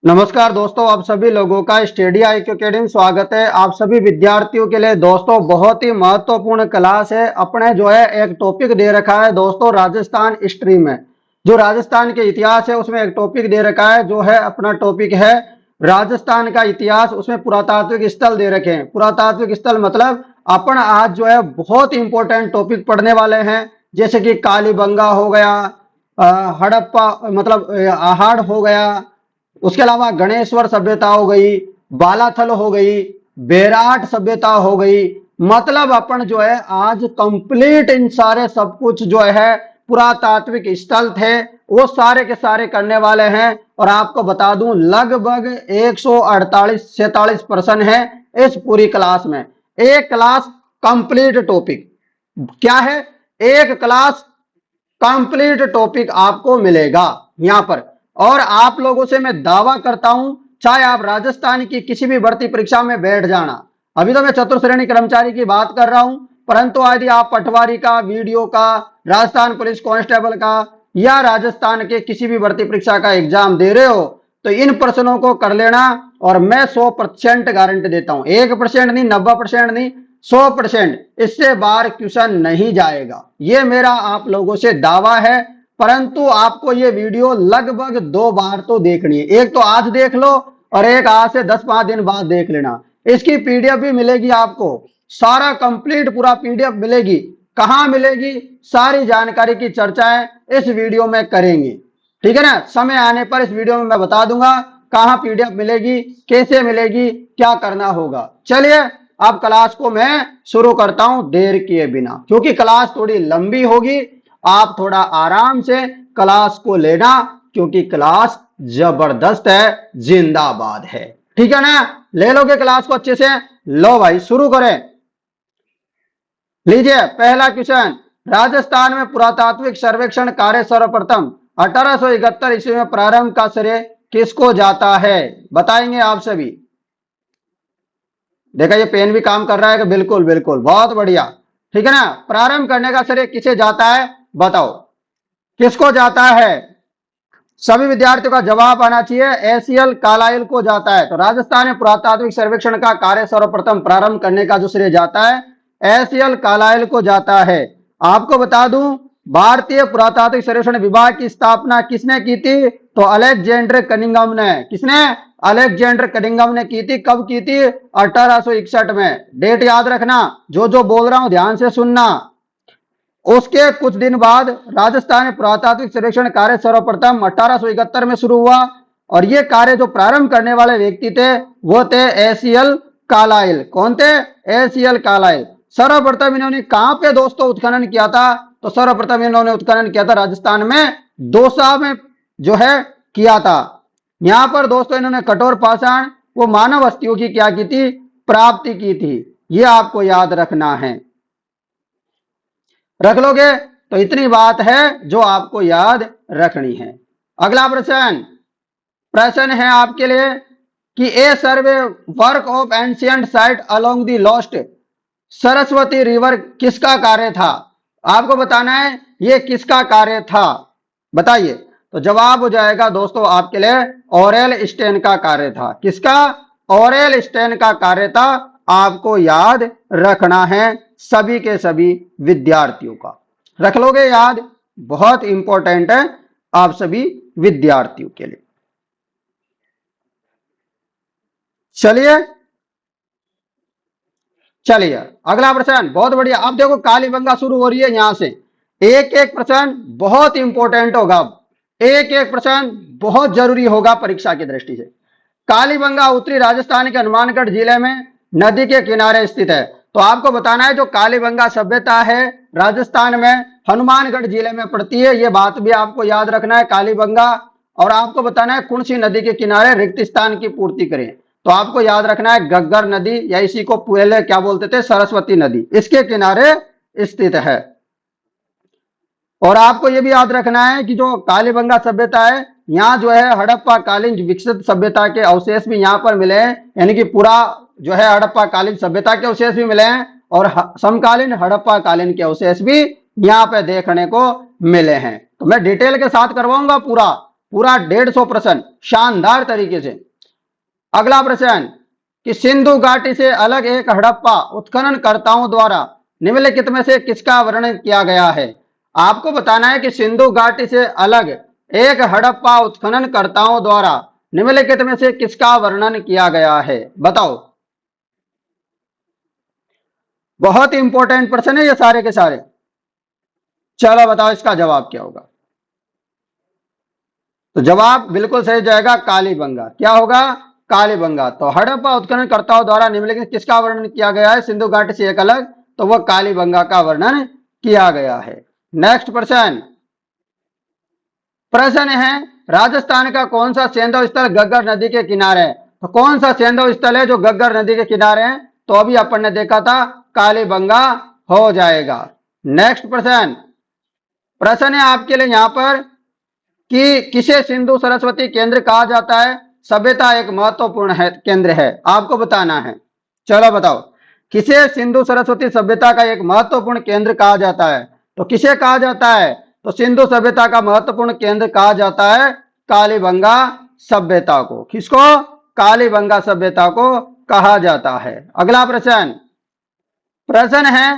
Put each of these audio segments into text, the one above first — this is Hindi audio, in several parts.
नमस्कार दोस्तों, आप सभी लोगों का स्टडी IQ अकेडमी स्वागत है। आप सभी विद्यार्थियों के लिए दोस्तों बहुत ही महत्वपूर्ण क्लास है। अपने जो है एक टॉपिक दे रखा है दोस्तों, राजस्थान हिस्ट्री में जो राजस्थान के इतिहास है उसमें एक टॉपिक दे रखा है। जो है अपना टॉपिक है राजस्थान का इतिहास। उसमें पुरातात्विक स्थल दे रखे हैं। पुरातात्विक स्थल मतलब अपन आज जो है बहुत इंपॉर्टेंट टॉपिक पढ़ने वाले हैं, जैसे कि कालीबंगा हो गया, हड़प्पा मतलब आहड़ हो गया, उसके अलावा गणेश्वर सभ्यता हो गई, बालाथल हो गई, बेराट सभ्यता हो गई। मतलब अपन जो है आज कंप्लीट इन सारे सब कुछ जो है पुरातात्विक स्थल थे वो सारे के सारे करने वाले हैं। और आपको बता दूं लगभग 148-47% है इस पूरी क्लास में। एक क्लास कंप्लीट टॉपिक क्या है, एक क्लास कंप्लीट टॉपिक आपको मिलेगा यहां पर। और आप लोगों से मैं दावा करता हूं, चाहे आप राजस्थान की किसी भी भर्ती परीक्षा में बैठ जाना, अभी तो मैं चतुर्थ श्रेणी कर्मचारी की बात कर रहा हूं, परंतु यदि आप पटवारी का, वीडियो का, राजस्थान पुलिस कांस्टेबल का या राजस्थान के किसी भी भर्ती परीक्षा का एग्जाम दे रहे हो तो इन प्रश्नों को कर लेना। और मैं 100% गारंटी देता हूं, 1% नहीं, 90% नहीं, 100% इससे बाहर क्वेश्चन नहीं जाएगा। ये मेरा आप लोगों से दावा है। परंतु आपको ये वीडियो लगभग 2 बार तो देखनी है। एक तो आज देख लो और एक आज से 10-5 दिन बाद देख लेना। इसकी पीडीएफ भी मिलेगी आपको, सारा कंप्लीट पूरा पीडीएफ मिलेगी। कहां मिलेगी, सारी जानकारी की चर्चाएं इस वीडियो में करेंगे, ठीक है ना। समय आने पर इस वीडियो में मैं बता दूंगा कहां पीडीएफ मिलेगी, कैसे मिलेगी, क्या करना होगा। चलिए अब क्लास को मैं शुरू करता हूं देर किए बिना, क्योंकि क्लास थोड़ी लंबी होगी। आप थोड़ा आराम से क्लास को लेना, क्योंकि क्लास जबरदस्त है, जिंदाबाद है, ठीक है ना। ले लोगे क्लास को अच्छे से। लो भाई शुरू करें। लीजिए पहला क्वेश्चन, राजस्थान में पुरातात्विक सर्वेक्षण कार्य सर्वप्रथम 1871 ईस्वी में प्रारंभ का श्रेय किसको जाता है, बताएंगे आप सभी। देखा ये पेन भी काम कर रहा है कि बिल्कुल बिल्कुल, बहुत बढ़िया, ठीक है ना। प्रारंभ करने का श्रेय किसे जाता है, बताओ किसको जाता है। सभी विद्यार्थियों का जवाब आना चाहिए। एसीएल कालाइल को जाता है। तो राजस्थान में पुरातात्विक सर्वेक्षण का कार्य सर्वप्रथम प्रारंभ करने का जो श्रेय जाता है एसीएल कालाइल को जाता है। आपको बता दूं भारतीय पुरातात्विक सर्वेक्षण विभाग की स्थापना किसने की थी, तो अलेक्जेंडर कनिंघम ने। किसने, अलेक्जेंडर कनिंघम ने की थी। कब की थी, 1861 में। डेट याद रखना, जो बोल रहा हूं ध्यान से सुनना। उसके कुछ दिन बाद राजस्थान में पुरातात्विक सर्वेक्षण कार्य सर्वप्रथम 1871 में शुरू हुआ। और ये कार्य जो प्रारंभ करने वाले व्यक्ति थे वो थे एसीएल कालाइल। कौन थे, एसीएल कालाइल। सर्वप्रथम इन्होंने कहां पे दोस्तों उत्खनन किया था, तो सर्वप्रथम इन्होंने उत्खनन किया था राजस्थान में दौसा में जो है किया था। यहां पर दोस्तों इन्होंने कठोर पाषाण वो मानव अस्थियों की क्या की थी, प्राप्ति की थी। ये आपको याद रखना है। रख लोगे तो इतनी बात है जो आपको याद रखनी है। अगला प्रश्न है आपके लिए कि a survey work of ancient site along the lost Saraswati river किसका कार्य था। आपको बताना है ये किसका कार्य था, बताइए। तो जवाब हो जाएगा दोस्तों आपके लिए ऑरेल स्टेन का कार्य था। किसका, ऑरेल स्टेन का कार्य था। आपको याद रखना है सभी के सभी विद्यार्थियों का। रख लोगे याद, बहुत इंपॉर्टेंट है आप सभी विद्यार्थियों के लिए। चलिए अगला प्रश्न, बहुत बढ़िया। अब देखो कालीबंगा शुरू हो रही है यहां से। एक एक प्रश्न बहुत इंपॉर्टेंट होगा, एक एक प्रश्न बहुत जरूरी होगा परीक्षा की दृष्टि से। कालीबंगा उत्तरी राजस्थान के हनुमानगढ़ जिले में नदी के किनारे स्थित है। तो आपको बताना है जो कालीबंगा सभ्यता है राजस्थान में हनुमानगढ़ जिले में पड़ती है। ये बात भी आपको याद रखना है, कालीबंगा। और आपको बताना है कौन सी नदी के किनारे रिक्त स्थान की पूर्ति करें। तो आपको याद रखना है गग्गर नदी, या इसी को पहले क्या बोलते थे, सरस्वती नदी, इसके किनारे स्थित है। और आपको यह भी याद रखना है कि जो कालीबंगा सभ्यता है यहाँ जो है हड़प्पा कालीन विकसित सभ्यता के अवशेष भी यहाँ पर मिले हैं। यानी कि पूरा जो है हड़प्पा कालीन सभ्यता के अवशेष भी मिले हैं और समकालीन हड़प्पा कालीन के अवशेष भी यहाँ पे देखने को मिले हैं। तो मैं डिटेल के साथ करवाऊंगा पूरा, पूरा 150 प्रश्न शानदार तरीके से। अगला प्रश्न कि सिंधु घाटी से अलग एक हड़प्पा उत्खननकर्ताओं द्वारा निम्नलिखित में से किसका वर्णन किया गया है। आपको बताना है कि सिंधु घाटी से अलग एक हड़प्पा उत्खननकर्ताओं द्वारा निम्नलिखित में से किसका वर्णन किया गया है, बताओ। बहुत इंपॉर्टेंट प्रश्न है ये सारे के सारे। चलो बताओ इसका जवाब क्या होगा। तो जवाब बिल्कुल सही जाएगा कालीबंगा। क्या होगा, कालीबंगा। तो हड़प्पा उत्खननकर्ताओं द्वारा निम्नलिखित किसका वर्णन किया गया है सिंधु घाटी से एक अलग, तो वह कालीबंगा का वर्णन किया गया है। नेक्स्ट प्रश्न, प्रश्न है राजस्थान का कौन सा सैंधव स्थल घग्गर नदी के किनारे है। तो कौन सा सैंधव स्थल है जो घग्गर नदी के किनारे है, तो अभी अपन ने देखा था कालीबंगा हो जाएगा। नेक्स्ट प्रश्न, प्रश्न है आपके लिए यहां पर कि किसे सिंधु सरस्वती केंद्र कहा जाता है। सभ्यता एक महत्वपूर्ण है केंद्र है, आपको बताना है। चलो बताओ, किसे सिंधु सरस्वती सभ्यता का एक महत्वपूर्ण केंद्र कहा जाता है। तो किसे कहा जाता है, तो सिंधु सभ्यता का महत्वपूर्ण केंद्र कहा जाता है कालीबंगा सभ्यता को। किसको, कालीबंगा सभ्यता को कहा जाता है। अगला प्रश्न, प्रश्न है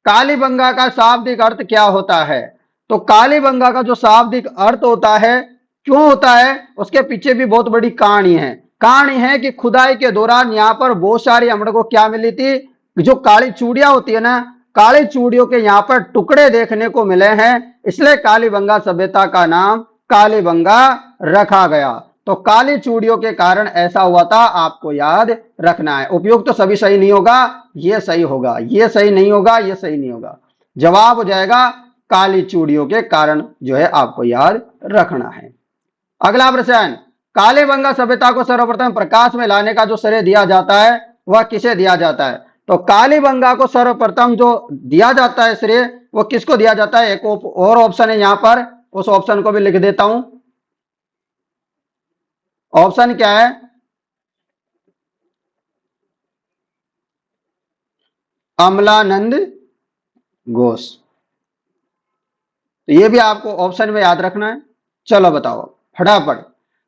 कालीबंगा का शाब्दिक अर्थ क्या होता है। तो कालीबंगा का जो शाब्दिक अर्थ होता है, क्यों होता है, उसके पीछे भी बहुत बड़ी कहानी है। कहानी है कि खुदाई के दौरान यहाँ पर बहुत सारी हम लोग को क्या मिली थी, जो काली चूड़ियां होती है ना, काली चूड़ियों के यहाँ पर टुकड़े देखने को मिले हैं, इसलिए कालीबंगा सभ्यता का नाम कालीबंगा रखा गया। तो काली चूड़ियों के कारण ऐसा हुआ था, आपको याद रखना है। उपयुक्त तो सभी सही नहीं होगा, ये सही होगा, ये सही नहीं होगा, ये सही नहीं होगा। जवाब हो जाएगा काली चूड़ियों के कारण, जो है आपको याद रखना है। अगला प्रश्न, कालीबंगा सभ्यता को सर्वप्रथम प्रकाश में लाने का जो श्रेय दिया जाता है वह किसे दिया जाता है। तो कालीबंगा को सर्वप्रथम जो दिया जाता है श्रेय, वो किसको दिया जाता है। एक और ऑप्शन है यहां पर, उस ऑप्शन को भी लिख देता हूं। ऑप्शन क्या है, अमलानंद घोष। तो ये भी आपको ऑप्शन में याद रखना है। चलो बताओ फटाफट,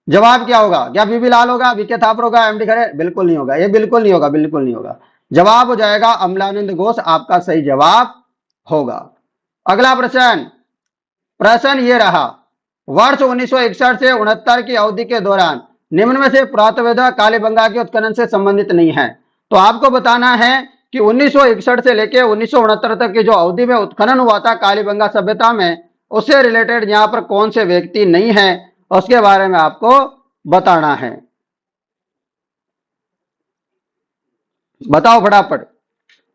जवाब क्या होगा। क्या बीबी लाल होगा, बीके थापर होगा, एमडी खरे, बिल्कुल नहीं होगा, ये बिल्कुल नहीं होगा, बिल्कुल नहीं होगा। जवाब हो जाएगा अमलानंद घोष, आपका सही जवाब होगा। अगला प्रश्न, प्रश्न ये रहा, वर्ष 1961 से 69 की अवधि के दौरान निम्न में से पुरातत्ववेदा कालीबंगा के उत्खनन से संबंधित नहीं है। तो आपको बताना है कि 1961 से लेकर 1969 तक की जो अवधि में उत्खनन हुआ था कालीबंगा सभ्यता में, उससे रिलेटेड यहाँ पर कौन से व्यक्ति नहीं है, उसके बारे में आपको बताना है। बताओ फटाफट।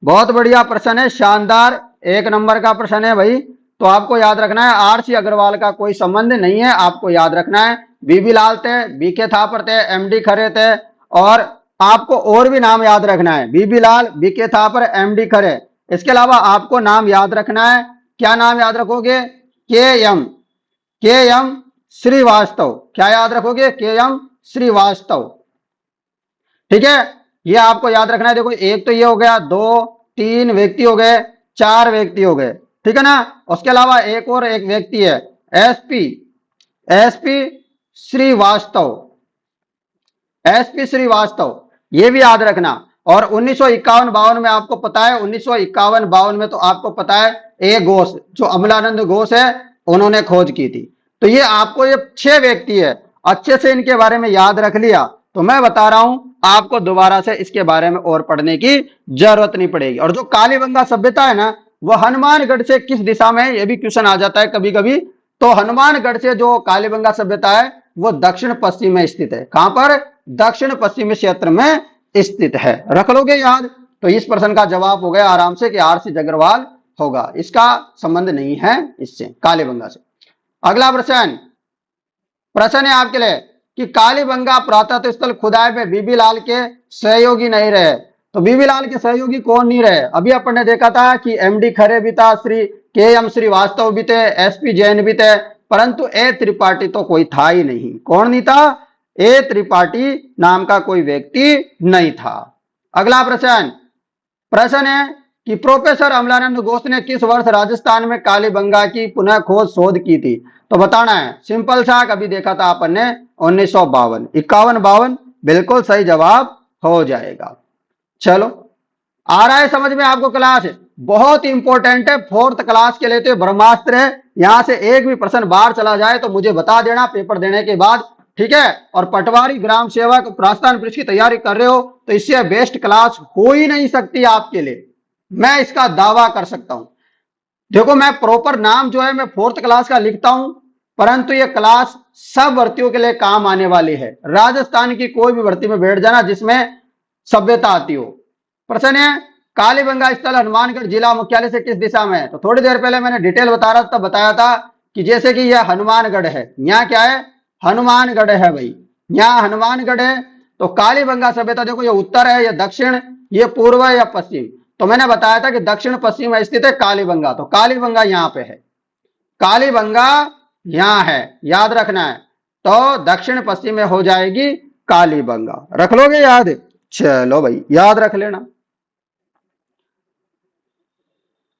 बहुत बढ़िया प्रश्न है, शानदार, 1 नंबर का प्रश्न है भाई। तो आपको याद रखना है आरसी अग्रवाल का कोई संबंध नहीं है, आपको याद रखना है बीबी लाल थे, बीके थापर थे, एमडी खरे थे, और आपको और भी नाम याद रखना है, बीबी लाल, बीके थापर, एमडी खरे। इसके अलावा आपको नाम याद रखना है, क्या नाम याद रखोगे, के एम श्रीवास्तव। क्या याद रखोगे, के एम श्रीवास्तव। ठीक है, ये आपको याद रखना है। देखो एक तो ये हो गया, 2 3 व्यक्ति हो गए, 4 व्यक्ति हो गए, ठीक है ना। उसके अलावा एक और एक व्यक्ति है, एसपी श्रीवास्तव, एसपी श्रीवास्तव, ये भी याद रखना। और 1951-52 में आपको पता है, 1951-52 में तो आपको पता है ए घोष, जो अमलानंद घोष है, उन्होंने खोज की थी। तो ये आपको ये 6 व्यक्ति है, अच्छे से इनके बारे में याद रख लिया तो मैं बता रहा हूं आपको दोबारा से इसके बारे में और पढ़ने की जरूरत नहीं पड़ेगी। और जो कालीबंगा सभ्यता है ना, वह हनुमानगढ़ से किस दिशा में है, ये भी क्वेश्चन आ जाता है कभी कभी। तो हनुमानगढ़ से जो कालीबंगा सभ्यता है वो दक्षिण पश्चिम में स्थित है। कहां पर, दक्षिण पश्चिमी क्षेत्र में स्थित है। रख लोगे याद। तो इस प्रश्न का जवाब हो गया आराम से कि आरसी अग्रवाल होगा, इसका संबंध नहीं है इससे, कालीबंगा से। अगला प्रश्न, प्रश्न है आपके लिए कि कालीबंगा पुरातत्व स्थल खुदाई में बीबी लाल के सहयोगी नहीं रहे। तो बीबी लाल के सहयोगी कौन नहीं रहे, अभी अपन ने देखा था कि एमडी खरे भी था, श्री के एम श्रीवास्तव भी थे, एसपी जैन भी थे, परंतु ए त्रिपाठी तो कोई था ही नहीं। कौन नहीं था, ए त्रिपाठी नाम का कोई व्यक्ति नहीं था। अगला प्रश्न, प्रश्न है कि प्रोफेसर अमलानंद घोष ने किस वर्ष राजस्थान में कालीबंगा की पुनः खोज शोध की थी? तो बताना है, सिंपल सा, कभी देखा था अपन ने 1952, 51, 52 बिल्कुल सही जवाब हो जाएगा। चलो, आ रहा है समझ में आपको? क्लास बहुत इंपॉर्टेंट है, फोर्थ क्लास के लिए तो ब्रह्मास्त्र है। यहां से एक भी प्रश्न बाहर चला जाए तो मुझे बता देना पेपर देने के बाद, ठीक है? और पटवारी, ग्राम सेवक, प्रस्थान परीक्षा की तैयारी कर रहे हो तो इससे बेस्ट क्लास हो ही नहीं सकती आपके लिए, मैं इसका दावा कर सकता हूं। देखो, मैं प्रॉपर नाम जो है मैं फोर्थ क्लास का लिखता हूं, परंतु ये क्लास सब भर्तियों के लिए काम आने वाली है। राजस्थान की कोई भी भर्ती में बैठ जाना जिसमें सभ्यता आती हो। प्रश्न है, कालीबंगा स्थल हनुमानगढ़ जिला मुख्यालय से किस दिशा में है? तो थोड़ी देर पहले मैंने डिटेल बता रहा था, बताया था कि जैसे कि यह हनुमानगढ़ है, यहाँ क्या है? हनुमानगढ़ है भाई, यहाँ हनुमानगढ़ है। तो कालीबंगा सभ्यता देखो, ये उत्तर है, ये दक्षिण, ये पूर्व या पश्चिम। तो मैंने बताया था कि दक्षिण पश्चिम में स्थित है कालीबंगा, तो कालीबंगा यहां पे है, कालीबंगा यहां है, याद रखना है। तो दक्षिण पश्चिम में हो जाएगी कालीबंगा, रख लोगे याद? चलो भाई, याद रख लेना,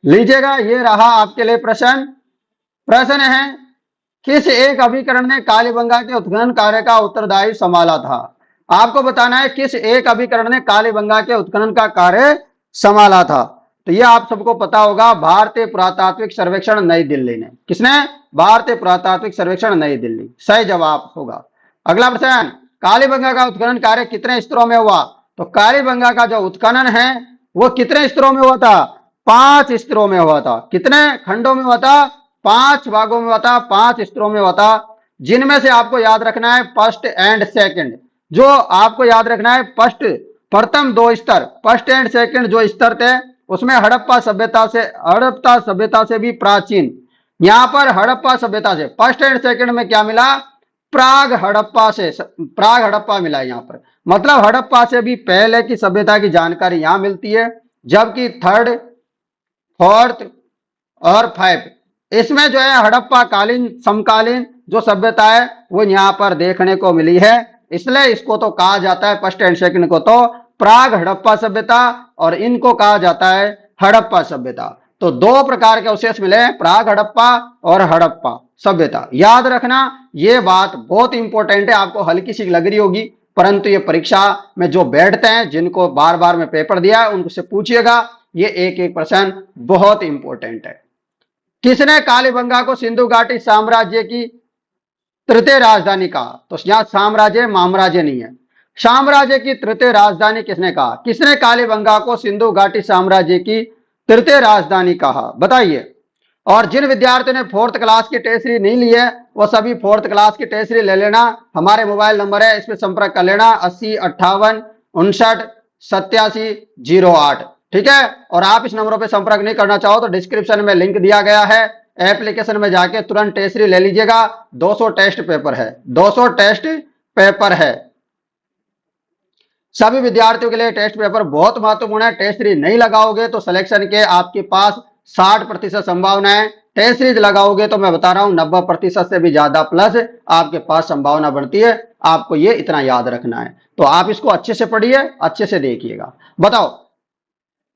लीजिएगा। ये रहा आपके लिए प्रश्न। प्रश्न है, किस एक अभिकरण ने कालीबंगा के उत्खनन कार्य का उत्तरदायी संभाला था? आपको बताना है किस एक अभिकरण ने कालीबंगा के उत्खनन का कार्य संभाला था। तो ये आप सबको पता होगा, भारतीय पुरातात्विक सर्वेक्षण नई दिल्ली ने। किसने? भारतीय पुरातात्विक सर्वेक्षण नई दिल्ली, सही जवाब होगा। अगला प्रश्न, कालीबंगा का उत्खनन कार्य कितने स्तरों में हुआ? तो कालीबंगा का जो उत्खनन है वो कितने स्तरों में हुआ था? 5 स्तरों में हुआ था। कितने खंडों में हुआ था? 5 भागों में हुआ था, 5 स्तरों में हुआ था, जिनमें से आपको याद रखना है फर्स्ट एंड सेकंड। जो आपको याद रखना है, फर्स्ट, प्रथम 2 स्तर, फर्स्ट एंड सेकंड जो स्तर थे उसमें हड़प्पा सभ्यता से भी प्राचीन। यहां पर हड़प्पा सभ्यता से फर्स्ट एंड सेकंड में क्या मिला? प्राग हड़प्पा मिला यहां पर, मतलब हड़प्पा से भी पहले की सभ्यता की जानकारी यहां मिलती है। जबकि थर्ड, फोर्थ और 5 इसमें जो है हड़प्पा कालीन, समकालीन जो सभ्यता है वो यहां पर देखने को मिली है। इसलिए इसको तो कहा जाता है, फर्स्ट एंड सेकंड को तो प्राग हड़प्पा सभ्यता और इनको कहा जाता है हड़प्पा सभ्यता। तो 2 प्रकार के अवशेष मिले हैं, प्राग हड़प्पा और हड़प्पा सभ्यता। याद रखना, ये बात बहुत इंपॉर्टेंट है, आपको हल्की सी लग रही होगी, परंतु ये परीक्षा में जो बैठते हैं, जिनको बार बार में पेपर दिया है, उनसे पूछिएगा, ये एक एक प्रश्न बहुत इंपॉर्टेंट है। किसने कालीबंगा को सिंधु घाटी साम्राज्य की तृतीय राजधानी कहा? तो यहां साम्राज्य मामराज्य नहीं है, साम्राज्य की तृतीय राजधानी किसने कहा? किसने कालीबंगा को सिंधु घाटी साम्राज्य की तृतीय राजधानी कहा? बताइए। और जिन विद्यार्थियों ने 4th क्लास की टेस्ट सीरीज नहीं ली है वो सभी 4th क्लास की टेस्ट सीरीज ले लेना। हमारे मोबाइल नंबर है, इस पर संपर्क कर लेना, 80 58 59 87 08, ठीक है? और आप इस नंबरों पे संपर्क नहीं करना चाहो तो डिस्क्रिप्शन में लिंक दिया गया है, एप्लीकेशन में जाके तुरंत टेस्ट सीरीज ले लीजिएगा। 200 टेस्ट पेपर है, 200 टेस्ट पेपर है, सभी विद्यार्थियों के लिए टेस्ट पेपर बहुत महत्वपूर्ण है। टेस्ट सीरीज नहीं लगाओगे तो सिलेक्शन के आपके पास 60% संभावना है, टेस्ट सीरीज लगाओगे तो मैं बता रहा हूं 90% से भी ज्यादा प्लस आपके पास संभावना बढ़ती है। आपको ये इतना याद रखना है, तो आप इसको अच्छे से पढ़िए, अच्छे से देखिएगा। बताओ,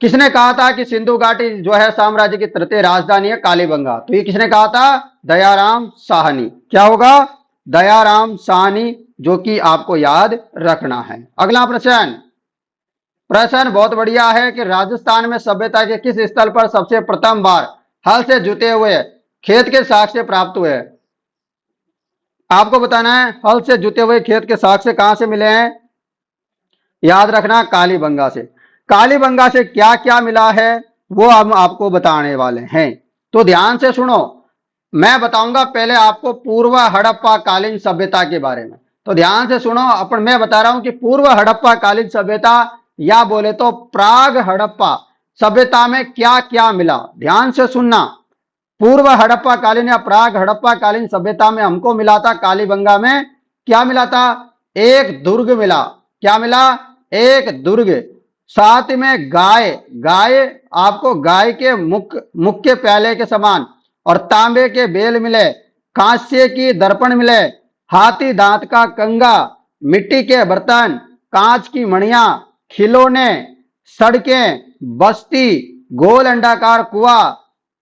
किसने कहा था कि सिंधु घाटी जो है साम्राज्य की तृतीय राजधानी है कालीबंगा? तो ये किसने कहा था? दयाराम साहनी। क्या होगा? दयाराम साहनी, जो कि आपको याद रखना है। अगला प्रश्न, प्रश्न बहुत बढ़िया है कि राजस्थान में सभ्यता के किस स्थल पर सबसे प्रथम बार हल से जुते हुए खेत के साक्ष्य प्राप्त हुए? आपको बताना है, हल से जुते हुए खेत के साक्ष्य कहां से मिले हैं? याद रखना, कालीबंगा से। कालीबंगा से क्या क्या मिला है वो हम आपको बताने वाले हैं, तो ध्यान से सुनो। मैं बताऊंगा पहले आपको पूर्व हड़प्पा कालीन सभ्यता के बारे में, तो ध्यान से सुनो। अपन मैं बता रहा हूं कि पूर्व हड़प्पा कालीन सभ्यता या बोले तो प्राग हड़प्पा सभ्यता में क्या क्या मिला, ध्यान से सुनना। पूर्व हड़प्पा कालीन या प्राग हड़प्पा कालीन सभ्यता में हमको मिला था, कालीबंगा में क्या मिला था? एक दुर्ग मिला। क्या मिला? एक दुर्ग। साथ में गाय, आपको गाय के मुख के प्याले के समान और तांबे के बेल मिले, कांस्य की दर्पण मिले, हाथी दांत का कंगा, मिट्टी के बर्तन, कांच की मणियां, खिलौने, सड़कें, बस्ती, गोल अंडाकार कुआं,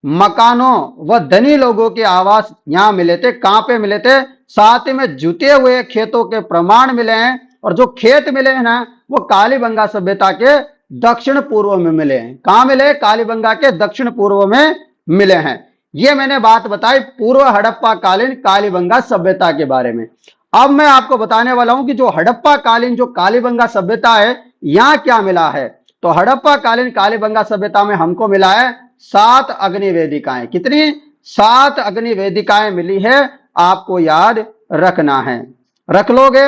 मकानों व धनी लोगों के आवास यहां मिले थे। कहां पे मिले थे? साथ में जुते हुए खेतों के प्रमाण मिले हैं, और जो खेत मिले हैं ना वो कालीबंगा सभ्यता के दक्षिण पूर्व में मिले हैं। कहां मिले? कालीबंगा के दक्षिण पूर्व में मिले हैं। ये मैंने बात बताई पूर्व हड़प्पा कालीन कालीबंगा सभ्यता के बारे में। अब मैं आपको बताने वाला हूं कि जो हड़प्पा कालीन जो कालीबंगा सभ्यता है यहां क्या मिला है। तो हड़प्पा कालीन कालीबंगा सभ्यता में हमको मिला है 7 अग्नि वेदिकाएं। कितनी? 7 अग्नि वेदिकाएं मिली है, आपको याद रखना है। रख लोगे?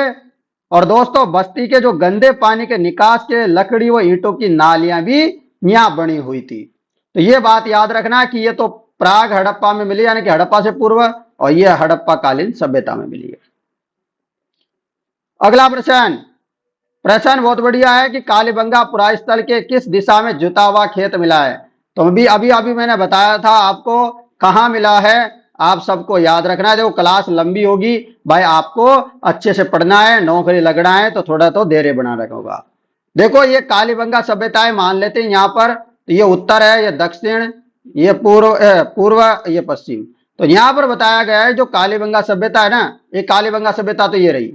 और दोस्तों बस्ती के जो गंदे पानी के निकास के लकड़ी व ईंटों की नालियां भी यहां बनी हुई थी। तो ये बात याद रखना कि ये तो प्राग हड़प्पा में मिली, यानी कि हड़प्पा से पूर्व, और ये हड़प्पा कालीन सभ्यता में मिली है। अगला प्रश्न, प्रश्न बहुत बढ़िया है कि कालीबंगा पुरास्थल के किस दिशा में जुता हुआ खेत मिला है। तो अभी अभी अभी मैंने बताया था आपको कहां मिला है, आप सबको याद रखना है। देखो क्लास लंबी होगी भाई, आपको अच्छे से पढ़ना है, नौकरी लगना है तो थोड़ा तो देर बना रखोगा। देखो ये कालीबंगा सभ्यताएं मान लेते हैं यहां पर, तो ये उत्तर है, ये दक्षिण, ये पूर्व, ये पश्चिम। तो यहां पर बताया गया है जो कालीबंगा सभ्यता है ना, ये कालीबंगा सभ्यता तो ये रही,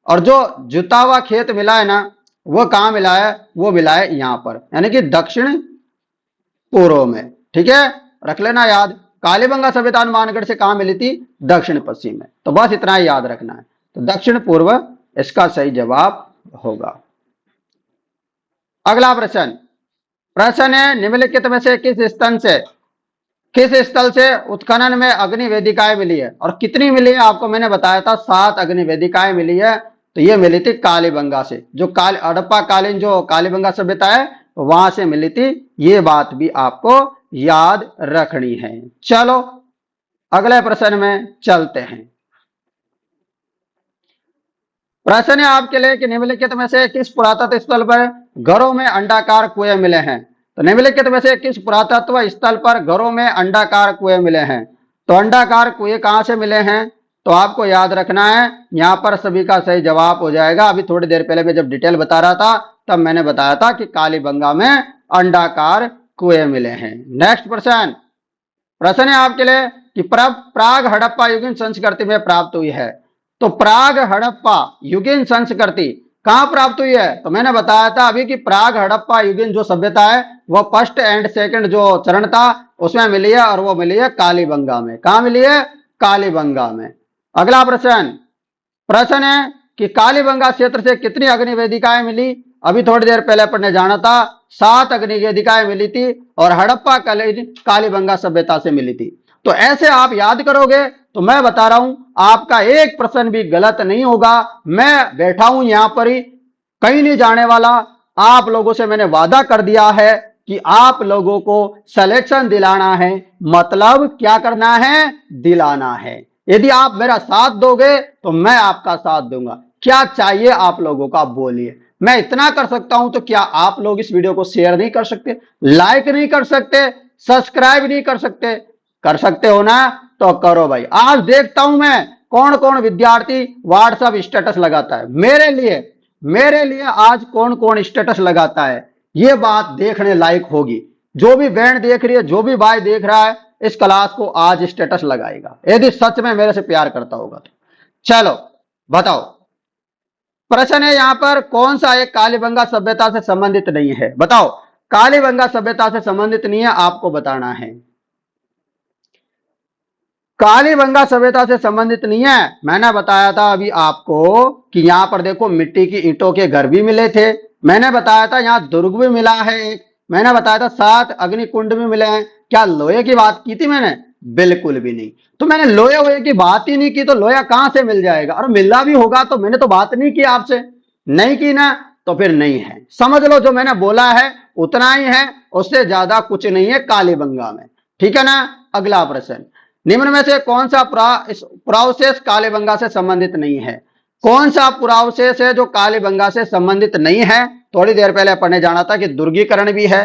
और जो जुता हुआ खेत मिला है ना वो कहां मिला है? वो मिला है यहां पर, यानी कि दक्षिण पूर्व में। ठीक है, रख लेना याद। कालीबंगा सभ्यता हनुमानगढ़ से कहां मिली थी? दक्षिण पश्चिम में। तो बस इतना ही याद रखना है। तो दक्षिण पूर्व इसका सही जवाब होगा। अगला प्रश्न, प्रश्न है निम्नलिखित में से किस स्थल से उत्खनन में अग्नि वेदिकाएं मिली है, और कितनी मिली है? आपको मैंने बताया था 7 अग्नि वेदिकाएं मिली है। तो ये मिली थी कालीबंगा से, जो हड़प्पा कालीन जो कालीबंगा सभ्यता है वहां से मिली थी। ये बात भी आपको याद रखनी है। चलो अगले प्रश्न में चलते हैं। प्रश्न है आपके लिए कि निम्नलिखित में से किस पुरातत्व स्थल पर घरों में अंडाकार कुएं मिले हैं। तो निम्नलिखित में से किस पुरातत्व स्थल पर घरों में अंडाकार कुएं मिले हैं। तो अंडाकार कुएं कहां से मिले हैं? तो आपको याद रखना है, यहां पर सभी का सही जवाब हो जाएगा। अभी थोड़ी देर पहले मैं जब डिटेल बता रहा था तब मैंने बताया था कि कालीबंगा में अंडाकार कुएं मिले हैं। नेक्स्ट प्रश्न, प्रश्न है आपके लिए कि प्राग हड़प्पा युगीन संस्कृति में प्राप्त हुई है। तो प्राग हड़प्पा युगीन संस्कृति कहां प्राप्त हुई है? तो मैंने बताया था अभी कि प्राग हड़प्पा युगीन जो सभ्यता है वो फर्स्ट एंड सेकंड जो चरण था उसमें मिली है, और वो मिली है कालीबंगा में। कहां मिली है? कालीबंगा में। अगला प्रश्न, प्रश्न है कि कालीबंगा क्षेत्र से कितनी अग्नि वेदिकाएं मिली। अभी थोड़ी देर पहले अपन ने जाना था 7 अग्नि वेदिकाएं मिली थी, और हड़प्पा कालीबंगा सभ्यता से मिली थी। तो ऐसे आप याद करोगे तो मैं बता रहा हूं आपका एक प्रश्न भी गलत नहीं होगा। मैं बैठा हूं यहां पर ही, कहीं नहीं जाने वाला। आप लोगों से मैंने वादा कर दिया है कि आप लोगों को सिलेक्शन दिलाना है, मतलब क्या करना है? दिलाना है। यदि आप मेरा साथ दोगे तो मैं आपका साथ दूंगा। क्या चाहिए आप लोगों का, बोलिए। मैं इतना कर सकता हूं, तो क्या आप लोग इस वीडियो को शेयर नहीं कर सकते, लाइक नहीं कर सकते, सब्सक्राइब नहीं कर सकते? कर सकते हो ना? तो करो भाई। आज देखता हूं मैं कौन कौन विद्यार्थी व्हाट्सएप स्टेटस लगाता है मेरे लिए आज कौन कौन स्टेटस लगाता है, ये बात देखने लायक होगी। जो भी बहन देख रही है, जो भी भाई देख रहा है, इस क्लास को आज स्टेटस लगाएगा यदि सच में मेरे से प्यार करता होगा तो। चलो बताओ, प्रश्न है यहां पर कौन सा एक कालीबंगा सभ्यता से संबंधित नहीं है। बताओ, कालीबंगा सभ्यता से संबंधित नहीं है, आपको बताना है। कालीबंगा सभ्यता से संबंधित नहीं है। मैंने बताया था अभी आपको कि यहां पर देखो मिट्टी की ईंटों के घर भी मिले थे। मैंने बताया था यहां दुर्ग भी मिला है एक। मैंने बताया था 7 अग्निकुंड भी मिले हैं। क्या लोहे की बात की थी मैंने? बिल्कुल भी नहीं। तो मैंने लोहे वोहे की बात ही नहीं की, तो लोहा कहां से मिल जाएगा? और मिलना भी होगा तो मैंने तो बात नहीं की आपसे, नहीं की ना, तो फिर नहीं है। समझ लो जो मैंने बोला है उतना ही है, उससे ज्यादा कुछ नहीं है कालीबंगा में। ठीक है ना? अगला प्रश्न, निम्न में से कौन सा पुरावशेष कालीबंगा से संबंधित नहीं है? कौन सा पुरावशेष है जो कालीबंगा से संबंधित नहीं है? थोड़ी देर पहले अपन ने जाना था कि दुर्गीकरण भी है,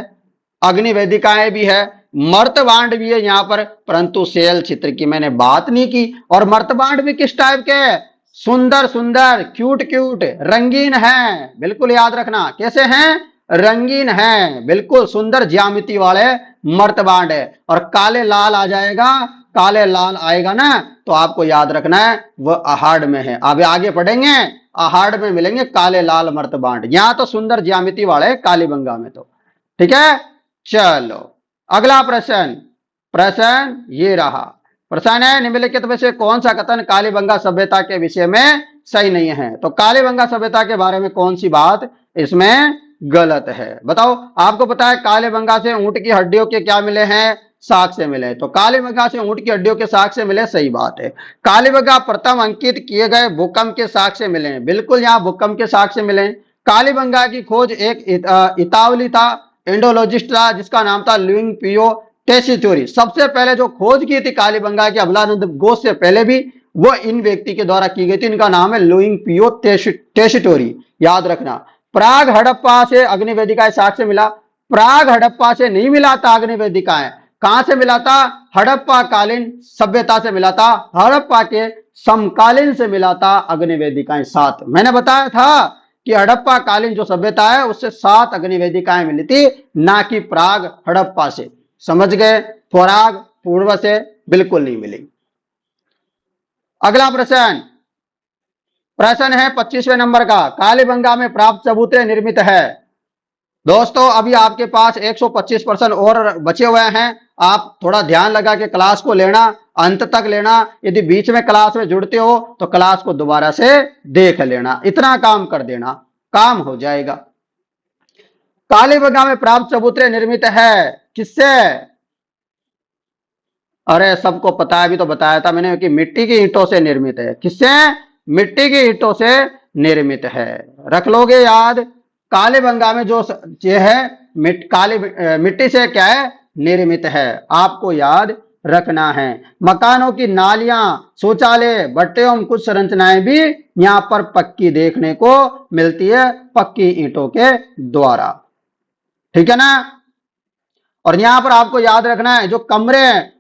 अग्नि वेदिकाएं भी है, मर्तबांड भी है यहां पर, परंतु शैल चित्र की मैंने बात नहीं की। और मर्तबांड भी किस टाइप के है? सुंदर सुंदर, क्यूट क्यूट, रंगीन है। बिल्कुल याद रखना, कैसे हैं? रंगीन है, बिल्कुल सुंदर ज्यामिति वाले मर्तबांड है। और काले लाल आ जाएगा, काले लाल आएगा ना, तो आपको याद रखना है वह आहाड़ में है। अब आगे पढ़ेंगे, आहाड़ में मिलेंगे काले लाल मर्तबांड। यहां तो सुंदर ज्यामिति वाले कालीबंगा में तो, ठीक है। चलो अगला प्रश्न, प्रश्न ये रहा। प्रश्न है, निम्नलिखित में से कौन सा कथन कालीबंगा सभ्यता के विषय में सही नहीं है? तो कालीबंगा सभ्यता के बारे में कौन सी बात इसमें गलत है? बताओ। आपको पता है कालीबंगा से ऊंट की हड्डियों के क्या मिले हैं? साक्ष्य मिले। तो कालीबंगा से ऊंट की हड्डियों के साक्ष्य मिले, सही बात है। कालीबंगा प्रथम अंकित किए गए भूकंप के साक्ष्य मिले हैं, बिल्कुल यहां भूकंप के साक्ष्य मिले। कालीबंगा की खोज एक इतावली था, इंडोलॉजिस्ट था, जिसका नाम था लुइंग पियो टेसिटोरी। सबसे पहले जो खोज की थी कालीबंगा की अबलानंद घोष से पहले भी, वो इन व्यक्ति के द्वारा की गई थी। इनका नाम है लुइंग पियो टेसिटोरी, याद रखना। प्राग हड़प्पा से अग्निवेदिकाएं साक्ष्य मिला, प्राग हड़प्पा से नहीं मिला था अग्निवेदिकाएं। कहां से मिला था? हड़प्पा कालीन सभ्यता से मिला था, हड़प्पा के समकालीन से मिला था अग्निवेदिकाएं 7। मैंने बताया था कि हड़प्पा कालीन जो सभ्यता है उससे 7 अग्निवेदिकाएं मिली थी, ना कि प्राग हड़प्पा से। समझ गए? प्राग पूर्व से बिल्कुल नहीं मिली। अगला प्रश्न, प्रश्न है 25वें नंबर का, कालीबंगा में प्राप्त चबूतरे निर्मित है। दोस्तों अभी आपके पास 125 प्रश्न और बचे हुए हैं। आप थोड़ा ध्यान लगा के क्लास को लेना, अंत तक लेना। यदि बीच में क्लास में जुड़ते हो तो क्लास को दोबारा से देख लेना, इतना काम कर देना, काम हो जाएगा। कालीबंगा में प्राप्त चबूतरे निर्मित है किससे? अरे सबको पता है, अभी तो बताया था मैंने कि मिट्टी की ईंटों से निर्मित है। किससे? मिट्टी की ईंटों से निर्मित है। रख लोगे याद। कालीबंगा में जो ये है मिट्टी से क्या है? निर्मित है, आपको याद रखना है। मकानों की नालियां, शौचालय, भट्टे एवं कुछ संरचनाएं भी यहां पर पक्की देखने को मिलती है, पक्की ईंटों के द्वारा, ठीक है ना। और यहां पर आपको याद रखना है, जो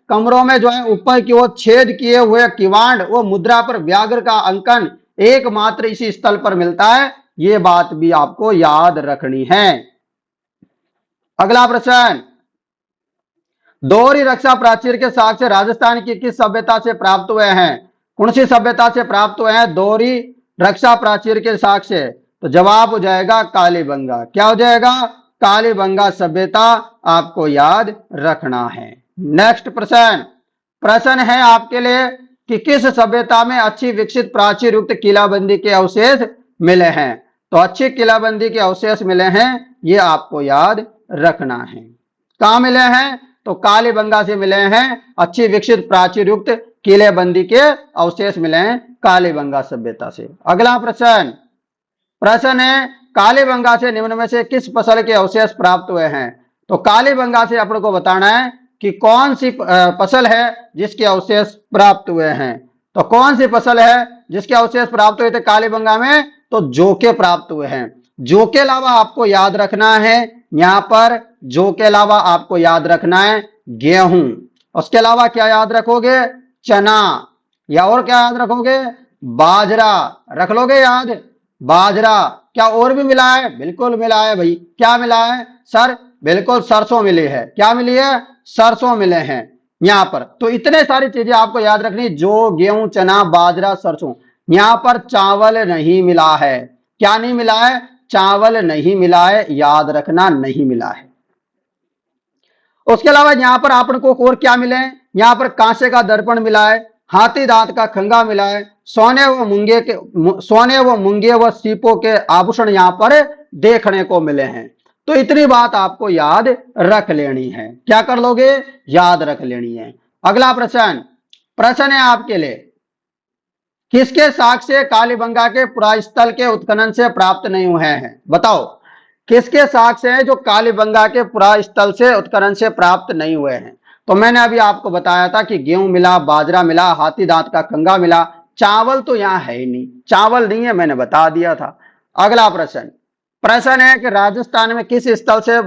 कमरों में जो है ऊपर की ओर छेद किए हुए किवाड़, वो मुद्रा पर व्याघ्र का अंकन एकमात्र इसी स्थल पर मिलता है। ये बात भी आपको याद रखनी है। अगला प्रश्न, दोहरी रक्षा प्राचीर के साक्ष्य राजस्थान की किस सभ्यता से प्राप्त हुए हैं? कौन सी सभ्यता से प्राप्त हुए हैं दोहरी रक्षा प्राचीर के साक्ष्य? तो जवाब हो जाएगा कालीबंगा। क्या हो जाएगा? कालीबंगा सभ्यता, आपको याद रखना है। नेक्स्ट प्रश्न, प्रश्न है आपके लिए कि किस सभ्यता में अच्छी विकसित प्राचीर युक्त किलाबंदी के अवशेष मिले हैं? तो अच्छी किलाबंदी के अवशेष मिले हैं, ये आपको याद रखना है। कहां मिले हैं? तो कालीबंगा से मिले हैं, अच्छी विकसित प्राचीर युक्त किलेबंदी के अवशेष मिले हैं कालीबंगा सभ्यता से। अगला प्रश्न, प्रश्न है कालीबंगा से निम्न में से किस फसल के अवशेष प्राप्त हुए हैं? तो कालीबंगा से अपन को बताना है कि कौन सी फसल है जिसके अवशेष प्राप्त हुए हैं। तो कौन सी फसल है जिसके अवशेष प्राप्त हुए थे कालीबंगा में? तो जौ के प्राप्त हुए हैं। जौ के अलावा आपको याद रखना है, यहां पर जौ के अलावा आपको याद रखना है गेहूं। उसके अलावा क्या याद रखोगे? चना, या और क्या याद रखोगे? बाजरा। रख लोगे याद? बाजरा। क्या और भी मिला है? बिल्कुल मिला है भाई। क्या मिला है सर? बिल्कुल सरसों मिली है। क्या मिली है? सरसों मिले हैं यहां पर। तो इतने सारी चीजें आपको याद रखनी, जो गेहूं, चना, बाजरा, सरसों। यहां पर चावल नहीं मिला है। क्या नहीं मिला है? चावल नहीं मिला है, याद रखना, नहीं मिला है। उसके अलावा यहां पर आपन को और क्या मिले हैं? यहां पर कांसे का दर्पण मिला है, हाथी दांत का खंगा मिला है, सोने व मूंगे व सीपों के आभूषण यहां पर देखने को मिले हैं। तो इतनी बात आपको याद रख लेनी है। क्या कर लोगे? याद रख लेनी है। अगला प्रश्न, प्रश्न है आपके लिए, किसके साक्ष्य कालीबंगा के पुरास्थल के उत्खनन से प्राप्त नहीं हुए हैं? बताओ, किसके साक्ष्य हैं जो कालीबंगा के पुरास्थल से उत्खनन से प्राप्त नहीं हुए हैं? तो मैंने अभी आपको बताया था कि गेहूं मिला, बाजरा मिला, हाथी दांत का कंगा मिला, चावल तो यहां है ही नहीं, चावल नहीं है, मैंने बता दिया था। अगला प्रश्न, प्रश्न है कि राजस्थान में किस स्थल से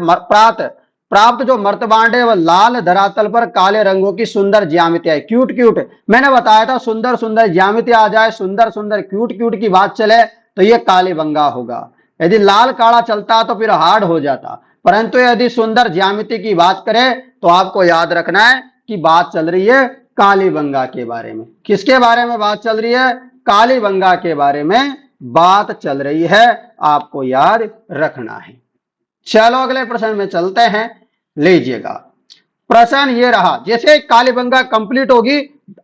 प्राप्त जो मर्तबांड है वह लाल धरातल पर काले रंगों की सुंदर ज्यामिति है। क्यूट क्यूट, मैंने बताया था सुंदर सुंदर ज्यामिति आ जाए, सुंदर सुंदर क्यूट क्यूट की बात चले तो ये कालीबंगा होगा। यदि लाल काला चलता तो फिर हार्ड हो जाता, परंतु यदि सुंदर ज्यामिति की बात करें तो आपको याद रखना है कि बात चल रही है कालीबंगा के बारे में। किसके बारे में बात चल रही है? कालीबंगा के बारे में बात चल रही है, आपको याद रखना है। चलो अगले प्रश्न में चलते हैं, लीजिएगा। प्रश्न ये रहा, जैसे कालीबंगा कंप्लीट होगी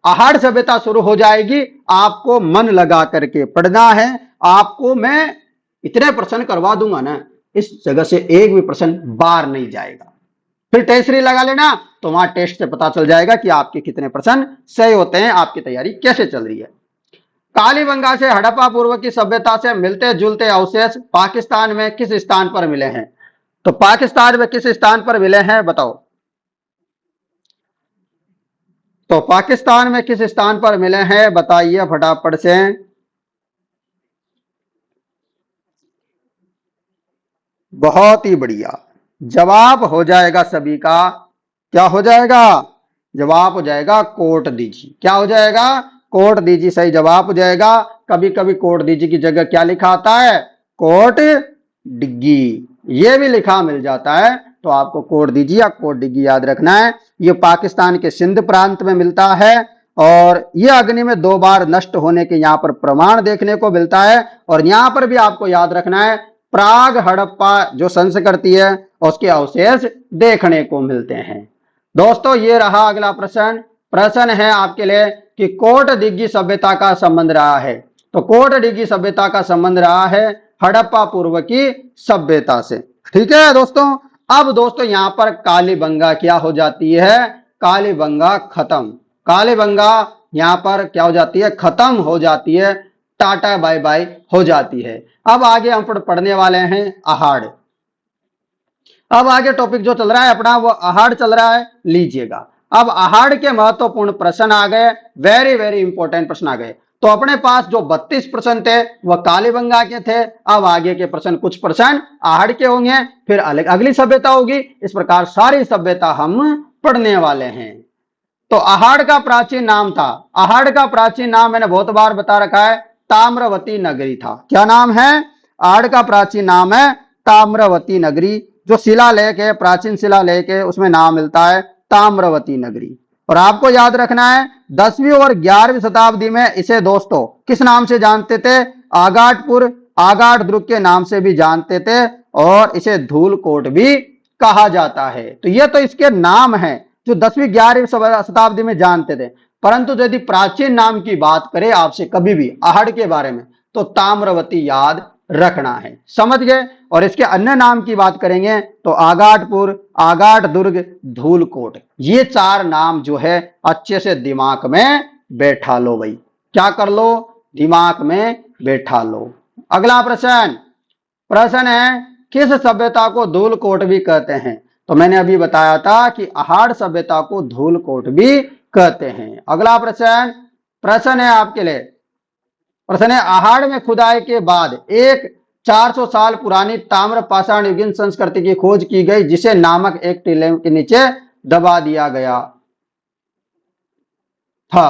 आहड़ सभ्यता शुरू हो जाएगी। आपको मन लगा करके पढ़ना है। आपको मैं इतने प्रश्न करवा दूंगा ना, इस जगह से एक भी प्रश्न बाहर नहीं जाएगा। फिर टेस्ट सीरीज लगा लेना, तो वहां टेस्ट से पता चल जाएगा कि आपके कितने प्रश्न सही होते हैं, आपकी तैयारी कैसे चल रही है। कालीबंगा से हड़प्पा पूर्व की सभ्यता से मिलते जुलते अवशेष पाकिस्तान में किस स्थान पर मिले हैं? तो पाकिस्तान में किस स्थान पर मिले हैं बताओ। तो पाकिस्तान में किस स्थान पर मिले हैं बताइए फटाफट से। बहुत ही बढ़िया, जवाब हो जाएगा सभी का। क्या हो जाएगा? जवाब हो जाएगा कोट दीजी। क्या हो जाएगा? कोट दीजी सही जवाब हो जाएगा। कभी कभी कोट दीजी की जगह क्या लिखा आता है? कोट डिग्गी, ये भी लिखा मिल जाता है। तो आपको कोट दीजी या कोट डिग्गी याद रखना है। ये पाकिस्तान के सिंध प्रांत में मिलता है और ये अग्नि में 2 बार नष्ट होने के यहाँ पर प्रमाण देखने को मिलता है। और यहाँ पर भी आपको याद रखना है प्राग हड़प्पा जो संस्कृति है उसके अवशेष देखने को मिलते हैं। दोस्तों ये रहा अगला प्रश्न। प्रश्न है आपके लिए कि कोट डिग्गी सभ्यता का संबंध रहा है। तो कोट डिग्गी सभ्यता का संबंध रहा है हड़प्पा पूर्व की सभ्यता से। ठीक है दोस्तों। अब दोस्तों यहां पर कालीबंगा क्या हो जाती है? कालीबंगा खत्म। कालीबंगा यहां पर क्या हो जाती है? खत्म हो जाती है, टाटा बाय बाय हो जाती है। अब आगे हम पढ़ने वाले हैं आहड़। अब आगे टॉपिक जो चल रहा है अपना वो आहड़ चल रहा है, लीजिएगा। अब आहड़ के महत्वपूर्ण प्रश्न आ गए, वेरी वेरी इंपॉर्टेंट प्रश्न आ गए। तो अपने पास जो 32 प्रश्न थे वह कालीबंगा के थे। अब आगे के प्रश्न कुछ प्रश्न आहड़ के होंगे, फिर अलग अगली सभ्यता होगी। इस प्रकार सारी सभ्यता हम पढ़ने वाले हैं। तो आहड़ का प्राचीन नाम था, आहड़ का प्राचीन नाम मैंने बहुत बार बता रखा है, ताम्रवती नगरी था। क्या नाम है? आहड़ का प्राचीन नाम है ताम्रवती नगरी। जो शिलालेख है, प्राचीन शिलालेख है, उसमें नाम मिलता है ताम्रवती नगरी। और आपको याद रखना है 10वीं और 11वीं शताब्दी में इसे दोस्तों किस नाम से जानते थे? आगाटपुर, आगाट दुर्ग के नाम से भी जानते थे और इसे धूलकोट भी कहा जाता है। तो ये तो इसके नाम है जो 10वीं 11वीं शताब्दी में जानते थे। परंतु यदि प्राचीन नाम की बात करें आपसे कभी भी आहड़ के बारे में, तो ताम्रवती याद रखना है। समझ गए? और इसके अन्य नाम की बात करेंगे तो आगाटपुर, आगाट दुर्ग, धूलकोट, ये 4 नाम जो है अच्छे से दिमाग में बैठा लो भाई। क्या कर लो? दिमाग में बैठा लो। अगला प्रश्न, प्रश्न है किस सभ्यता को धूलकोट भी कहते हैं? तो मैंने अभी बताया था कि आहड़ सभ्यता को धूलकोट भी कहते हैं। अगला प्रश्न, प्रश्न है आपके लिए, प्रश्न है आहड़ में खुदाई के बाद एक 400 साल पुरानी ताम्र पाषाण युगीन संस्कृति की खोज की गई जिसे नामक एक टीले के नीचे दबा दिया गया था।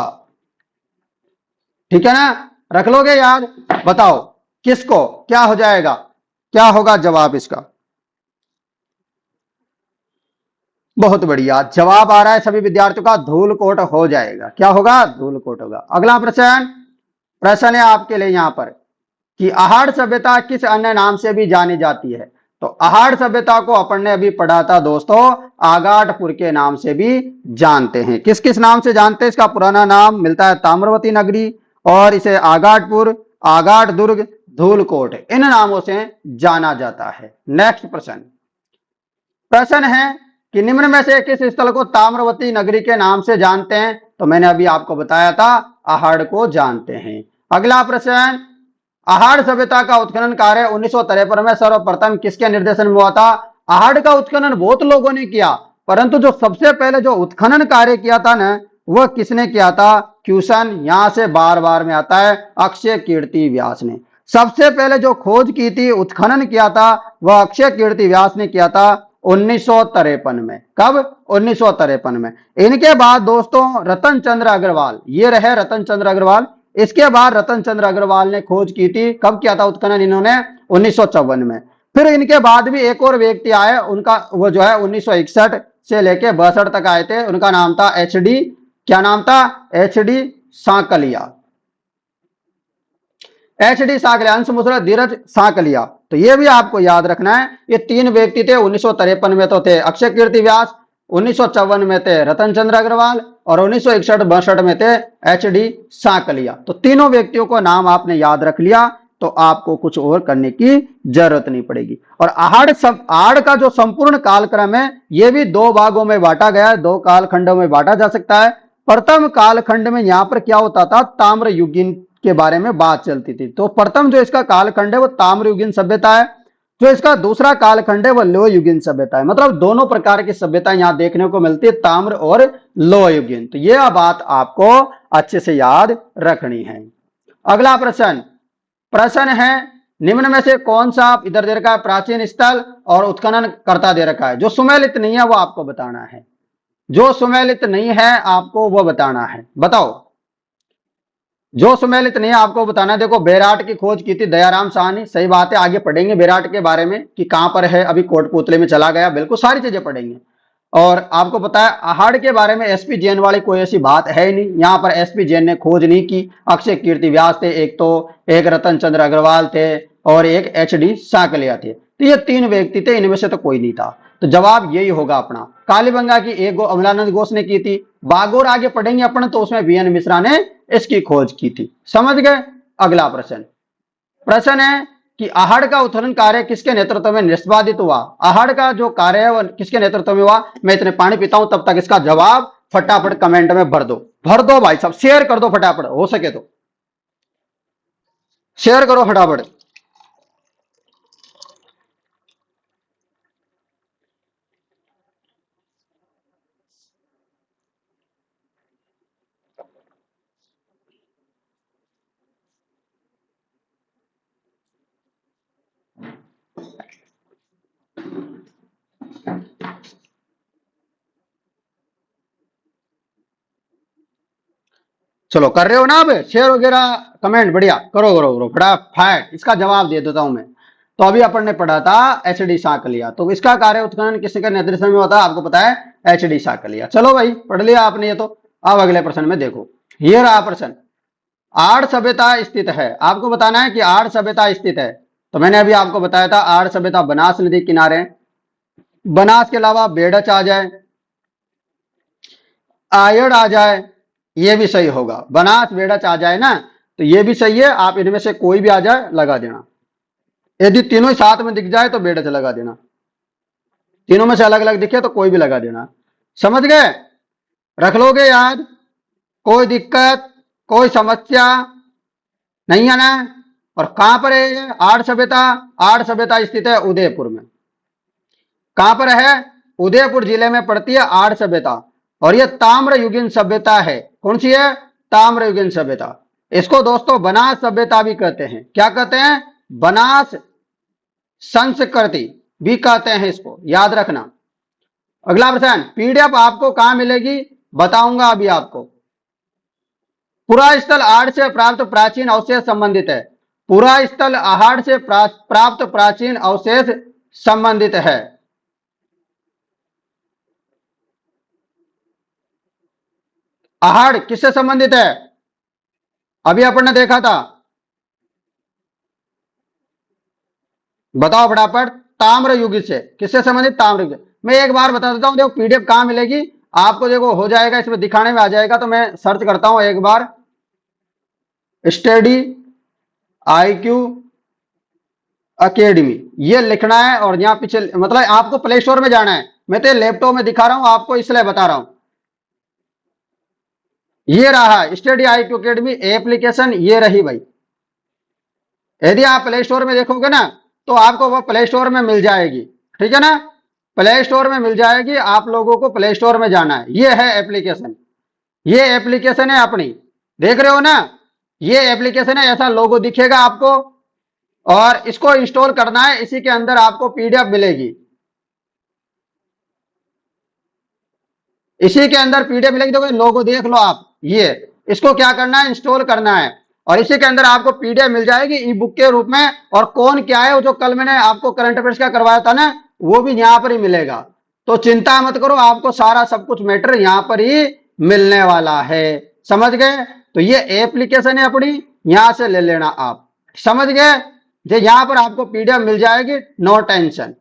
ठीक है ना? रख लोगे याद? बताओ किसको? क्या हो जाएगा? क्या होगा जवाब इसका? बहुत बढ़िया, जवाब आ रहा है सभी विद्यार्थियों का, धूलकोट हो जाएगा। क्या होगा? धूलकोट होगा। अगला प्रश्न, प्रश्न है आपके लिए यहां पर कि आहड़ सभ्यता किस अन्य नाम से भी जानी जाती है? तो आहड़ सभ्यता को अपन ने अभी पढ़ा था दोस्तों, आगाटपुर के नाम से भी जानते हैं। किस किस नाम से जानते हैं? इसका पुराना नाम मिलता है ताम्रवती नगरी और इसे आगाटपुर, आगाट दुर्ग, धूलकोट, इन नामों से जाना जाता है। नेक्स्ट प्रश्न, प्रश्न है कि निम्न में से किस स्थल को ताम्रवती नगरी के नाम से जानते हैं? तो मैंने अभी आपको बताया था आहड़ को जानते हैं। अगला प्रश्न, आहड़ सभ्यता का उत्खनन कार्य 1953 में सर्वप्रथम किसके निर्देशन में हुआ था? आहड़ का उत्खनन बहुत लोगों ने किया, परंतु जो सबसे पहले जो उत्खनन कार्य किया था ना, वह किसने किया था? क्वेश्चन यहां से बार बार में आता है, अक्षय कीर्ति व्यास ने। सबसे पहले जो खोज की थी, उत्खनन किया था, वह अक्षय कीर्ति व्यास ने किया था 1953 में। कब? 1953 में। इनके बाद दोस्तों रतन चंद्र अग्रवाल, ये रहे रतन चंद्र अग्रवाल। इसके बाद रतन चंद्र अग्रवाल ने खोज की थी, कब किया था उत्खनन इन्होंने? 1954 में। फिर इनके बाद भी एक और व्यक्ति आए, उनका वो जो है 1961 से लेके 62 तक आए थे, उनका नाम था एचडी, क्या नाम था, एचडी सांकलिया, एचडी सांकलिया, अंश मुशर्रफ धीरज सांकलिया। तो ये भी आपको याद रखना है, ये तीन व्यक्ति थे। 1953 में तो थे अक्षय कीर्ति व्यास, 1954 में थे रतन चंद्र अग्रवाल और 1961-62 में थे एचडी सांकलिया। तो तीनों व्यक्तियों को नाम आपने याद रख लिया तो आपको कुछ और करने की जरूरत नहीं पड़ेगी। और आहड़ का जो संपूर्ण कालक्रम है यह भी दो भागों में बांटा गया है, दो कालखंडों में बांटा जा सकता है। प्रथम कालखंड में यहां पर क्या होता था, ताम्रयुगीन के बारे में बात चलती थी। तो प्रथम जो इसका कालखंड है वो ताम्रयुगीन सभ्यता है, जो इसका दूसरा कालखंड है वो लोहयुगीन सभ्यता है। मतलब दोनों प्रकार की सभ्यता यहां देखने को मिलती है, ताम्र और लोहयुगीन। तो यह बात आपको अच्छे से याद रखनी है। अगला प्रश्न है निम्न में से कौन सा इधर दे रखा है, प्राचीन स्थल और उत्खनन करता दे रखा है। जो सुमेलित नहीं है वो आपको बताना है, जो सुमेलित नहीं है आपको वो बताना है। बताओ, जो सुमेलित नहीं है आपको बताना है। देखो, बेराट की खोज की थी दयाराम शाह ने, सही बात है, आगे पढ़ेंगे बेराट के बारे में कि कहां पर है, अभी कोटपुतले में चला गया, बिल्कुल सारी चीजें पढ़ेंगे। और आपको पता है आहड़ के बारे में एसपी जैन वाली कोई ऐसी बात है ही नहीं, यहां पर एसपी जैन ने खोज नहीं की। अक्षय कीर्ति व्यास थे एक, तो एक रतन चंद्र अग्रवाल थे और एक एचडी सांकलिया थे। तो ये तीन व्यक्ति थे, इनमें से तो कोई नहीं था। तो जवाब यही होगा अपना। कालीबंगा की एक अमलानंद घोष ने की थी, बागोर आगे पढ़ेंगे अपन, तो उसमें वीएन मिश्रा ने इसकी खोज की थी। समझ गए। अगला प्रश्न है कि आहड़ का उत्खनन कार्य किसके नेतृत्व में निष्पादित हुआ। आहड़ का जो कार्य है वो किसके नेतृत्व में हुआ। मैं इतने पानी पीता हूं तब तक इसका जवाब फटाफट कमेंट में भर दो भाई साहब, शेयर कर दो फटाफट, हो सके तो शेयर करो फटाफट। चलो कर रहे हो ना, अब शेयर वगैरह कमेंट, बढ़िया, करो करो करो फटाफट। इसका जवाब दे देता हूं मैं। तो अभी अपन ने पढ़ा था एचडी सांकलिया, तो इसका कार्य उत्खनन किसके नेतृत्व में होता है आपको पता है, एचडी सांकलिया। चलो भाई पढ़ लिया आपने ये तो। अब अगले प्रश्न में देखो, ये रहा प्रश्न, आड़ सभ्यता स्थित है। आपको बताना है कि आड़ सभ्यता स्थित है। तो मैंने अभी आपको बताया था आड़ सभ्यता बनास नदी किनारे, बनास के अलावा बेड़च आ जाए, आयड़ आ जाए, ये भी सही होगा। बनास बेड़च आ जाए ना, तो ये भी सही है। आप इनमें से कोई भी आ जाए लगा देना। यदि तीनों ही साथ में दिख जाए तो बेड़च लगा देना, तीनों में से अलग अलग दिखे तो कोई भी लगा देना। समझ गए, रख लोगे याद, कोई दिक्कत कोई समस्या नहीं है ना। और कहां पर है ये आड़ सभ्यता, आड़ सभ्यता स्थित है उदयपुर में। कहां पर है, उदयपुर जिले में पड़ती है आड़ सभ्यता। और यह ताम्रयुगीन सभ्यता है। कौन सी है, ताम्रयुगीन सभ्यता। इसको दोस्तों बनास सभ्यता भी कहते हैं। क्या कहते हैं, बनास संस्कृति भी कहते हैं, इसको याद रखना। अगला प्रश्न, पीडीएफ आपको कहां मिलेगी बताऊंगा अभी आपको। पुरास्थल आहड़ से प्राप्त प्राचीन अवशेष संबंधित है। पुरास्थल आहड़ से प्राप्त प्राचीन अवशेष संबंधित है। आहड़ किससे संबंधित है, अभी अपन ने देखा था, बताओ फटाफट। ताम्रयुगी से, किससे संबंधित, ताम्रयुगी। मैं एक बार बता देता हूं, देखो पीडीएफ कहां मिलेगी आपको, देखो हो जाएगा इसमें दिखाने में आ जाएगा। तो मैं सर्च करता हूं एक बार, स्टडी IQ अकेडमी ये लिखना है और यहां पीछे मतलब आपको प्ले स्टोर में जाना है। मैं तो लैपटॉप में दिखा रहा हूं आपको, इसलिए बता रहा हूं। ये रहा स्टडी IQ अकेडमी एप्लीकेशन, ये रही भाई। यदि आप प्ले स्टोर में देखोगे ना तो आपको वो प्ले स्टोर में मिल जाएगी, ठीक है ना, प्ले स्टोर में मिल जाएगी। आप लोगों को प्ले स्टोर में जाना है। ये है एप्लीकेशन, ये एप्लीकेशन है अपनी, देख रहे हो ना, ये एप्लीकेशन है। ऐसा लोगो दिखेगा आपको और इसको इंस्टॉल करना है। इसी के अंदर आपको पीडीएफ मिलेगी, इसी के अंदर पीडीएफ मिलेगी। देखो लोगो देख लो आप, ये इसको क्या करना है, इंस्टॉल करना है। और इसी के अंदर आपको पीडीएफ मिल जाएगी ई बुक के रूप में। और कौन क्या है, वो जो कल मैंने आपको करंट अफेयर्स का करवाया था ना, वो भी यहाँ पर ही मिलेगा। तो चिंता मत करो, आपको सारा सब कुछ मैटर यहाँ पर ही मिलने वाला है। समझ गए? तो ये एप्लीकेशन है अपनी, यहां से ले लेना आप। समझ गए? जो यहां पर आपको पीडीएफ मिल जाएगी, नो टेंशन,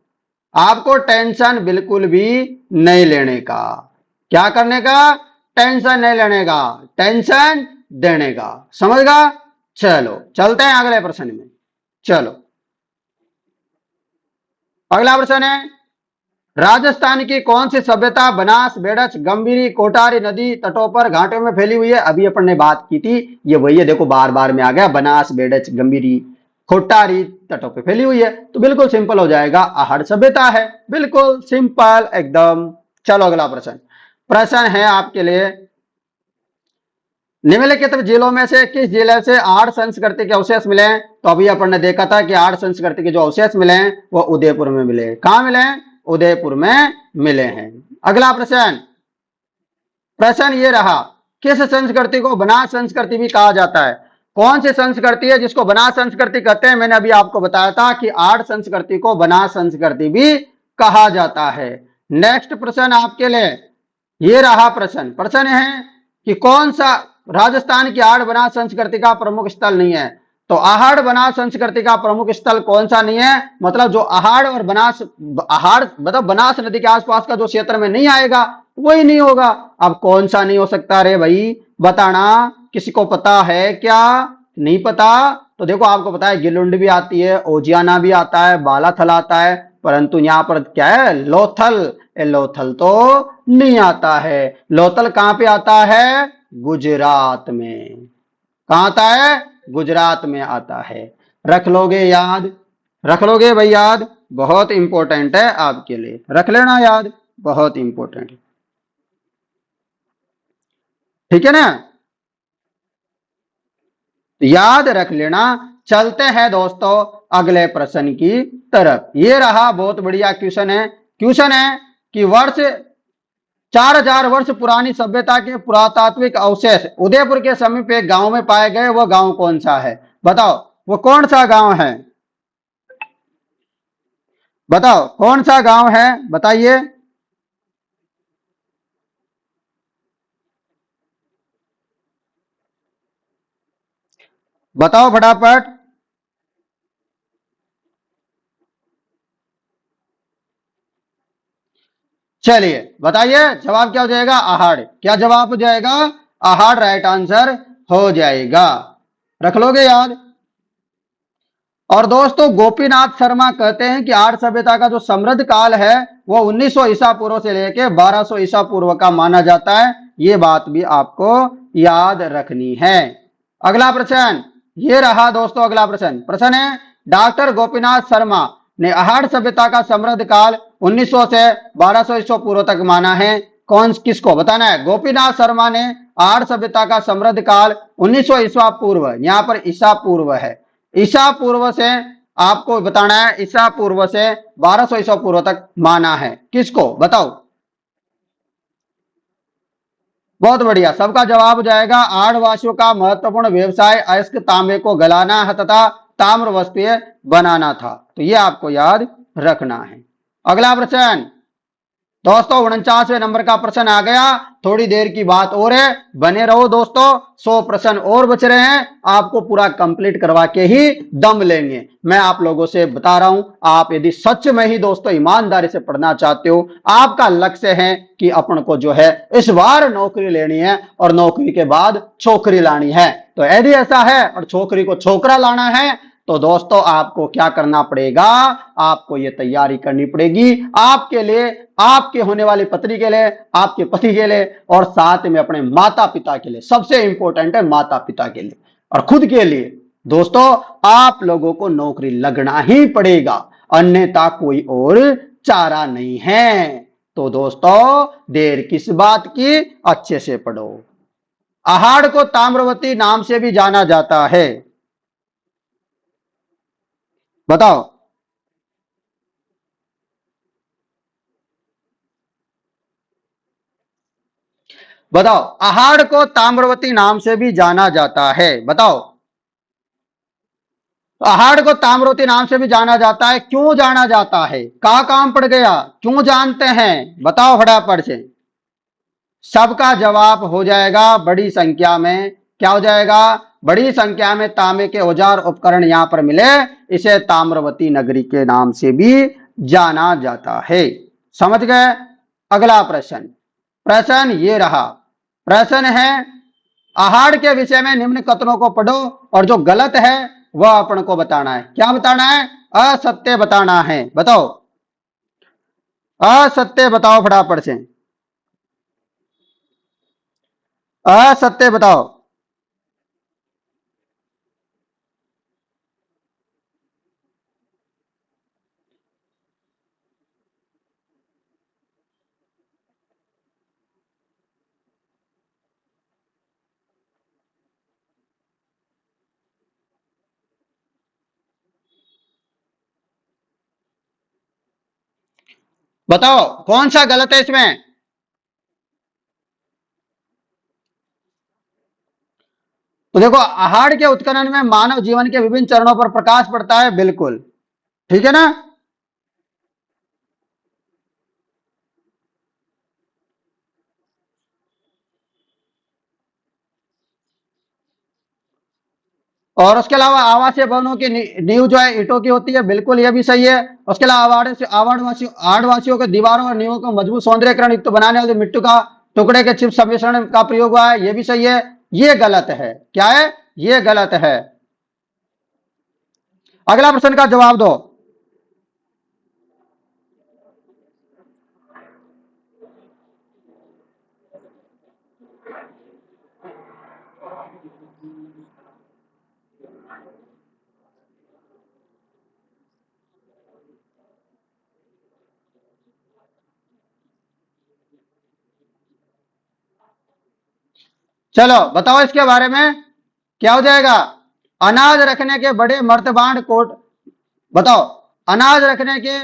आपको टेंशन बिल्कुल भी नहीं लेने का। क्या करने का? टेंशन नहीं लेने का, टेंशन देने का। समझ गया? चलो चलते हैं अगले प्रश्न में। चलो अगला प्रश्न है, राजस्थान की कौन सी सभ्यता बनास, बेडच, गंभीरी, कोटारी नदी तटों पर घाटों में फैली हुई है? अभी अपन ने बात की थी, ये वही है, देखो बार बार में आ गया, बनास, बेडच, गंभीरी, कोटारी तटों पे फैली हुई है। तो बिल्कुल सिंपल हो जाएगा, आहड़ सभ्यता है, बिल्कुल सिंपल एकदम। चलो अगला प्रश्न। प्रश्न है आपके लिए, निम्नलिखित जिलों में से किस जिले से आठ संस्कृति के अवशेष मिले हैं? तो अभी अपन ने देखा था कि आठ संस्कृति के जो अवशेष मिले हैं वो उदयपुर में मिले हैं। कहां मिले हैं? उदयपुर में मिले हैं। अगला प्रश्न, प्रश्न ये रहा, किस संस्कृति को बनास संस्कृति भी कहा जाता है? कौन सी संस्कृति है जिसको बनास संस्कृति कहते हैं? मैंने अभी आपको बताया था कि आठ संस्कृति को बनास संस्कृति भी कहा जाता है। नेक्स्ट प्रश्न आपके लिए ये रहा प्रश्न। प्रश्न है कि कौन सा राजस्थान की आहड़ बनास संस्कृति का प्रमुख स्थल नहीं है? तो आहड़ बनास संस्कृति का प्रमुख स्थल कौन सा नहीं है? मतलब जो आहड़ और बनास, आहड़ मतलब बनास नदी के आसपास का जो क्षेत्र में नहीं आएगा वही नहीं होगा। अब कौन सा नहीं हो सकता रे भाई, बताना। किसी को पता है क्या? नहीं पता? तो देखो आपको पता है गिलुंड भी आती है, ओजियाना भी आता है, बालाथल आता है, परंतु यहां पर क्या है? लोथल। लोथल तो नहीं आता है। लोथल कहां पे आता है? गुजरात में। कहां आता है? गुजरात में आता है। रख लोगे याद? रख लोगे भाई याद? बहुत इंपॉर्टेंट है आपके लिए, रख लेना याद, बहुत इंपॉर्टेंट है। ठीक है ना? याद रख लेना। चलते हैं दोस्तों अगले प्रश्न की तरफ। ये रहा बहुत बढ़िया क्वेश्चन है। क्वेश्चन है कि वर्ष 4000 वर्ष पुरानी सभ्यता के पुरातात्विक अवशेष उदयपुर के समीप एक गांव में पाए गए, वो गांव कौन सा है? बताओ वो कौन सा गांव है? बताओ कौन सा गांव है, बताइए। बताओ फटाफट। चलिए बताइए, जवाब क्या हो जाएगा? आहड़। क्या जवाब हो जाएगा? आहड़ राइट आंसर हो जाएगा। रख लोगे याद। और दोस्तों गोपीनाथ शर्मा कहते हैं कि आर्य सभ्यता का जो समृद्ध काल है वो 1900 ईसा पूर्व से लेकर 1200 ईसा पूर्व का माना जाता है। ये बात भी आपको याद रखनी है। अगला प्रश्न ये रहा दोस्तों। अगला प्रश्न, प्रश्न है डॉक्टर गोपीनाथ शर्मा ने आहड़ सभ्यता का समृद्ध काल 1900 से 1200 ईसा पूर्व तक माना है। कौन किसको बताना है? गोपीनाथ शर्मा ने आहड़ सभ्यता का समृद्ध काल 1900 ईसा पूर्व, यहां पर ईसा पूर्व है, ईसा पूर्व से आपको बताना है, ईसा पूर्व से 1200 ईसा पूर्व तक माना है। किसको बताओ? बहुत बढ़िया, सबका जवाब हो जाएगा। आदिवासियों का महत्वपूर्ण व्यवसाय अयस्क तांबे को गलाना है तथा ताम्र वस्तुएं बनाना था। तो ये आपको याद रखना है। अगला प्रश्न दोस्तों 49वें नंबर का प्रश्न आ गया। थोड़ी देर की बात और है, बने रहो दोस्तों। 100 प्रश्न और बच रहे हैं, आपको पूरा कंप्लीट करवा के ही दम लेंगे। मैं आप लोगों से बता रहा हूं, आप यदि सच में ही दोस्तों ईमानदारी से पढ़ना चाहते हो, आपका लक्ष्य है कि अपन को जो है इस बार नौकरी लेनी है और नौकरी के बाद छोकरी लानी है, तो यदि ऐसा है और छोकरी को छोकरा लाना है तो दोस्तों आपको क्या करना पड़ेगा? आपको ये तैयारी करनी पड़ेगी आपके लिए, आपके होने वाली पत्नी के लिए, आपके पति के लिए और साथ में अपने माता पिता के लिए। सबसे इंपॉर्टेंट है माता पिता के लिए और खुद के लिए। दोस्तों आप लोगों को नौकरी लगना ही पड़ेगा, अन्यथा कोई और चारा नहीं है। तो दोस्तों देर किस बात की, अच्छे से पढ़ो। आहड़ को ताम्रवती नाम से भी जाना जाता है। बताओ। बताओ आहड़ को ताम्रवती नाम से भी जाना जाता है, बताओ। आहाड़ को ताम्रवती नाम से भी जाना जाता है। क्यों जाना जाता है? का काम पड़ गया? क्यों जानते हैं? बताओ फटाफट से। सबका जवाब हो जाएगा बड़ी संख्या में। क्या हो जाएगा? बड़ी संख्या में तांबे के औजार उपकरण यहां पर मिले, इसे ताम्रवती नगरी के नाम से भी जाना जाता है। समझ गए? अगला प्रश्न, प्रश्न ये रहा। प्रश्न है, आहार के विषय में निम्न कथनों को पढ़ो और जो गलत है वह अपन को बताना है। क्या बताना है? असत्य बताना है। बताओ, असत्य बताओ फटाफट से। असत्य बताओ। बताओ कौन सा गलत है इसमें? तो देखो, आहार के उत्खनन में मानव जीवन के विभिन्न चरणों पर प्रकाश पड़ता है, बिल्कुल ठीक है ना। और उसके अलावा आवासीय भवनों की नींव जो है ईंटों की होती है, बिल्कुल ये भी सही है। उसके अलावा आवाड़वासियों के दीवारों और नींवों को मजबूत सौंदर्यकरण युक्त बनाने वाले मिट्टी का टुकड़े के चिप्स सम्मिश्रण का प्रयोग हुआ है, ये भी सही है। ये गलत है। क्या है? ये गलत है। अगला प्रश्न का जवाब दो। चलो बताओ इसके बारे में। क्या हो जाएगा? अनाज रखने के बड़े मर्तबान कोट। बताओ, अनाज रखने के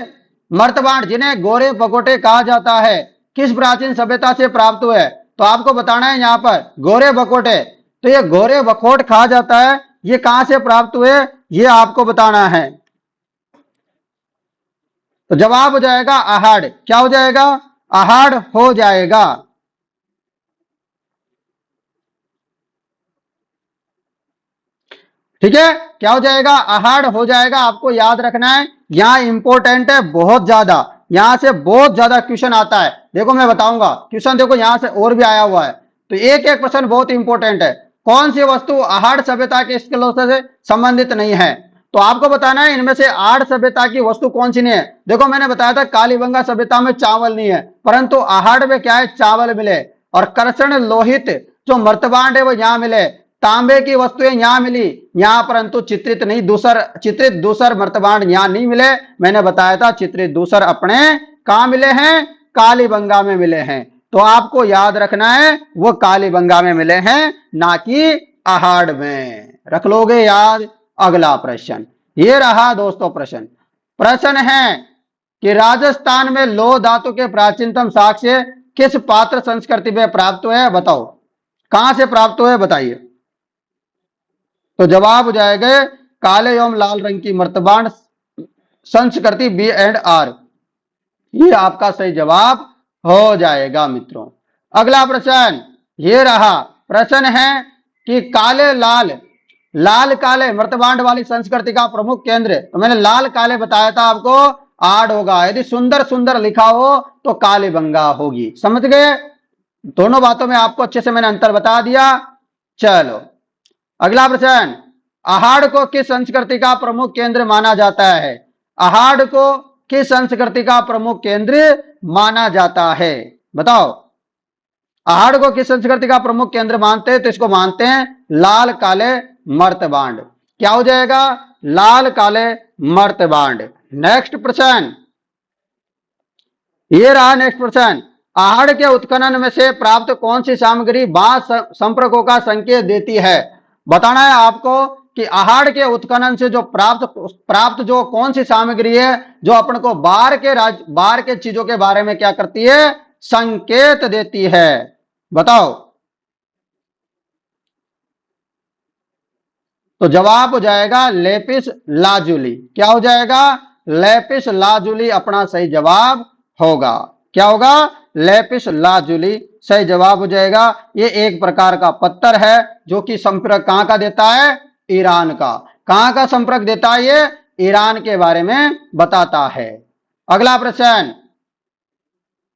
मर्तबान जिन्हें गोरे बकोटे कहा जाता है, किस प्राचीन सभ्यता से प्राप्त हुए? तो आपको बताना है यहां पर गोरे बकोटे। तो ये गोरे बकोट कहा जाता है, ये कहां से प्राप्त हुए, ये आपको बताना है। तो जवाब हो जाएगा आहाड़। क्या हो जाएगा? आहाड़ हो जाएगा। ठीक है, क्या हो जाएगा? आहाड़ हो जाएगा। आपको याद रखना है, यहां इंपॉर्टेंट है बहुत ज्यादा। यहां से बहुत ज्यादा क्वेश्चन आता है। देखो मैं बताऊंगा क्वेश्चन, देखो यहां से और भी आया हुआ है। तो एक एक प्रश्न बहुत इंपॉर्टेंट है। कौन सी वस्तु आहाड़ सभ्यता के स्किलों से संबंधित नहीं है? तो आपको बताना है इनमें से आहाड़ सभ्यता की वस्तु कौन सी नहीं है। देखो मैंने बताया था कालीबंगा सभ्यता में चावल नहीं है, परंतु आहाड़ में क्या है? चावल मिले। और कर्षण लोहित जो मर्तबांड है वो यहां मिले। तांबे की वस्तुएं यहां मिली, यहां परंतु चित्रित नहीं, दूसर चित्रित दूसर मर्तबान यहां नहीं मिले। मैंने बताया था चित्रित दूसर अपने कहां मिले हैं? कालीबंगा में मिले हैं। तो आपको याद रखना है वो कालीबंगा में मिले हैं, ना कि आहाड़ में। रख लोगे याद? अगला प्रश्न ये रहा दोस्तों। प्रश्न प्रश्न है कि राजस्थान में लौह धातु के प्राचीनतम साक्ष्य किस पात्र संस्कृति में प्राप्त हुए? बताओ कहां से प्राप्त हुए, बताइए। तो जवाब हो जाएगा काले एवं लाल रंग की मर्तबान संस्कृति B&R। ये आपका सही जवाब हो जाएगा मित्रों। अगला प्रश्न ये रहा। प्रश्न है कि काले लाल लाल काले मर्तबांड वाली संस्कृति का प्रमुख केंद्र। तो मैंने लाल काले बताया था आपको, आड़ होगा। यदि सुंदर सुंदर लिखा हो तो कालीबंगा होगी। समझ गए? दोनों बातों में आपको अच्छे से मैंने अंतर बता दिया। चलो अगला प्रश्न, आहाड़ को किस संस्कृति का प्रमुख केंद्र माना जाता है? आहाड़ को किस संस्कृति का प्रमुख केंद्र माना जाता है? बताओ, आहाड़ को किस संस्कृति का प्रमुख केंद्र मानते हैं? तो इसको मानते हैं लाल काले मर्तबांड। क्या हो जाएगा? लाल काले मर्तबांड। नेक्स्ट प्रश्न ये रहा। नेक्स्ट प्रश्न, आहाड़ के उत्खनन में से प्राप्त कौन सी सामग्री बांस संपर्कों का संकेत देती है? बताना है आपको कि आहाड़ के उत्खनन से जो प्राप्त जो कौन सी सामग्री है जो अपन को बाहर के चीजों के बारे में क्या करती है? संकेत देती है। बताओ। तो जवाब हो जाएगा लेपिस लाजुली। क्या हो जाएगा? लेपिस लाजुली अपना सही जवाब होगा। क्या होगा? लेपिस लाजुली सही जवाब हो जाएगा। ये एक प्रकार का पत्थर है जो कि संपर्क कहां का देता है? ईरान का। कहां का संपर्क देता है ये? ईरान के बारे में बताता है। अगला प्रश्न,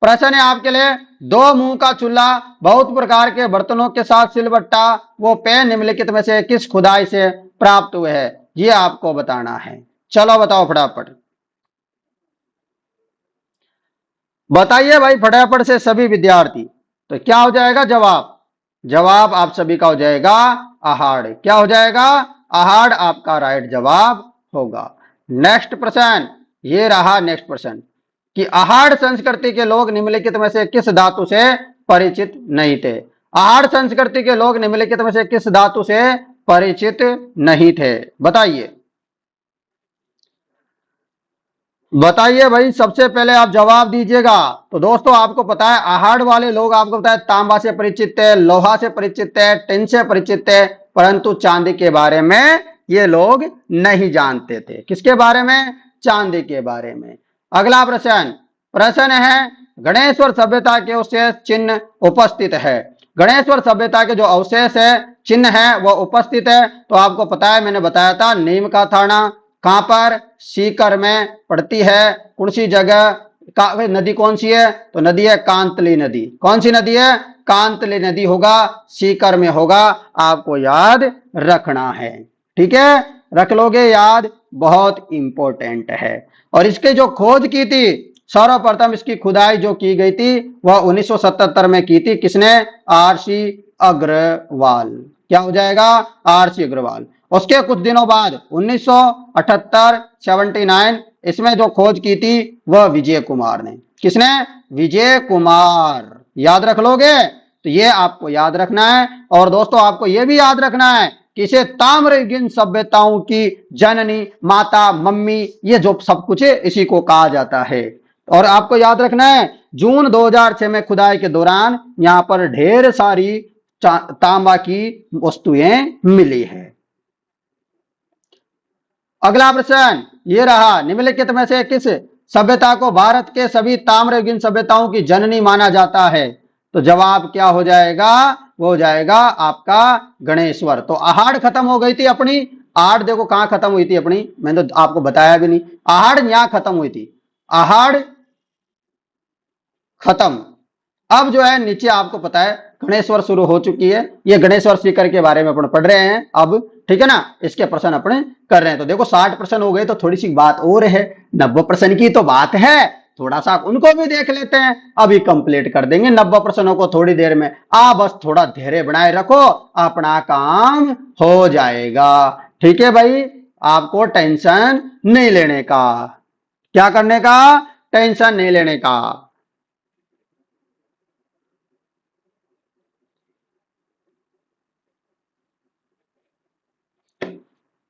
प्रश्न है आपके लिए, दो मुंह का चूल्हा बहुत प्रकार के बर्तनों के साथ सिलबट्टा वो पेन निम्नलिखित में से किस खुदाई से प्राप्त हुए हैं? ये आपको बताना है। चलो बताओ फटाफट, बताइए भाई फटाफट से सभी विद्यार्थी। तो क्या हो जाएगा जवाब? जवाब आप सभी का हो जाएगा आहाड़। क्या हो जाएगा? आहाड़ आपका राइट जवाब होगा। नेक्स्ट प्रश्न, ये रहा नेक्स्ट प्रश्न कि आहाड़ संस्कृति के लोग निम्नलिखित में से किस धातु से परिचित नहीं थे? आहाड़ संस्कृति के लोग निम्नलिखित में से किस धातु से परिचित नहीं थे? बताइए, बताइए भाई, सबसे पहले आप जवाब दीजिएगा। तो दोस्तों आपको पता है आहाड़ वाले लोग, आपको पता है तांबा से परिचित है, लोहा से परिचित है, टिन से परिचित है, परंतु चांदी के बारे में ये लोग नहीं जानते थे। किसके बारे में? चांदी के बारे में। अगला प्रश्न, प्रश्न है गणेश्वर सभ्यता के अवशेष चिन्ह उपस्थित है। गणेश्वर सभ्यता के जो अवशेष है, चिन्ह है, वह उपस्थित है। तो आपको पता है, मैंने बताया था नीम का थाना कहां पर? सीकर में पड़ती है। कौन सी जगह? नदी कौन सी है? तो नदी है कांतली नदी। कौन सी नदी है? कांतली नदी होगा, सीकर में होगा। आपको याद रखना है, ठीक है? रख लोगे याद, बहुत इंपॉर्टेंट है। और इसके जो खोज की थी, सर्वप्रथम इसकी खुदाई जो की गई थी वह 1977 में की थी। किसने? आरसी अग्रवाल। क्या हो जाएगा? आरसी अग्रवाल। उसके कुछ दिनों बाद 1978 79 इसमें जो खोज की थी वह विजय कुमार ने। किसने? विजय कुमार। याद रख लोगे? तो ये आपको याद रखना है। और दोस्तों आपको यह भी याद रखना है कि इसे ताम्रयुगीन सभ्यताओं की जननी, माता, मम्मी, ये जो सब कुछ है इसी को कहा जाता है। और आपको याद रखना है जून 2006 में खुदाई के दौरान यहां पर ढेर सारी तांबा की वस्तुएं मिली है। अगला प्रश्न ये रहा, निम्नलिखित में से किस सभ्यता को भारत के सभी ताम्रयुगीन सभ्यताओं की जननी माना जाता है? तो जवाब क्या हो जाएगा? वो हो जाएगा आपका गणेश्वर। तो आहाड़ खत्म हो गई थी अपनी। आहाड़ देखो कहां खत्म हुई थी अपनी, मैंने तो आपको बताया भी नहीं। आहाड़ यहां खत्म हुई थी, आहाड़ खत्म। अब जो है नीचे आपको पता है गणेश्वर शुरू हो चुकी है। ये गणेश्वर सीकर के बारे में अपन पढ़ रहे हैं अब, ठीक है ना? इसके प्रश्न अपने कर रहे हैं। तो देखो 60 प्रश्न हो गए, तो थोड़ी सी बात और है, 90 प्रश्न की तो बात है। थोड़ा सा उनको भी देख लेते हैं, अभी कंप्लीट कर देंगे 90 प्रश्नों को थोड़ी देर में। बस थोड़ा धैर्य बनाए रखो, अपना काम हो जाएगा। ठीक है भाई, आपको टेंशन नहीं लेने का। क्या करने का? टेंशन नहीं लेने का।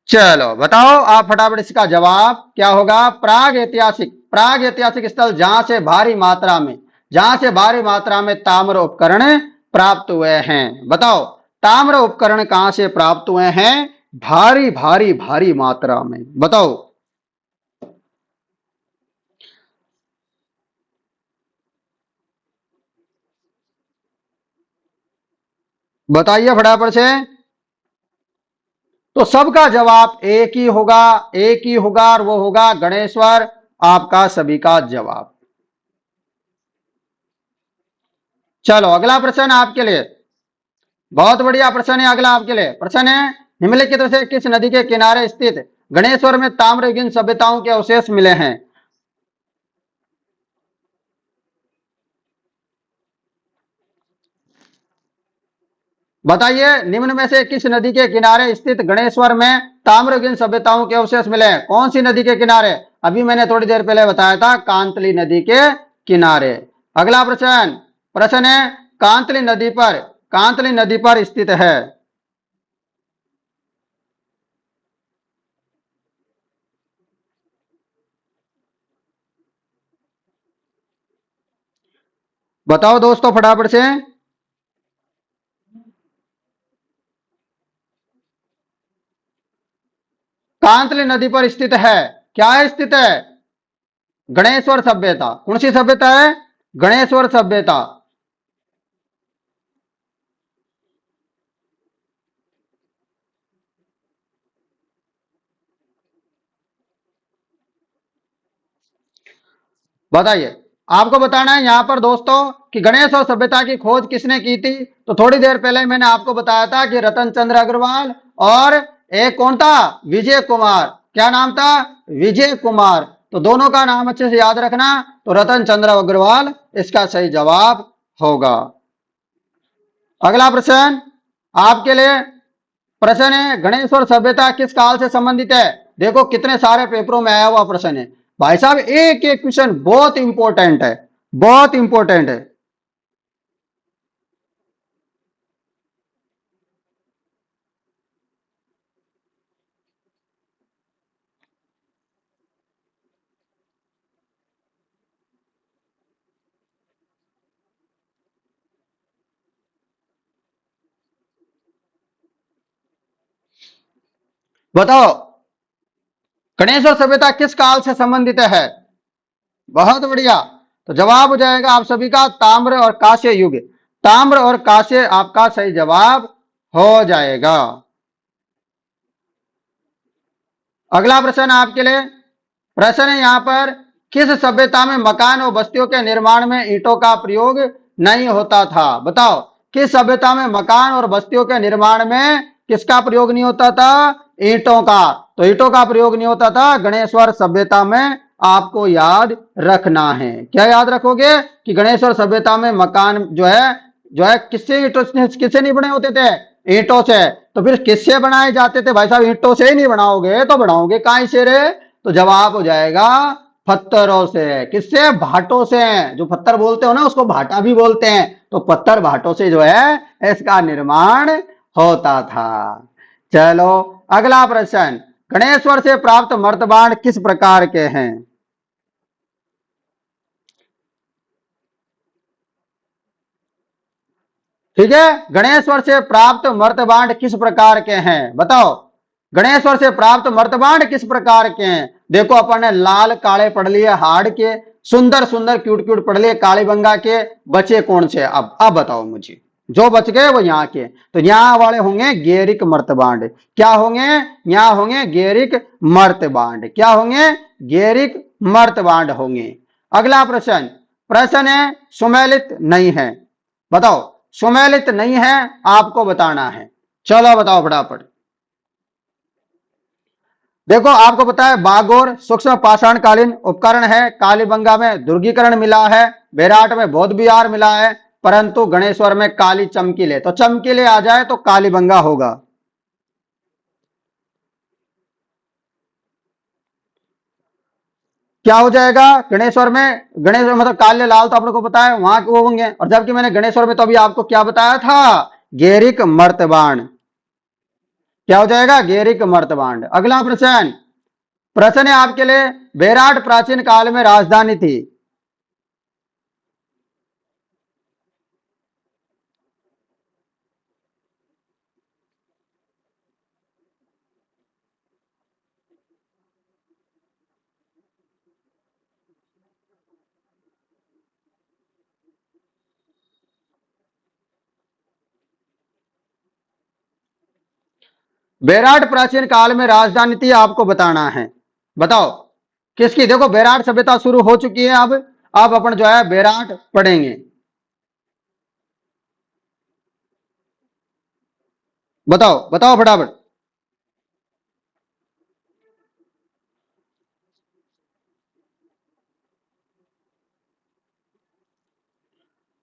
चलो बताओ आप फटाफट, इसका जवाब क्या होगा? प्राग ऐतिहासिक, प्राग ऐतिहासिक स्थल जहां से भारी मात्रा में ताम्र उपकरण प्राप्त हुए हैं। बताओ ताम्र उपकरण कहां से प्राप्त हुए हैं? भारी भारी भारी मात्रा में। बताओ, बताइए फटाफट से। तो सबका जवाब एक ही होगा, एक ही होगा, और वो होगा गणेश्वर। आपका सभी का जवाब। चलो अगला प्रश्न आपके लिए, बहुत बढ़िया प्रश्न है। अगला आपके लिए प्रश्न है, निम्नलिखित से किस नदी के किनारे स्थित गणेश्वर में ताम्रयुगीन सभ्यताओं के अवशेष मिले हैं? बताइए निम्न में से किस नदी के किनारे स्थित गणेश्वर में ताम्रयुगीन सभ्यताओं के अवशेष मिले हैं? कौन सी नदी के किनारे? अभी मैंने थोड़ी देर पहले बताया था कांतली नदी के किनारे। अगला प्रश्न, प्रश्न है कांतली नदी पर, कांतली नदी पर स्थित है। बताओ दोस्तों फटाफट से। कांतली नदी पर स्थित है। क्या है स्थित है? गणेश्वर सभ्यता। कौन सी सभ्यता है? गणेश्वर सभ्यता। बताइए, आपको बताना है यहां पर दोस्तों कि गणेश और सभ्यता की खोज किसने की थी। तो थोड़ी देर पहले मैंने आपको बताया था कि रतन चंद्र अग्रवाल और एक कौन था? विजय कुमार। क्या नाम था? विजय कुमार। तो दोनों का नाम अच्छे से याद रखना। तो रतन चंद्र अग्रवाल इसका सही जवाब होगा। अगला प्रश्न आपके लिए प्रश्न है, गणेश और सभ्यता किस काल से संबंधित है? देखो कितने सारे पेपरों में आया हुआ प्रश्न है भाई साहब, एक एक क्वेश्चन बहुत इंपॉर्टेंट है, बहुत इंपॉर्टेंट है। बताओ, गणेश और सभ्यता किस काल से संबंधित है? बहुत बढ़िया। तो जवाब हो जाएगा आप सभी का ताम्र और कांस्य युग। ताम्र और कांस्य आपका सही जवाब हो जाएगा। अगला प्रश्न आपके लिए प्रश्न है यहां पर, किस सभ्यता में मकान और बस्तियों के निर्माण में ईंटों का प्रयोग नहीं होता था? बताओ, किस सभ्यता में मकान और बस्तियों के निर्माण में किसका प्रयोग नहीं होता था? ईंटों का। तो ईंटों का प्रयोग नहीं होता था गणेश्वर सभ्यता में। आपको याद रखना है। क्या याद रखोगे? कि गणेश्वर सभ्यता में मकान जो है किससे ईंटों किससे नहीं बने होते थे? ईंटों से। तो फिर किससे बनाए जाते थे भाई साहब? ईंटों से ही नहीं बनाओगे तो बनाओगे काहे से रे? तो जवाब हो जाएगा पत्थरों से। किससे? भाटों से। जो पत्थर बोलते हो ना उसको भाटा भी बोलते हैं। तो पत्थर भाटों से जो है इसका निर्माण होता था। चलो अगला प्रश्न, गणेश्वर से प्राप्त मर्तबाण किस प्रकार के हैं? ठीक है, गणेश्वर से प्राप्त मर्तबाण किस प्रकार के हैं? बताओ, गणेश्वर से प्राप्त मर्तबाण किस प्रकार के हैं? देखो अपन ने लाल काले पढ़ लिए हाड़ के, सुंदर सुंदर क्यूट क्यूट पढ़ लिए कालीबंगा के, बचे कौन से? अब बताओ मुझे, जो बच गए वो यहाँ के। तो यहाँ वाले होंगे गेरिक मर्तबांड। क्या होंगे? यहाँ होंगे गेरिक मर्तबांड। क्या होंगे? गेरिक मर्तबांड होंगे। अगला प्रश्न, प्रश्न है सुमेलित नहीं है। बताओ, सुमेलित नहीं है आपको बताना है। चलो बताओ फटाफट। देखो आपको पता है बागोर सूक्ष्म पाषाणकालीन उपकरण है, कालीबंगा में दुर्गीकरण मिला है, बेराट में बौद्ध विहार मिला है, परंतु गणेश्वर में काली चमकीले। तो चमकीले आ जाए तो कालीबंगा होगा। क्या हो जाएगा गणेश्वर में? गणेश्वर मतलब काले लाल तो आप लोग को पता है वहां के वो होंगे, और जबकि मैंने गणेश्वर में तो अभी आपको क्या बताया था? गेरिक मर्तबाण। क्या हो जाएगा? गेरिक मर्तबाण। अगला प्रश्न, प्रश्न है आपके लिए, बेराट प्राचीन काल में राजधानी थी। बेराट प्राचीन काल में राजधानी थी आपको बताना है। बताओ किसकी? देखो बेराट सभ्यता शुरू हो चुकी है अब अपन जो है बेराट पढ़ेंगे। बताओ बताओ फटाफट।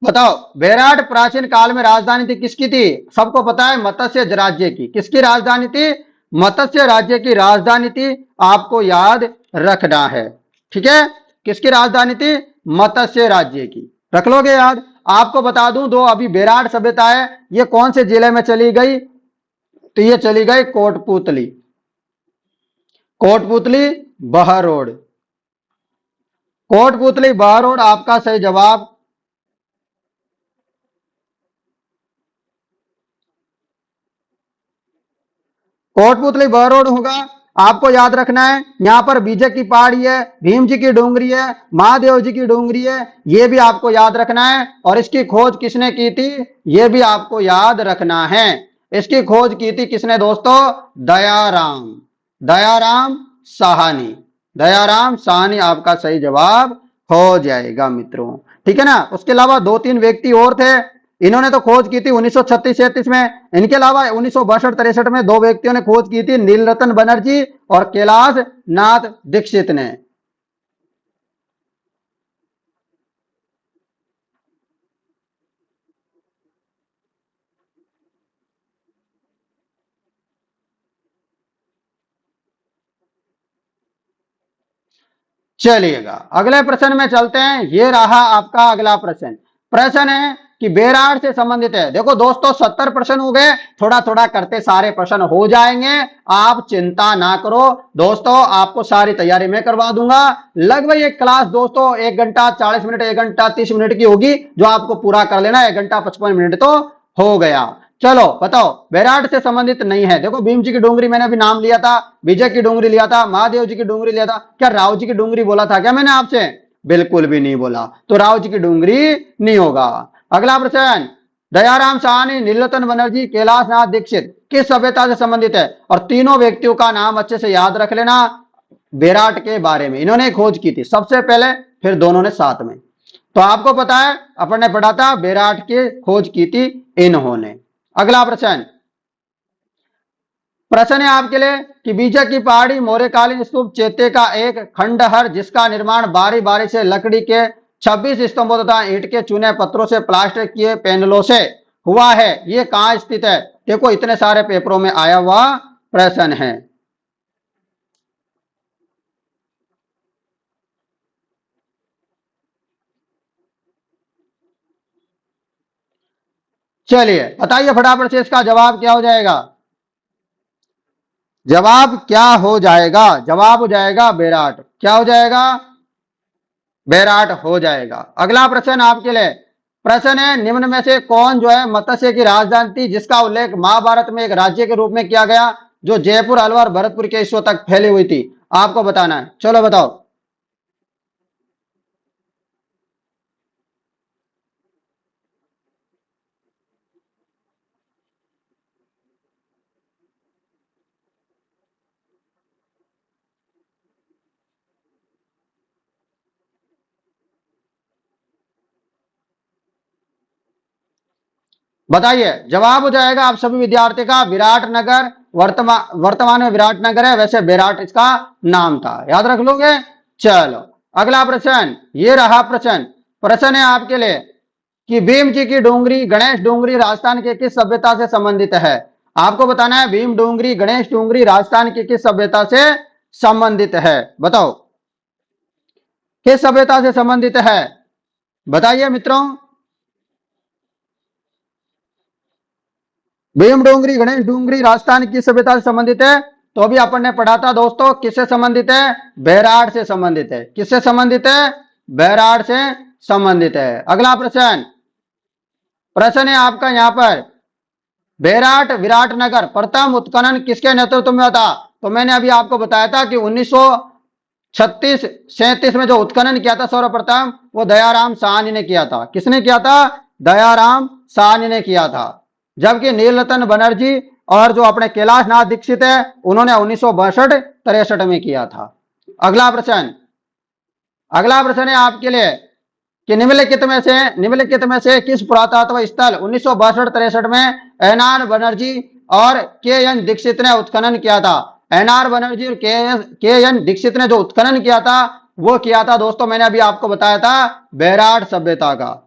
बताओ, बेराट प्राचीन काल में राजधानी थी किसकी थी? सबको पता है मत्स्य राज्य की। किसकी राजधानी थी? मत्स्य राज्य की राजधानी थी। आपको याद रखना है। ठीक है, किसकी राजधानी थी? मत्स्य राज्य की। रख लोगे याद? आपको बता दूं दो अभी बेराट सभ्यता है, ये कौन से जिले में चली गई? तो ये चली गई कोटपुतली। कोटपुतली बहरोड। कोटपुतली बहरोड आपका सही जवाब। कोटपुतली बहरोड होगा आपको याद रखना है, यहां पर बीजे की पहाड़ी है, भीम जी की डूंगरी है, महादेव जी की डूंगरी है, ये भी आपको याद रखना है। और इसकी खोज किसने की थी, ये भी आपको याद रखना है। इसकी खोज की थी किसने दोस्तों, दयाराम, दयाराम साहनी, दयाराम साहनी आपका सही जवाब हो जाएगा मित्रों। ठीक है ना। उसके अलावा दो तीन व्यक्ति और थे, इन्होंने तो खोज की थी 1936-37 में। इनके अलावा 1962-63 में दो व्यक्तियों ने खोज की थी, नीलरतन बनर्जी और कैलाश नाथ दीक्षित ने। चलिएगा अगले प्रश्न में चलते हैं। ये रहा आपका अगला प्रश्न। प्रश्न है कि बेरार से संबंधित है। देखो दोस्तों 70 प्रश्न हो गए, थोड़ा थोड़ा करते सारे प्रश्न हो जाएंगे, आप चिंता ना करो दोस्तों, आपको सारी तैयारी मैं करवा दूंगा। लगभग ये क्लास दोस्तों 1 घंटा 40 मिनट, 1 घंटा 30 मिनट की होगी, जो आपको पूरा कर लेना। 1 घंटा 55 मिनट तो हो गया। चलो बताओ, बेराट से संबंधित नहीं है। देखो भीम जी की डोंगरी मैंने अभी नाम लिया था, विजय की डोंगरी लिया था, महादेव जी की डोंगरी लिया था, क्या राव जी की डोंगरी बोला था क्या मैंने आपसे, बिल्कुल भी नहीं बोला, तो राव जी की डोंगरी नहीं होगा। अगला प्रश्न, दयाराम साहनी, नीलरतन बनर्जी, कैलाश नाथ दीक्षित किस सभ्यता से संबंधित है। और तीनों व्यक्तियों का नाम अच्छे से याद रख लेना। बेराट के बारे में इन्होंने खोज की थी सबसे पहले, फिर दोनों ने साथ में। तो आपको पता है अपन ने पढ़ा था, बेराट की खोज की थी इन्होंने। अगला प्रश्न, प्रश्न है आपके लिए कि बीजा की पहाड़ी मौर्यकालीन स्तूप चैत्य का एक खंडहर, जिसका निर्माण बारी बारी से लकड़ी के 26 स्तंभों तथा ईंट के चुने पत्थरों से प्लास्टर किए पैनलों से हुआ है, ये कहां स्थित है। देखो इतने सारे पेपरों में आया हुआ प्रश्न है। चलिए बताइए फटाफट से, इसका जवाब क्या हो जाएगा। जवाब क्या हो जाएगा, जवाब हो जाएगा बेराट। क्या हो जाएगा, बेराट हो जाएगा। अगला प्रश्न आपके लिए, प्रश्न है निम्न में से कौन जो है मत्स्य की राजधानी थी, जिसका उल्लेख महाभारत में एक राज्य के रूप में किया गया, जो जयपुर अलवर भरतपुर के हिस्सों तक फैली हुई थी। आपको बताना है, चलो बताओ। बताइए, जवाब हो जाएगा आप सभी विद्यार्थी का विराटनगर। वर्तमान में विराटनगर है, वैसे बेराट इसका नाम था, याद रख लोगे। चलो अगला प्रश्न, ये रहा प्रश्न। प्रश्न है आपके लिए कि भीम जी की डोंगरी, गणेश डोंगरी राजस्थान के किस सभ्यता से संबंधित है। आपको बताना है भीम डोंगरी, गणेश डोंगरी राजस्थान की किस सभ्यता से संबंधित है। बताओ किस सभ्यता से संबंधित है, बताइए मित्रों। भीम डोंगरी, गणेश डोंगरी राजस्थान की सभ्यता से संबंधित है। तो अभी अपन ने पढ़ा था दोस्तों, किससे संबंधित है, बेराट से संबंधित है। किससे संबंधित है, बेराट से संबंधित है। अगला प्रश्न, प्रश्न है आपका यहां पर, बेराट विराटनगर प्रथम उत्खनन किसके नेतृत्व में था। तो मैंने अभी आपको बताया था कि 1936-37 में जो उत्खनन किया था सर्वप्रथम, वो दयाराम साहनी ने किया था। किसने किया था, दयाराम साहनी ने किया था। जबकि नीलरतन बनर्जी और जो अपने कैलाश नाथ दीक्षित है, उन्होंने 1962-63 में किया था। अगला प्रश्न, अगला प्रश्न है आपके लिए कि निम्नलिखित में से किस पुरातत्व स्थल 1962-63 में एनआर बनर्जी और के एन दीक्षित ने उत्खनन किया था। एनआर बनर्जी और के एन दीक्षित ने जो उत्खनन किया था, वो किया था दोस्तों, मैंने अभी आपको बताया था, बेराट सभ्यता का।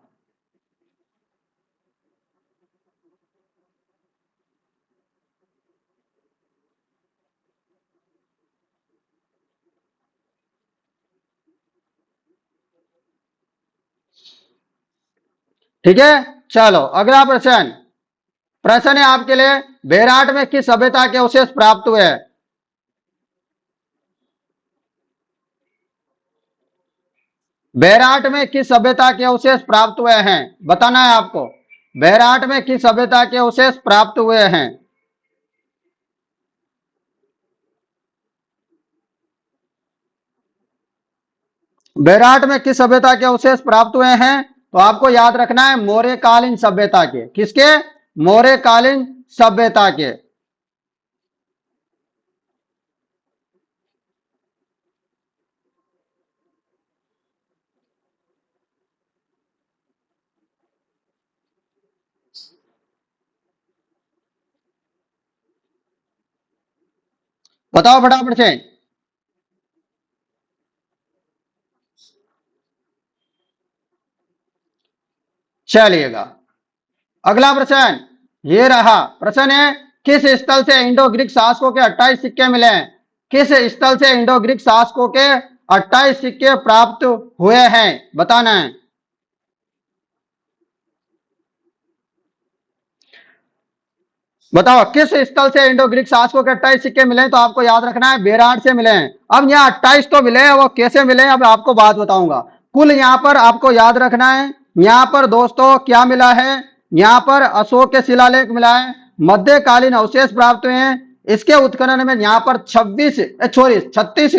ठीक है। चलो अगला प्रश्न, प्रश्न है आपके लिए, बेराट में किस सभ्यता के अवशेष प्राप्त हुए। बेराट में किस सभ्यता के अवशेष प्राप्त हुए हैं, बताना है आपको। बेराट में किस सभ्यता के अवशेष प्राप्त हुए हैं। बेराट में किस सभ्यता के अवशेष प्राप्त हुए हैं? तो आपको याद रखना है मौर्यकालीन सभ्यता के। किसके? मौर्यकालीन सभ्यता के। बताओ फटाफट से। चलिएगा, अगला प्रश्न ये रहा। प्रश्न है, किस स्थल से इंडो ग्रीक शासकों के 28 सिक्के मिले हैं? किस स्थल से इंडो ग्रीक शासकों के 28 सिक्के प्राप्त हुए हैं? बताना है। बताओ किस स्थल से इंडो ग्रीक शासकों के 28 सिक्के मिले हैं? तो आपको याद रखना है बेराट से मिले हैं। अब यहाँ 28 तो मिले हैं, वो कैसे मिले हैं अब आपको बात बताऊंगा। कुल यहाँ पर आपको याद रखना है, यहाँ पर दोस्तों क्या मिला है? यहाँ पर अशोक के शिलालेख मिला है, मध्यकालीन अवशेष प्राप्त हुए हैं। इसके उत्खनन में यहाँ पर 36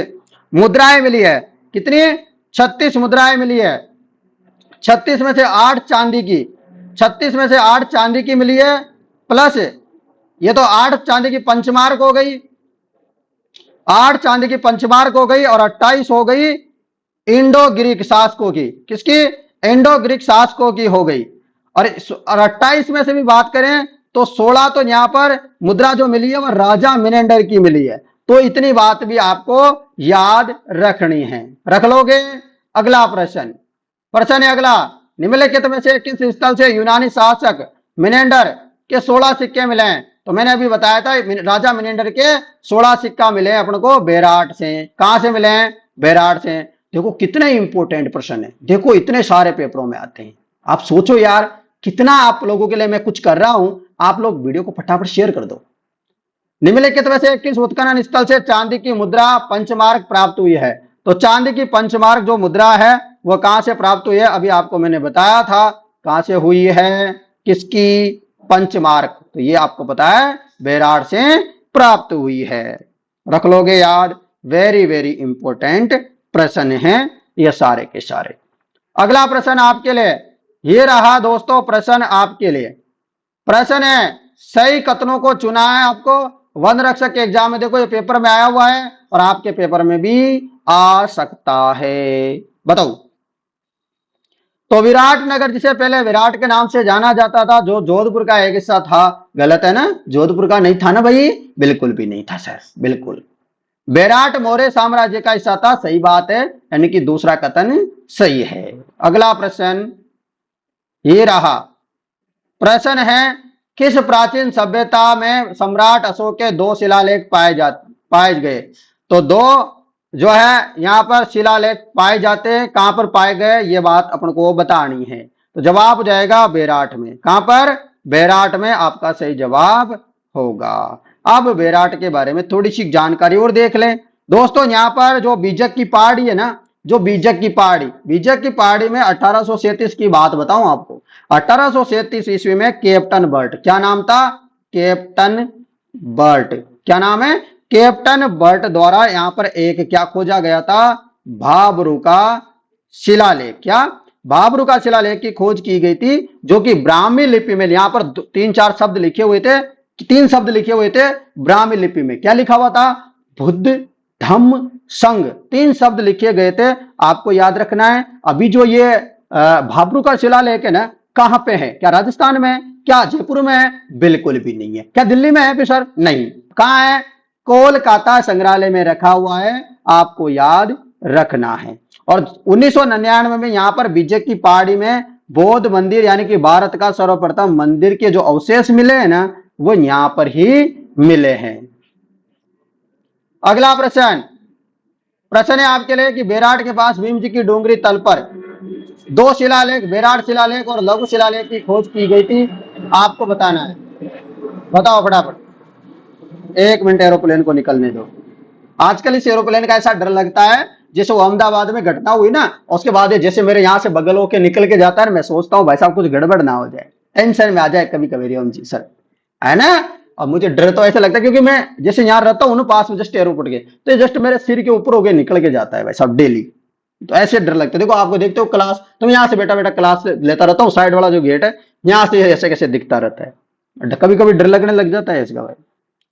मुद्राएं मिली है। कितनी? 36 मुद्राएं मिली है। 36 में से 8 चांदी की, 36 में से 8 चांदी की मिली है, प्लस ये तो 8 चांदी की पंचमार्क हो गई, 8 चांदी की पंचमार्क हो गई, और 28 हो गई इंडो ग्रीक शासकों की। किसकी? इंडो ग्रीक शासकों की हो गई। और 28 में से भी बात करें तो 16 तो यहां पर मुद्रा जो मिली है वह राजा मिनेंडर की मिली है। तो इतनी बात भी आपको याद रखनी है, रख लोगे। अगला प्रश्न, प्रश्न है अगला, निम्नलिखित में से किस स्थल से यूनानी शासक मिनेंडर के 16 सिक्के मिले हैं? तो मैंने अभी बताया था राजा मिनेंडर के 16 सिक्का मिले हैं अपन को बेराट से। कहां से मिले हैं? बेराट से। देखो कितने इंपॉर्टेंट प्रश्न है, देखो इतने सारे पेपरों में आते हैं। आप सोचो यार, कितना आप लोगों के लिए मैं कुछ कर रहा हूं। आप लोग वीडियो को फटाफट शेयर कर दो। निम्नलिखित में से किस उत्खनन स्थल से चांदी की मुद्रा पंचमार्क प्राप्त हुई है? तो चांदी की पंचमार्क जो मुद्रा है वह कहां से प्राप्त हुई है? अभी आपको मैंने बताया था कहां से हुई है, किसकी पंचमार्क। तो ये आपको पता है बेराट से प्राप्त हुई है, रख लोगे याद। वेरी वेरी इंपॉर्टेंट प्रश्न है ये सारे के सारे। अगला प्रश्न आपके लिए ये रहा दोस्तों, प्रश्न आपके लिए। प्रश्न है, सही कथनों को चुना है आपको वन रक्षक के एग्जाम में। देखो ये पेपर में आया हुआ है और आपके पेपर में भी आ सकता है। बताओ। तो विराट नगर, जिसे पहले विराट के नाम से जाना जाता था, जो जोधपुर का एक हिस्सा था। गलत है ना? जोधपुर का नहीं था ना भाई? बिल्कुल भी नहीं था सर, बिल्कुल। बेराट मौर्य साम्राज्य का हिस्सा था, सही बात है, यानी कि दूसरा कथन सही है। अगला प्रश्न ये रहा। प्रश्न है, किस प्राचीन सभ्यता में सम्राट अशोक के 2 शिलालेख पाए गए? तो 2 जो है यहां पर शिलालेख पाए जाते हैं। कहां पर पाए गए ये बात अपन को बतानी है। तो जवाब हो जाएगा बेराट में। कहां पर? बेराट में आपका सही जवाब होगा। अब बेराट के बारे में थोड़ी सी जानकारी और देख लें दोस्तों। यहां पर जो बीजक की पहाड़ी है ना, जो बीजक की पहाड़ी में 1837 की बात बताऊं आपको। 1837 ईस्वी में कैप्टन बर्ट, क्या नाम था? Captain Burt. क्या नाम है? कैप्टन बर्ट द्वारा यहां पर एक क्या खोजा गया था? भाब्रू का शिलालेख। क्या? भाब्रू का शिलालेख की खोज की गई थी, जो कि ब्राह्मी लिपि में, यहां पर 3-4 शब्द लिखे हुए थे, 3 शब्द लिखे हुए थे ब्राह्मी लिपि में। क्या लिखा हुआ था? बुद्ध, धम्म, संघ, 3 शब्द लिखे गए थे। आपको याद रखना है। अभी जो ये भाब्रू का शिलालेख है ना, कहां पे है? क्या राजस्थान में है? क्या जयपुर में है? बिल्कुल भी नहीं है। क्या दिल्ली में है सर? नहीं। कहां है? कोलकाता संग्रहालय में रखा हुआ है, आपको याद रखना है। और 1999 में यहां पर बीजक की पहाड़ी में बौद्ध मंदिर, यानी कि भारत का सर्वप्रथम मंदिर के जो अवशेष मिले हैं ना, वो यहां पर ही मिले हैं। अगला प्रश्न, प्रश्न है आपके लिए कि बेराट के पास भीम जी की डोंगरी तल पर 2 शिलालेख, बेराट शिलालेख और लघु शिलालेख की खोज की गई थी। आपको बताना है। बताओ फटाफट। 1 मिनट एरोप्लेन को निकलने दो। आजकल इस एरोप्लेन का ऐसा डर लगता है जैसे वो अहमदाबाद में घटना हुई ना, उसके बाद जैसे मेरे यहां से बगल होके निकल के जाता है, मैं सोचता हूँ भाई साहब कुछ गड़बड़ ना हो जाए, टेंशन में आ जाए कभी कभी रियम जी सर, है ना। और मुझे डर तो ऐसा लगता है क्योंकि मैं जैसे यहां रहता हूँ ना पास में जस्ट एयरपोर्ट के, तो जस्ट मेरे सिर के ऊपर होके निकल के जाता है भाई साहब डेली। तो ऐसे डर लगता है। देखो आपको देखते हो क्लास, तुम यहाँ से बेटा बेटा क्लास लेता रहता हूँ, साइड वाला जो गेट है यहाँ से ऐसे कैसे दिखता रहता है, कभी कभी डर लगने लग जाता है इसका भाई,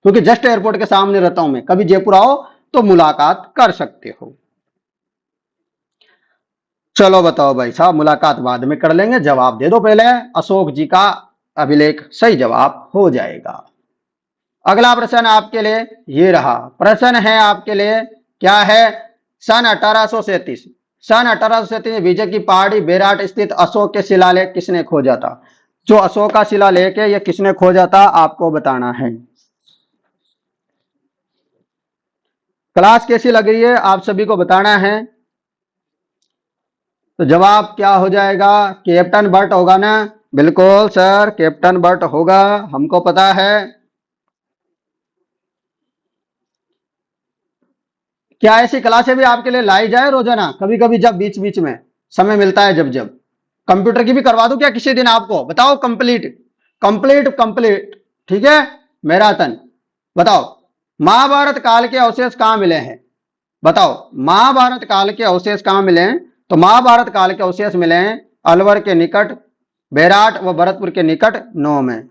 क्योंकि जस्ट एयरपोर्ट के सामने रहता हूं मैं। कभी जयपुर आओ तो मुलाकात कर सकते हो। चलो बताओ भाई साहब, मुलाकात बाद में कर लेंगे, जवाब दे दो पहले। अशोक जी का अभिलेख सही जवाब हो जाएगा। अगला प्रश्न आपके लिए ये रहा, प्रश्न है आपके लिए, क्या है? सन 1837, सन 1837 विजय की पहाड़ी बेराट स्थित अशोक के शिलालेख किसने खोजा था? जो अशोक का शिलालेख है ये किसने खोजा था, आपको बताना है। क्लास कैसी लग रही है आप सभी को बताना है। तो जवाब क्या हो जाएगा? कैप्टन बट होगा ना? बिल्कुल सर, कैप्टन बट होगा, हमको पता है। क्या ऐसी क्लासें भी आपके लिए लाई जाए रोजाना, कभी कभी जब बीच बीच में समय मिलता है, जब जब कंप्यूटर की भी करवा दूं क्या किसी दिन आपको? बताओ। कंप्लीट कंप्लीट कंप्लीट, ठीक है, मैराथन। बताओ, महाभारत काल के अवशेष कहां मिले हैं? बताओ, महाभारत काल के अवशेष कहां मिले हैं? तो महाभारत काल के अवशेष मिले हैं अलवर के निकट, बेराट व भरतपुर के निकट, नौ में।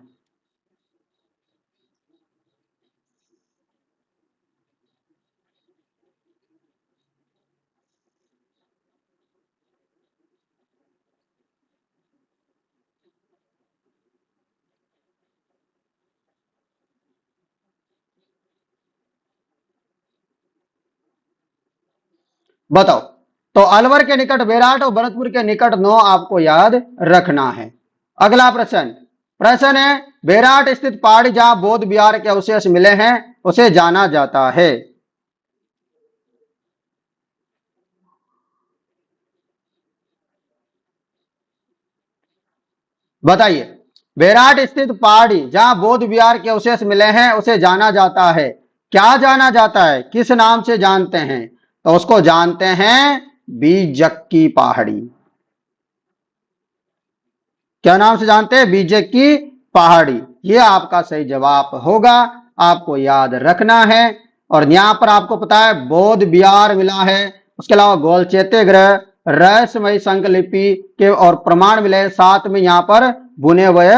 बताओ, तो अलवर के निकट बेराट और भरतपुर के निकट नौ आपको याद रखना है। अगला प्रश्न, प्रश्न है, बेराट स्थित पहाड़ी जहां बौद्ध विहार के अवशेष मिले हैं उसे जाना जाता है। बताइए, बेराट स्थित पहाड़ी जहां बौद्ध विहार के अवशेष मिले हैं उसे जाना जाता है। क्या जाना जाता है, किस नाम से जानते हैं? तो उसको जानते हैं बीजक की पहाड़ी। क्या नाम से जानते हैं? बीजक की पहाड़ी। ये आपका सही जवाब होगा, आपको याद रखना है। और यहां पर आपको पता है बौद्ध विहार मिला है, उसके अलावा गोल चैत्य ग्रह, रहस्यमयी संकलिपि के और प्रमाण मिले हैं, साथ में यहां पर बुने हुए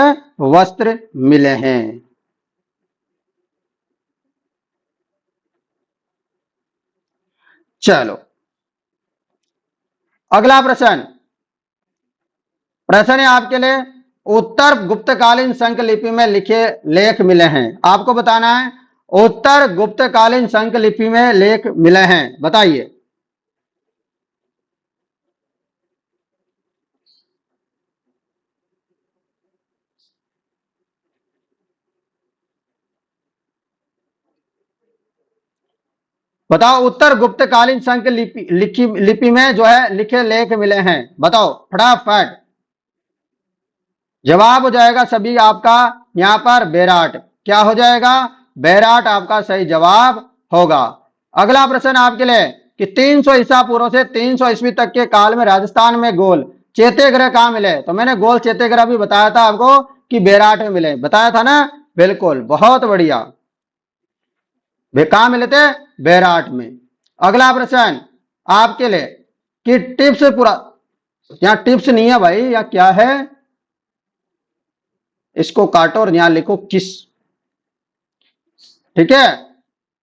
वस्त्र मिले हैं। चलो अगला प्रश्न, प्रश्न है आपके लिए, उत्तर गुप्तकालीन संकलिपि में लिखे लेख मिले हैं, आपको बताना है। उत्तर गुप्तकालीन संकलिपि में लेख मिले हैं, बताइए। बताओ, उत्तर गुप्तकालीन संक लिपि में जो है लिखे लेख मिले हैं, बताओ फटाफट। जवाब हो जाएगा सभी आपका यहां पर बेराट। क्या हो जाएगा? बेराट आपका सही जवाब होगा। अगला प्रश्न आपके लिए कि 300 ईसा पूर्व से 300 ईस्वी तक के काल में राजस्थान में गोल चैत्य ग्रह कहां मिले? तो मैंने गोल चैत्य ग्रह भी बताया था आपको कि बेराट में मिले, बताया था ना? बिल्कुल, बहुत बढ़िया। वे कहां मिले थे? बेराट में। अगला प्रश्न आपके लिए कि टिप्स पूरा, यहां टिप्स नहीं है भाई, यहां क्या है, इसको काटो और यहां लिखो किस, ठीक है।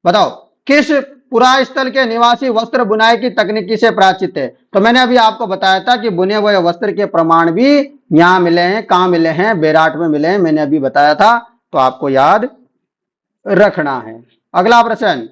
बताओ, किस पुरा स्थल के निवासी वस्त्र बुनाई की तकनीकी से प्राचित है? तो मैंने अभी आपको बताया था कि बुने हुए वस्त्र के प्रमाण भी यहां मिले हैं। कहां मिले हैं? बेराट में मिले हैं, मैंने अभी बताया था, तो आपको याद रखना है। अगला प्रश्न,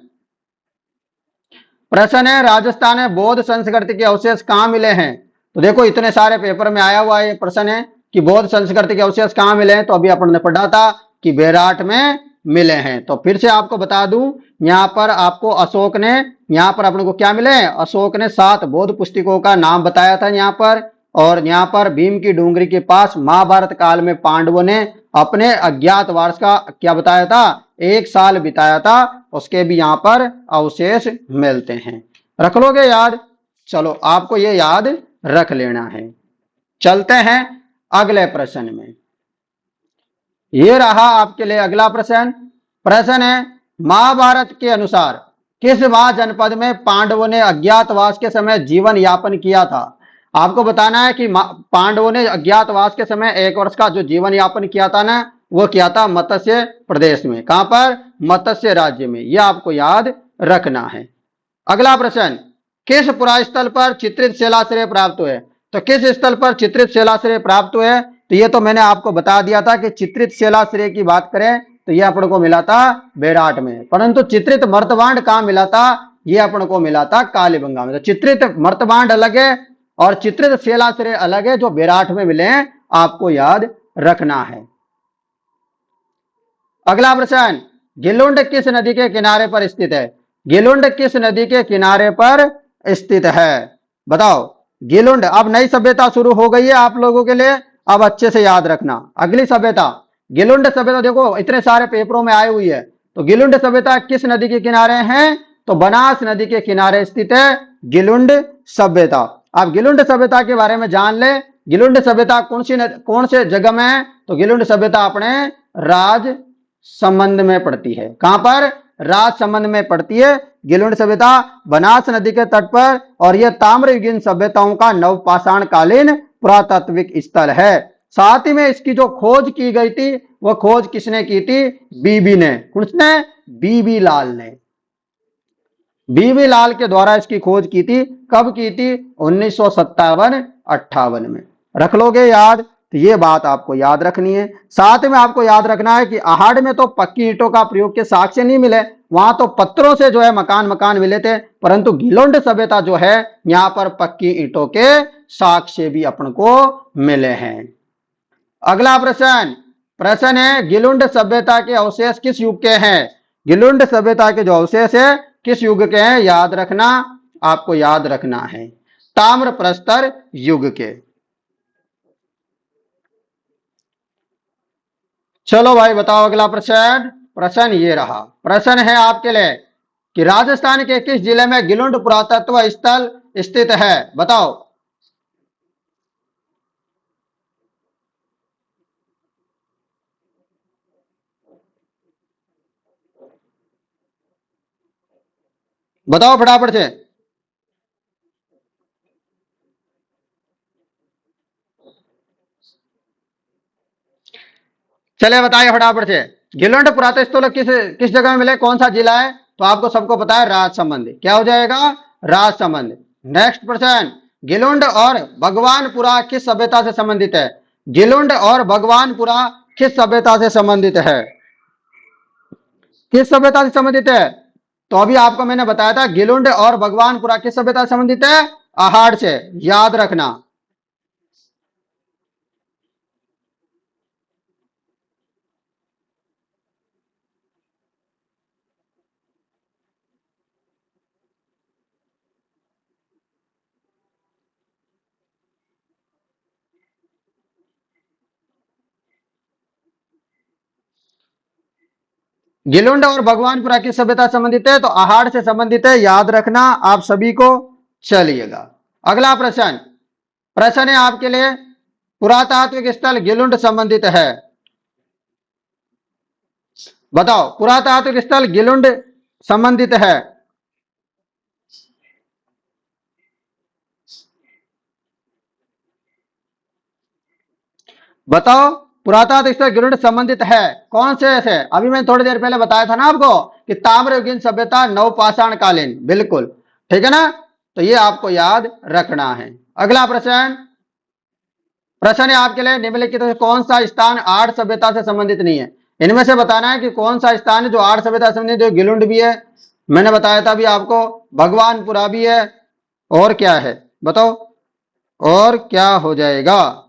प्रश्न है, राजस्थान में बौद्ध संस्कृति के अवशेष कहां मिले हैं? तो देखो इतने सारे पेपर में आया हुआ ये प्रश्न है कि बौद्ध संस्कृति के अवशेष कहां मिले हैं, तो अभी अपन ने पढ़ा था कि बेराट में मिले हैं। तो फिर से आपको बता दूं, यहां पर आपको अशोक ने, यहां पर अपने को क्या मिले हैं? अशोक ने 7 बौद्ध पुस्तकों का नाम बताया था यहां पर। और यहां पर भीम की डूंगरी के पास महाभारत काल में पांडवों ने अपने अज्ञातवास का क्या बताया था? 1 साल बिताया था, उसके भी यहां पर अवशेष मिलते हैं। रख लोगे याद? चलो आपको ये याद रख लेना है। चलते हैं अगले प्रश्न में। ये रहा आपके लिए अगला प्रश्न। प्रश्न है, महाभारत के अनुसार किस वह जनपद में पांडवों ने अज्ञातवास के समय जीवन यापन किया था? आपको बताना है कि पांडवों ने अज्ञातवास के समय 1 वर्ष का जो जीवन यापन किया था ना, वो किया था मत्स्य प्रदेश में। कहां पर? मत्स्य राज्य में। यह आपको याद रखना है। अगला प्रश्न, किस पुरास्थल पर चित्रित शिलाश्रय प्राप्त हुए? तो किस स्थल पर चित्रित शिलाश्रय प्राप्त हुए? तो ये तो मैंने आपको बता दिया था कि चित्रित शिलाश्रय की बात करें तो ये अपन को मिला था बेराट में, परंतु चित्रित मर्तबांड कहां मिला था? ये अपन को मिला था कालीबंगा में। तो चित्रित मर्तबांड अलग है और चित्रित शिलाश्रय अलग है, जो बेराट में मिले हैं, आपको याद रखना है। अगला प्रश्न, गिलुंड किस नदी के किनारे पर स्थित है? गिलुंड किस नदी के किनारे पर स्थित है? बताओ। गिलुंड, अब नई सभ्यता शुरू हो गई है आप लोगों के लिए, अब अच्छे से याद रखना। अगली सभ्यता गिलुंड सभ्यता, देखो इतने सारे पेपरों में आई हुई है। तो गिलुंड सभ्यता किस नदी के किनारे है? तो बनास नदी के किनारे स्थित है गिलुंड सभ्यता। आप गिलुंड सभ्यता के बारे में जान ले। गिलुंड सभ्यता कौन से जगह में है? तो गिलुंड सभ्यता अपने राज संबंध में पड़ती है। कहां पर? राज संबंध में पड़ती है गिलुंड सभ्यता, बनास नदी के तट पर। और यह ताम्रयुगीन सभ्यताओं का नवपाषाण कालीन पुरातात्विक स्थल है। साथ ही में इसकी जो खोज की गई थी, वह खोज किसने की थी? बीबी ने। किसने? बीबी लाल ने। बीबी लाल के द्वारा इसकी खोज की थी। कब की थी? 1957-58 में। रख लोगे याद? तो ये बात आपको याद रखनी है। साथ में आपको याद रखना है कि आहाड़ में तो पक्की ईंटों का प्रयोग के साक्ष्य नहीं मिले, वहां तो पत्थरों से जो है मकान मिले थे, परंतु गिलुंड सभ्यता जो है यहां पर पक्की ईंटों के साक्ष्य भी अपन को मिले हैं। अगला प्रश्न है, गिलुंड सभ्यता के अवशेष किस युग के हैं? गिलुंड सभ्यता के जो अवशेष है किस युग के हैं? याद रखना, आपको याद रखना है ताम्र प्रस्तर युग के। चलो भाई बताओ अगला प्रश्न ये रहा। प्रश्न है आपके लिए कि राजस्थान के किस जिले में गिलुंड पुरातत्व स्थल स्थित है? बताओ। बताओ फटाफट से। चले बताइए फटाफट से। गिलुंड पुरातत्व स्थल किस किस जगह में मिले? कौन सा जिला है? तो आपको सबको पता है राजसमंद। क्या हो जाएगा? राजसमंद। नेक्स्ट प्रश्न, गिलुंड और भगवानपुरा किस सभ्यता से संबंधित है? गिलुंड और भगवानपुरा किस सभ्यता से संबंधित है? किस सभ्यता से संबंधित है? तो अभी आपको मैंने बताया था गिलुंड और भगवानपुरा किस सभ्यता से संबंधित है? आहाड़ से। याद रखना। गिलुंड और भगवानपुरा की सभ्यता संबंधित है, तो आहाड़ से संबंधित है। याद रखना आप सभी को। चलिएगा अगला प्रश्न है आपके लिए, पुरातात्विक स्थल गिलुंड संबंधित है। बताओ, पुरातात्विक स्थल गिलुंड संबंधित है। बताओ, पुरातात्विक स्थल गिलुंड संबंधित है। कौन से ऐसे? अभी मैंने थोड़ी देर पहले बताया था ना आपको कि ताम्रयुगीन सभ्यता नवपाषाण कालीन। बिल्कुल ठीक है ना। तो ये आपको याद रखना है। अगला प्रश्न है आपके लिए, निम्नलिखित में कौन सा स्थान आर्य सभ्यता से संबंधित नहीं है? इनमें से बताना है कि कौन सा स्थान है जो आर्य सभ्यता से संबंधित, जो गिलुंड भी है, मैंने बताया था अभी आपको, भगवानपुरा भी है, और क्या है बताओ? और क्या हो जाएगा?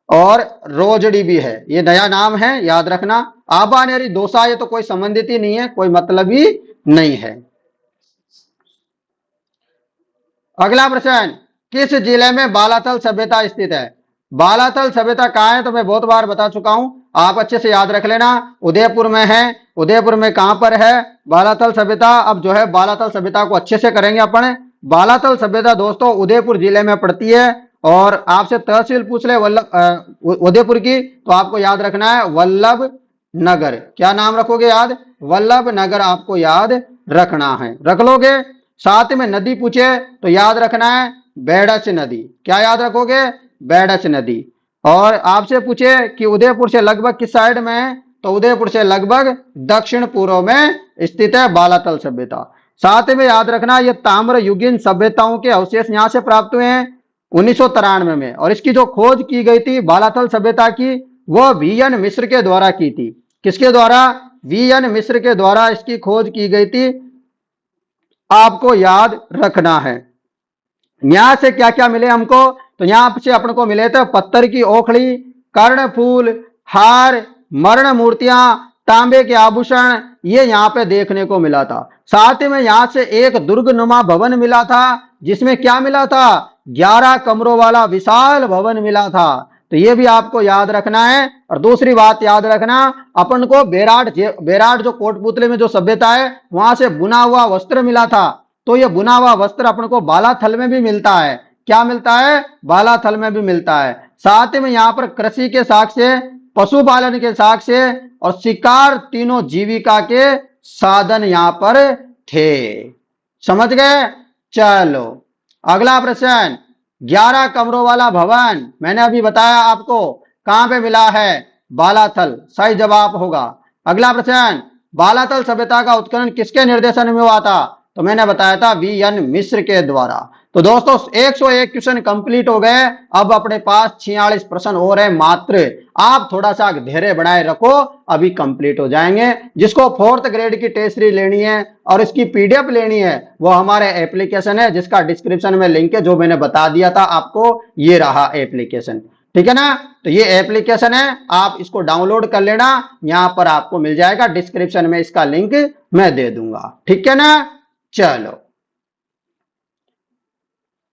और रोजड़ी भी है। ये नया नाम है, याद रखना। आबानेरी दोसा, ये तो कोई संबंधित ही नहीं है, कोई मतलब ही नहीं है। अगला प्रश्न, किस जिले में बालाथल सभ्यता स्थित है? बालाथल सभ्यता कहां है? तो मैं बहुत बार बता चुका हूं, आप अच्छे से याद रख लेना। उदयपुर में है। उदयपुर में कहां पर है बालाथल सभ्यता? अब जो है बालाथल सभ्यता को अच्छे से करेंगे अपन। बालाथल सभ्यता दोस्तों उदयपुर जिले में पड़ती है। और आपसे तहसील पूछ ले उदयपुर की, तो आपको याद रखना है वल्लभ नगर। क्या नाम रखोगे याद? वल्लभ नगर आपको याद रखना है, रख लोगे। साथ में नदी पूछे तो याद रखना है बेडच नदी। क्या याद रखोगे? बेडच नदी। और आपसे पूछे कि उदयपुर से लगभग किस साइड में है, तो उदयपुर से लगभग दक्षिण पूर्व में स्थित है बालातल सभ्यता। साथ में याद रखना ये ताम्र युगीन सभ्यताओं के अवशेष यहां से प्राप्त हुए हैं 1993 में, और इसकी जो खोज की गई थी बालातल सभ्यता की, वह वीएन मिश्र के द्वारा की थी। किसके द्वारा? वीएन मिश्र के द्वारा इसकी खोज की गई थी, आपको याद रखना है। यहां से क्या क्या मिले हमको? तो यहां से अपन को मिले थे पत्थर की ओखली, कर्णफूल, हार, मरण मूर्तियां, तांबे के आभूषण, ये यहाँ पे देखने को मिला था। साथ में यहां से एक दुर्गनुमा भवन मिला था, जिसमें क्या मिला था? 11 कमरों वाला विशाल भवन मिला था। तो ये भी आपको याद रखना है। और दूसरी बात याद रखना, अपन को बेराट जो कोटपुतले में जो सभ्यता है वहां से बुना हुआ वस्त्र मिला था। तो ये बुना हुआ वस्त्र अपन को बालाथल में भी मिलता है। क्या मिलता है? बालाथल में भी मिलता है। साथ में यहाँ पर कृषि के साक्ष्य, पशुपालन के साक्ष्य और शिकार, तीनों जीविका के साधन यहां पर थे। समझ गए? चलो अगला प्रश्न, 11 कमरों वाला भवन मैंने अभी बताया आपको कहां पे मिला है? बालाथल, सही जवाब होगा। अगला प्रश्न, बालाथल सभ्यता का उत्खनन किसके निर्देशन में हुआ था? तो मैंने बताया था वीएन मिश्र के द्वारा। तो दोस्तों 101 क्वेश्चन कंप्लीट हो गए। अब अपने पास 46 प्रश्न और है मात्र। आप थोड़ा सा धैर्य बनाए रखो, अभी कंप्लीट हो जाएंगे। जिसको 4th ग्रेड की टेस्ट सीरीज लेनी है और इसकी पीडीएफ लेनी है, वो हमारे एप्लीकेशन है जिसका डिस्क्रिप्शन में लिंक है, जो मैंने बता दिया था आपको, ये रहा एप्लीकेशन। ठीक है ना? तो ये एप्लीकेशन है, आप इसको डाउनलोड कर लेना, यहां पर आपको मिल जाएगा। डिस्क्रिप्शन में इसका लिंक मैं दे दूंगा। ठीक है ना? चलो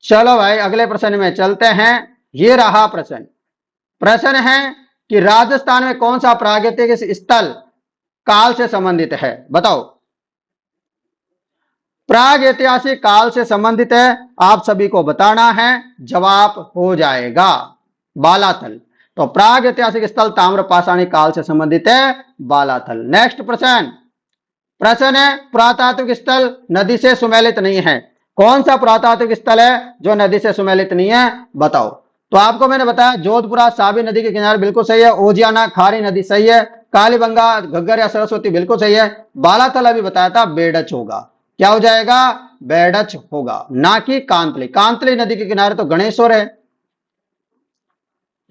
चलो भाई अगले प्रश्न में चलते हैं। ये रहा प्रश्न। प्रश्न है कि राजस्थान में कौन सा प्रागैतिक स्थल काल से संबंधित है? बताओ। प्रागैतिहासिक काल से संबंधित है, आप सभी को बताना है। जवाब हो जाएगा बालाथल। तो प्रागैतिहासिक स्थल ताम्रपाषाणी काल से संबंधित है बालाथल। नेक्स्ट प्रश्न। प्रश्न है पुरातात्विक स्थल नदी से सुमेलित नहीं है। कौन सा पुरातात्विक स्थल है जो नदी से सुमेलित नहीं है? बताओ। तो आपको मैंने बताया जोधपुरा साबी नदी के किनारे, बिल्कुल सही है। ओजियाना खारी नदी सही है। कालीबंगा, घग्गर या सरस्वती बिल्कुल सही है। बालाथल अभी बताया था बेडच होगा। क्या हो जाएगा? बेडच होगा, ना कि कांतली। कांतली नदी के किनारे तो गणेश्वर है,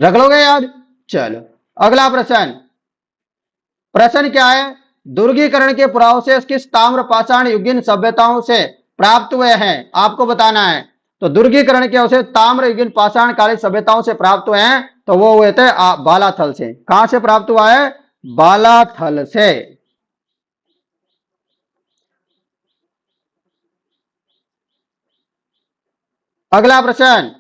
रख लोगे याद। चलो अगला प्रश्न। प्रश्न क्या है? दुर्गीकरण के पुरावशेष किस ताम्रपाषाण युगीन सभ्यताओं से प्राप्त हुए हैं? आपको बताना है। तो दुर्गीकरण के अवशेष ताम्र युगीन पाषाण कालीन सभ्यताओं से प्राप्त हुए हैं, तो वो हुए थे बालाथल से। कहां से प्राप्त हुआ है? बालाथल से। अगला प्रश्न।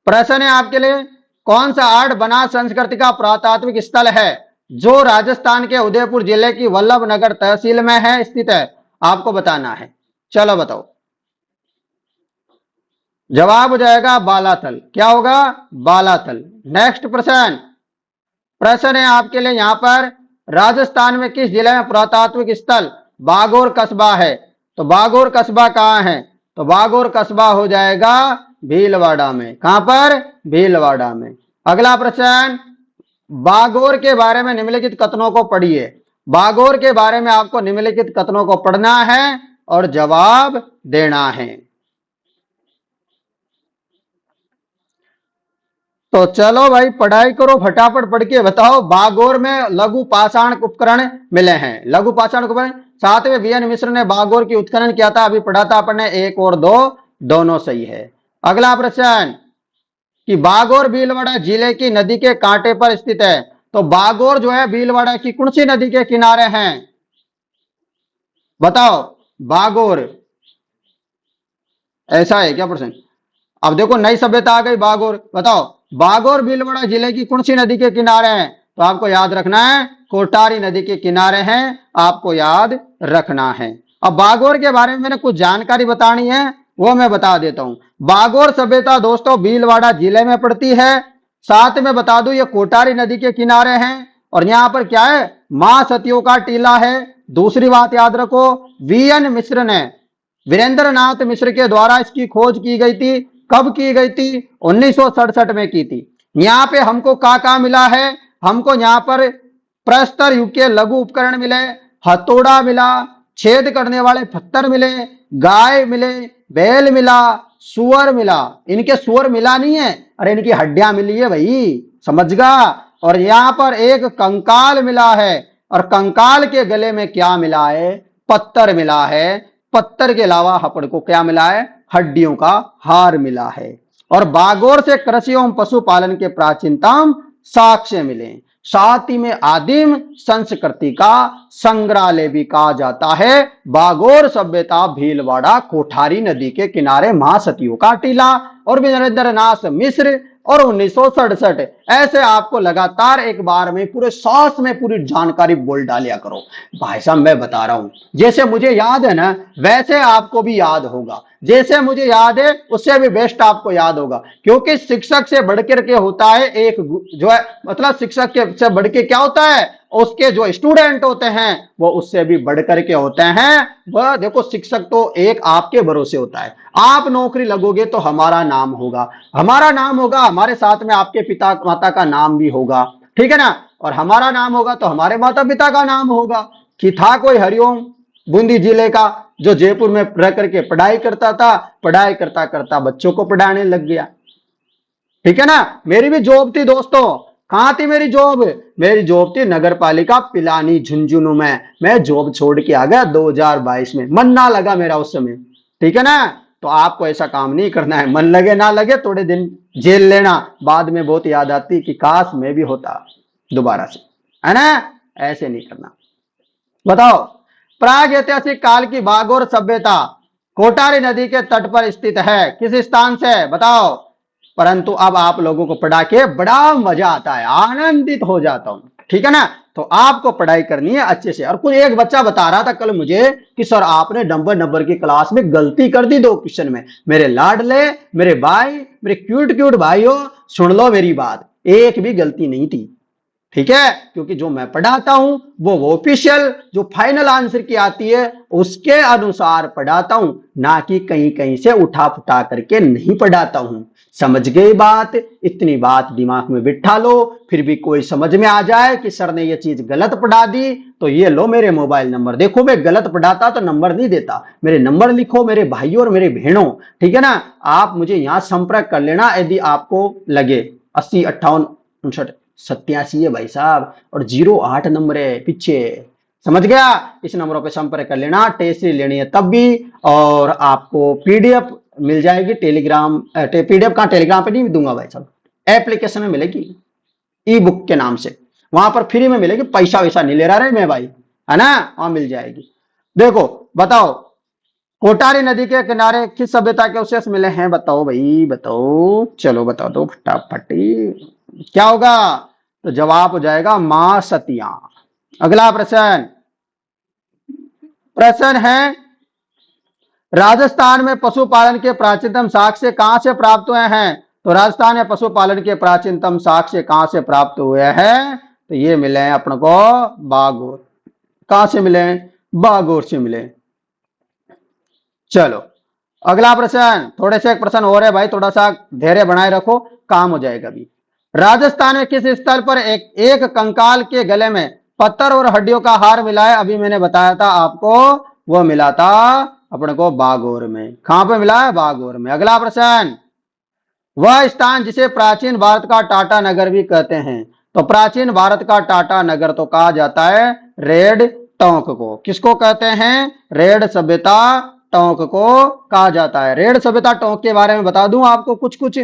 प्रश्न है आपके लिए, कौन सा आर्ट बनास संस्कृति का पुरातात्विक स्थल है जो राजस्थान के उदयपुर जिले की वल्लभनगर तहसील में है स्थित है? आपको बताना है। चलो बताओ। जवाब हो जाएगा बालाथल। क्या होगा? बालाथल। नेक्स्ट प्रश्न। प्रश्न है आपके लिए यहां पर, राजस्थान में किस जिले में पुरातात्विक स्थल बागोर कस्बा है? तो बागोर कस्बा कहां है? तो बागोर कस्बा हो जाएगा भीलवाड़ा में। कहां पर? भीलवाड़ा में। अगला प्रश्न। बागोर के बारे में निम्नलिखित कथनों को पढ़िए। बागोर के बारे में आपको निम्नलिखित कथनों को पढ़ना है और जवाब देना है। तो चलो भाई पढ़ाई करो, फटाफट पढ़ के बताओ। बागोर में लघु पाषाण उपकरण मिले हैं। लघु पाषाण उपकरण। साथ में वीएन मिश्र ने बागोर की उत्खनन किया था, अभी पढ़ा था आपने। 1 और 2 दोनों सही है। अगला प्रश्न कि बागोर भीलवाड़ा जिले की नदी के कांटे पर स्थित है। तो बागोर जो है भीलवाड़ा की कौन सी नदी के किनारे हैं? बताओ। बागोर ऐसा है क्या प्रश्न? अब देखो नई सभ्यता आ गई बागोर। बताओ बागोर भीलवाड़ा जिले की कौन सी नदी के किनारे हैं? तो आपको याद रखना है कोटारी नदी के किनारे हैं, आपको याद रखना है। अब बागोर के बारे में मैंने कुछ जानकारी बतानी है, वो मैं बता देता हूं। बागोर सभ्यता दोस्तों भीलवाड़ा जिले में पड़ती है। साथ में बता दूं ये कोटारी नदी के किनारे हैं और यहां पर क्या है, मां सतियों का टीला है। दूसरी बात याद रखो, वीएन मिश्र ने, वीरेंद्र नाथ मिश्र के द्वारा इसकी खोज की गई थी। कब की गई थी? 1967 में की थी। यहां पे हमको क्या मिला है, हमको यहां पर प्रस्तर युग के लघु उपकरण मिले, हथौड़ा मिला, छेद करने वाले पत्थर मिले, गाय मिले, बैल मिला, सुअर मिला। इनके सुअर मिला नहीं है, अरे इनकी हड्डियां मिली है भाई, समझ गा। और यहां पर एक कंकाल मिला है, और कंकाल के गले में क्या मिला है? पत्थर मिला है। पत्थर के अलावा अपन को क्या मिला है? हड्डियों का हार मिला है। और बागोर से कृषि एवं पशुपालन के प्राचीनतम साक्ष्य मिले। साथ ही में आदिम संस्कृति का संग्रहालय भी कहा जाता है। बागोर सभ्यता भीलवाड़ा कोठारी नदी के किनारे महासतियों का टीला और वीरेंद्र नाथ मिश्र और 1967। ऐसे आपको लगातार एक बार में पूरे सांस में पूरी जानकारी बोल डालिया करो। भाई साहब मैं बता रहा हूं, जैसे मुझे याद है ना वैसे आपको भी याद होगा, जैसे मुझे याद है उससे भी बेस्ट आपको याद होगा। क्योंकि शिक्षक से बढ़कर के होता है एक जो है, मतलब शिक्षक के से बढ़ के क्या होता है, उसके जो स्टूडेंट होते हैं वो उससे भी बढ़ करके होते हैं। वह देखो शिक्षक तो एक आपके भरोसे होता है, आप नौकरी लगोगे तो हमारा नाम होगा, हमारा नाम होगा, हमारे साथ में आपके पिता माता का नाम भी होगा, ठीक है ना। और हमारा नाम होगा तो हमारे माता पिता का नाम होगा। कि था कोई हरिओम बूंदी जिले का जो जयपुर में रह करके पढ़ाई करता था, पढ़ाई करता करता बच्चों को पढ़ाने लग गया, ठीक है ना। मेरी भी जॉब थी दोस्तों, कहां थी मेरी जॉब? मेरी जॉब थी नगर पालिका पिलानी झुंझुनू में। मैं जॉब छोड़ के आ गया 2022 में, मन ना लगा मेरा उस समय, ठीक है ना। तो आपको ऐसा काम नहीं करना है, मन लगे ना लगे थोड़े दिन जेल लेना, बाद में बहुत याद आती कि काश मैं भी होता दोबारा से, है ना। ऐसे नहीं करना। बताओ, प्राग ऐतिहासिक काल की बागोर सभ्यता कोटारी नदी के तट पर स्थित है। किस स्थान से बताओ? परंतु अब आप लोगों को पढ़ा के बड़ा मजा आता है, आनंदित हो जाता हूं, ठीक है ना। तो आपको पढ़ाई करनी है अच्छे से। और कुछ एक बच्चा बता रहा था कल मुझे कि सर आपने नंबर की क्लास में गलती कर दी 2 क्वेश्चन में। मेरे लाडले, मेरे भाई, मेरे क्यूट क्यूट भाइयों, सुन लो मेरी बात, एक भी गलती नहीं थी, ठीक है। क्योंकि जो मैं पढ़ाता हूं वो ऑफिशियल जो फाइनल आंसर की आती है उसके अनुसार पढ़ाता हूं, ना कि कहीं कहीं से उठा फुटा करके नहीं पढ़ाता हूं। समझ गई बात? इतनी बात दिमाग में बिठा लो। फिर भी कोई समझ में आ जाए कि सर ने ये चीज गलत पढ़ा दी तो ये लो मेरे मोबाइल नंबर। देखो मैं गलत पढ़ाता तो नंबर नहीं देता, मेरे नंबर लिखो मेरे भाइयों और मेरे बहनों, ठीक है ना। आप मुझे यहां संपर्क कर लेना यदि आपको लगे। 80 58 59 87 है भाई साहब, और 08 नंबर है पीछे, समझ गया। इस नंबरों पे संपर्क कर लेना, टेस्ट लेनी है तब भी। और आपको पीडीएफ मिल जाएगी टेलीग्राम, पीडीएफ कहां, टेलीग्राम पे नहीं दूंगा भाई साहब, एप्लीकेशन में मिलेगी ई बुक के नाम से, वहां पर फ्री में मिलेगी, पैसा वैसा नहीं ले रहा रे मैं भाई, है ना, वहां मिल जाएगी। देखो बताओ, कोटारी नदी के किनारे किस सभ्यता के अवशेष मिले हैं? बताओ भाई बताओ, चलो बता दो फटाफटी, क्या होगा? तो जवाब हो जाएगा मां सतिया। अगला प्रश्न, प्रश्न है राजस्थान में पशुपालन के प्राचीनतम साक्ष्य कहां से प्राप्त हुए हैं? तो राजस्थान में पशुपालन के प्राचीनतम साक्ष्य कहां से प्राप्त हुए हैं? तो ये मिले हैं अपन को बागोर। कहां से मिले? बागोर से मिले। चलो अगला प्रश्न, थोड़े से एक प्रश्न और है भाई, थोड़ा सा धैर्य बनाए रखो, काम हो जाएगा अभी। राजस्थान में किस स्थल पर एक कंकाल के गले में पत्थर और हड्डियों का हार मिला है? अभी मैंने बताया था आपको, वो मिला था अपने को बागोर में। कहां पे मिला है? बागोर में। अगला प्रश्न, वह स्थान जिसे प्राचीन भारत का टाटा नगर भी कहते हैं। तो प्राचीन भारत का टाटा नगर तो कहा जाता है रेड टोंक को। किसको कहते हैं? रेड सभ्यता टोंक को कहा जाता है। रेड सभ्यता टोंक के बारे में बता दूं आपको कुछ कुछ।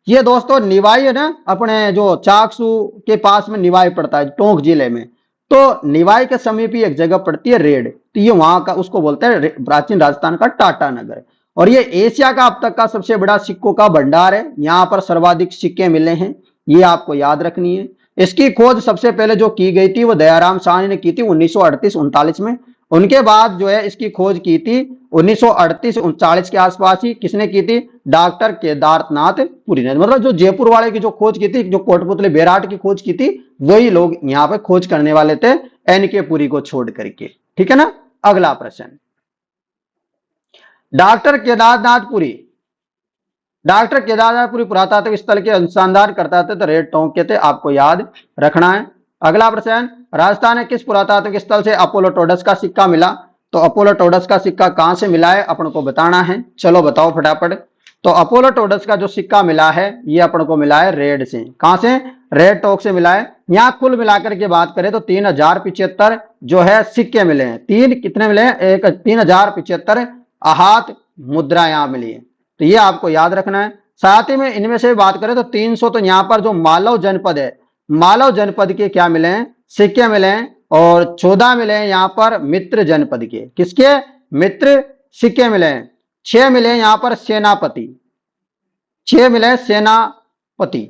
ये दोस्तों निवाई है ना, अपने जो चाकसू के पास में निवाई पड़ता है टोंक जिले में, तो निवाई के समीप ही एक जगह पड़ती है रेड, तो ये वहां का उसको बोलते हैं प्राचीन राजस्थान का टाटा नगर। और ये एशिया का अब तक का सबसे बड़ा सिक्कों का भंडार है, यहाँ पर सर्वाधिक सिक्के मिले हैं, ये आपको याद रखनी है। इसकी खोज सबसे पहले जो की गई थी वो दयाराम साहनी ने की थी 1938-39 में, उनके बाद जो है इसकी खोज की थी 1938-39 के आसपास ही। किसने की थी? डॉक्टर केदारनाथ पुरी ने। मतलब जो जयपुर वाले की जो खोज की थी, जो कोटपुतली बेराट की खोज की थी, वही लोग यहां पे खोज करने वाले थे, एन के पुरी को छोड़ करके। ठीक है ना। अगला प्रश्न, डॉक्टर केदारनाथपुरी, डॉक्टर केदारनाथपुरी पुरातात्विक स्थल के अनुसंधान करता थे तो रेड टोंक के थे, आपको याद रखना है। अगला प्रश्न, राजस्थान में किस पुरातात्विक स्थल से अपोलोटोडस का सिक्का मिला? तो अपोलोटोडस का सिक्का कहां से मिला है अपन को बताना है। चलो बताओ फटाफट। तो अपोलोटोडस का जो सिक्का मिला है ये अपन को मिला है रेड से। कहां से? रेड टोक से मिला है। यहां कुल मिलाकर के बात करें तो 3075 जो है सिक्के मिले हैं। तीन कितने मिले हैं? एक 3075 आहत मुद्रा यहां मिली है, तो ये आपको याद रखना है। साथ ही में इनमें से बात करें तो 300 तो यहां पर जो मालव जनपद है, मालव जनपद के क्या मिले हैं? सिक्के मिले हैं। और 14 मिले हैं यहां पर मित्र जनपद के। किसके? मित्र सिक्के मिले हैं। 6 मिले हैं यहां पर सेनापति, 6 मिले सेनापति,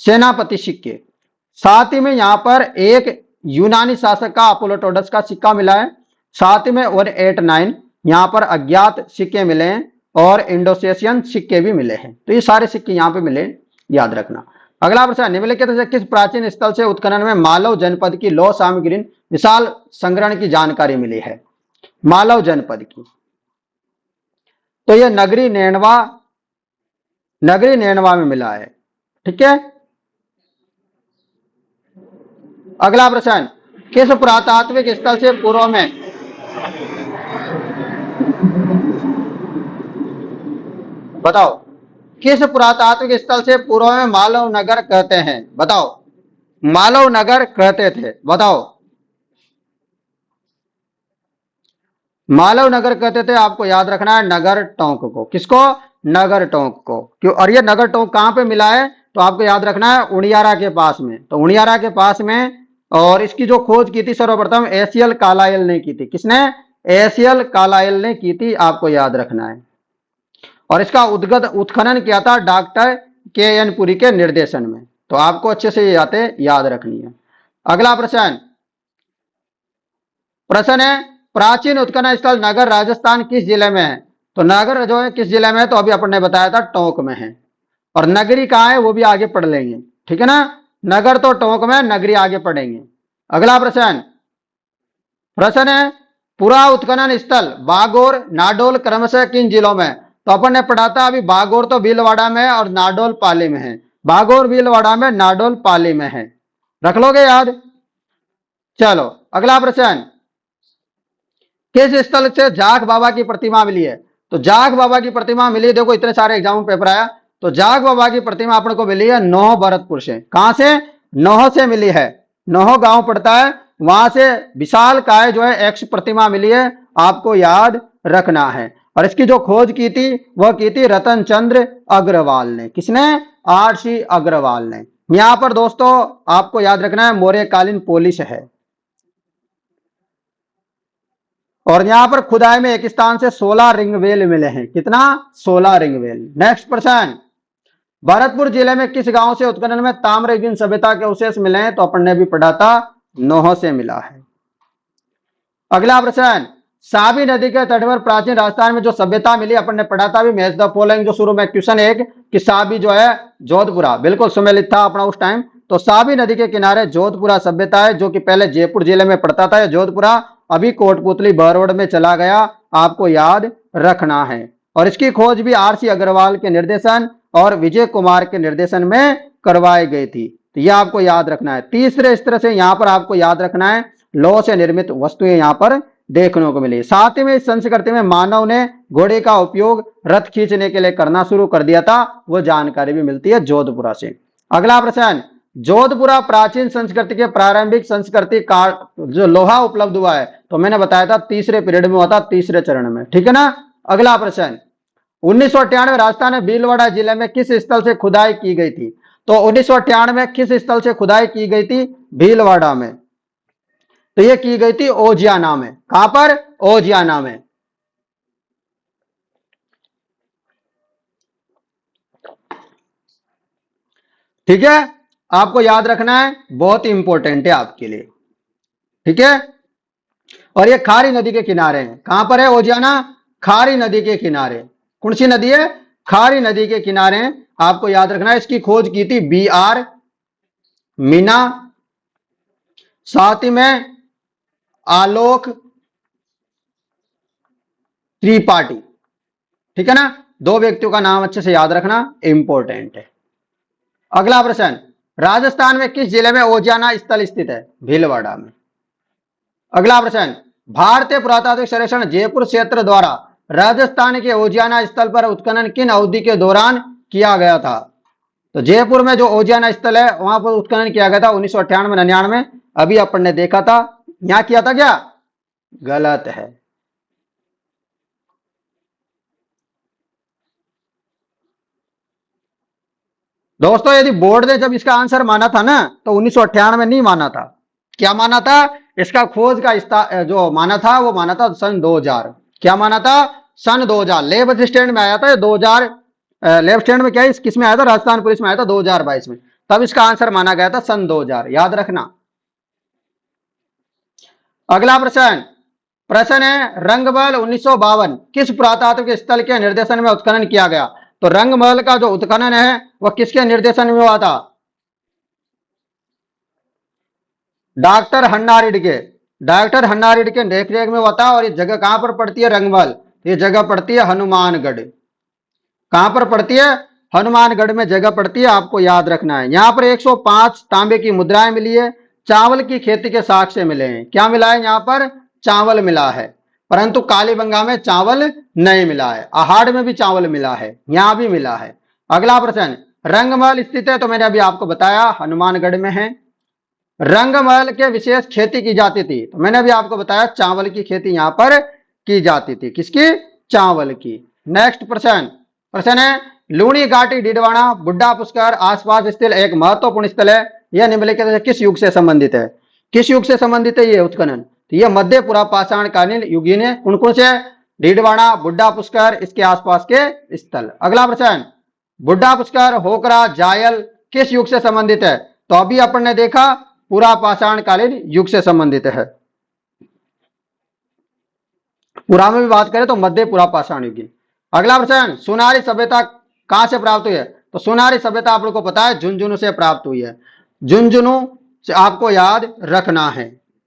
सेनापति सिक्के। साथ ही में यहां पर एक यूनानी शासक का अपोलोटोडस का सिक्का मिला है। साथ ही में 189 यहां पर अज्ञात सिक्के मिले हैं और इंडोनेशियन सिक्के भी मिले हैं। तो ये सारे सिक्के यहां पे मिले, याद रखना। अगला प्रश्न, निम्नलिखित से किस प्राचीन स्थल से उत्खनन में मालव जनपद की लौह सामग्री विशाल संग्रहण की जानकारी मिली है? मालव जनपद की, तो यह नगरी नैनवा, नगरी नैनवा में मिला है। ठीक है। अगला प्रश्न, किस पुरातात्विक स्थल से पूर्व में, बताओ किस पुरातात्विक स्थल से पूर्व में मालव नगर कहते हैं? बताओ, मालव नगर कहते थे, बताओ। मालव नगर कहते थे, आपको याद रखना है नगर टोंक को। किसको? नगर टोंक को। क्यों? और ये नगर टोंक कहां पे मिला है? तो आपको याद रखना है उनियारा के पास में। तो उनियारा के पास में, और इसकी जो खोज की थी सर्वप्रथम एसीएल कालायल ने की थी। किसने? एसीएल कालायल ने की थी, आपको याद रखना है। और इसका उद्गत उत्खनन किया था डॉक्टर के एन पुरी के निर्देशन में। तो आपको अच्छे से ये बातें याद रखनी है। अगला प्रश्न, प्रश्न है प्राचीन उत्खनन स्थल नगर राजस्थान किस जिले में है? तो नगर जो है किस जिले में है? तो अभी अपन ने बताया था टोंक में है। और नगरी कहां है वो भी आगे पढ़ लेंगे। ठीक है ना। नगर तो टोंक में, नगरी आगे पढ़ेंगे। अगला प्रश्न, प्रश्न है पुरा उत्खनन स्थल बागोर नाडोल क्रमशः किन जिलों में? तो अपन ने पढ़ा था अभी बागोर तो भीलवाड़ा में है और नाडोल पाली में है। बागोर भीलवाड़ा में, नाडोल पाली में है। रख लोगे याद। चलो अगला प्रश्न, किस स्थल से जाख बाबा की प्रतिमा मिली है? तो जाख बाबा की प्रतिमा मिली, देखो इतने सारे एग्जाम पेपर आया, तो जाख बाबा की प्रतिमा अपन को मिली है नौह भरतपुर से। कहां से? नौह से मिली है। नौह गांव पड़ता है, वहां से विशाल काय जो है एक्स प्रतिमा मिली है, आपको याद रखना है। और इसकी जो खोज की थी वह की थी रतन चंद्र अग्रवाल ने। किसने? आर.सी. अग्रवाल ने। यहां पर दोस्तों आपको याद रखना है मौर्यकालीन पोलिस है। और यहां पर खुदाई में एक स्थान से 16 रिंगवेल मिले हैं। कितना? 16 रिंगवेल। नेक्स्ट प्रश्न, भरतपुर जिले में किस गांव से उत्खनन में ताम्रयुगीन सभ्यता के अवशेष मिले हैं? तो अपन ने भी पढ़ा था नौह से मिला है। अगला प्रश्न, साबी नदी के तट पर प्राचीन राजस्थान में जो सभ्यता मिली, अपन ने पढ़ा था भी मैच द फॉलोइंग, जो शुरू में क्वेश्चन एक कि साबी जो है जोधपुरा, बिल्कुल सुमेलित था अपना उस टाइम। तो साबी नदी के किनारे जोधपुरा सभ्यता है, जो कि पहले जयपुर जिले में पड़ता था। जोधपुरा अभी कोटपुतली बरवड़ में चला गया, आपको याद रखना है। और इसकी खोज भी आर.सी. अग्रवाल के निर्देशन और विजय कुमार के निर्देशन में करवाई गई थी। तो यह आपको याद रखना है। तीसरे इस तरह से यहां पर आपको याद रखना है लौह से निर्मित वस्तुएं यहां पर देखने को मिली। साथ ही में इस संस्कृति में मानव ने घोड़े का उपयोग रथ खींचने के लिए करना शुरू कर दिया था, वो जानकारी भी मिलती है जोधपुरा से। अगला प्रश्न, जोधपुरा प्राचीन संस्कृति के प्रारंभिक संस्कृति का जो लोहा उपलब्ध हुआ है, तो मैंने बताया था तीसरे पीरियड में हुआ था, तीसरे चरण में। ठीक है ना। अगला प्रश्न, 1998 राजस्थान में भीलवाड़ा जिले में किस स्थल से खुदाई की गई थी? तो 1998 में किस स्थल से खुदाई की गई थी? भीलवाड़ा में। तो यह की गई थी ओजियाना में। कहां पर? ओजियाना में। ठीक है, आपको याद रखना है, बहुत इंपॉर्टेंट है आपके लिए। ठीक है। और ये खारी नदी के किनारे है। कहां पर है ओजियाना? खारी नदी के किनारे। कौन सी नदी है? खारी नदी के किनारे। आपको याद रखना है, इसकी खोज की थी BR मीना, साथ ही में आलोक त्रिपाठी। ठीक है ना? दो व्यक्तियों का नाम अच्छे से याद रखना, इंपॉर्टेंट है। अगला प्रश्न, राजस्थान में किस जिले में ओजियाना स्थल स्थित है? भीलवाड़ा में। अगला प्रश्न, भारतीय पुरातात्विक सर्वेक्षण जयपुर क्षेत्र द्वारा राजस्थान के ओजियाना स्थल पर उत्खनन किन अवधि के दौरान किया गया था? तो जयपुर में जो ओजियाना स्थल है वहां पर उत्खनन किया गया था 1998-99। अभी अपन ने देखा था, यहां किया था क्या? गलत है। दोस्तों यदि बोर्ड ने जब इसका आंसर माना था ना, तो 1998 नहीं माना था। क्या माना था? इसका खोज का जो माना था वो माना था सन 2000। क्या माना था? सन 2000। लेब स्टैंड में आया था 2000। लेफ्ट स्टैंड में क्या है, किस में आया था? राजस्थान पुलिस में आया था 2022 में। तब इसका आंसर माना गया था सन 2000, याद रखना। अगला प्रश्न, प्रश्न है रंगमहल 1952 किस पुरातात्विक स्थल के निर्देशन में उत्खनन किया गया? तो रंगमहल का जो उत्खनन है वह किसके निर्देशन में हुआ था? डॉक्टर हन्नारिड के। डॉक्टर हन्नारिड के देखरेख में हुआ था। और ये जगह कहां पर पड़ती है? रंगमहल। ये जगह पड़ती है हनुमानगढ़। कहां पर पड़ती है? हनुमानगढ़ में जगह पड़ती है, आपको याद रखना है। यहां पर 105 तांबे की मुद्राएं मिली है। चावल की खेती के साक्ष्य मिले हैं। क्या मिला है? यहां पर चावल मिला है, परंतु कालीबंगा में चावल नहीं मिला है। आहाड़ में भी चावल मिला है, यहां भी मिला है। अगला प्रश्न, रंगमहल स्थित है तो मैंने अभी आपको बताया हनुमानगढ़ में है। रंगमहल के विशेष खेती की जाती थी तो मैंने भी आपको बताया चावल की खेती यहां पर की जाती थी। किसकी? चावल की। नेक्स्ट प्रश्न, प्रश्न है लूणी घाटी डीडवाना बुड्ढा पुष्कर आसपास स्थित एक महत्वपूर्ण स्थल है। यह निम्नलिखित किस युग से संबंधित है? किस युग से संबंधित है ये उत्खनन? तो यह मध्य पुरा पाषाण कालीन युगीन है। कौन कौन से? डीडवाना, बुड्ढा पुष्कर, इसके आसपास के स्थल। अगला प्रश्न, बुड्ढा पुष्कर, होकरा, जायल किस युग से संबंधित है? तो अभी अपन ने देखा पुरा पाषाण कालीन युग से संबंधित है। पुरा में भी बात करें तो मध्य पुरा पाषाण युगीन। अगला प्रश्न, सुनारी सभ्यता कहां से प्राप्त हुई है? तो सुनारी सभ्यता आप लोग को पता है झुंझुनू से प्राप्त हुई है। झुंझुनू से आपको याद रखना है।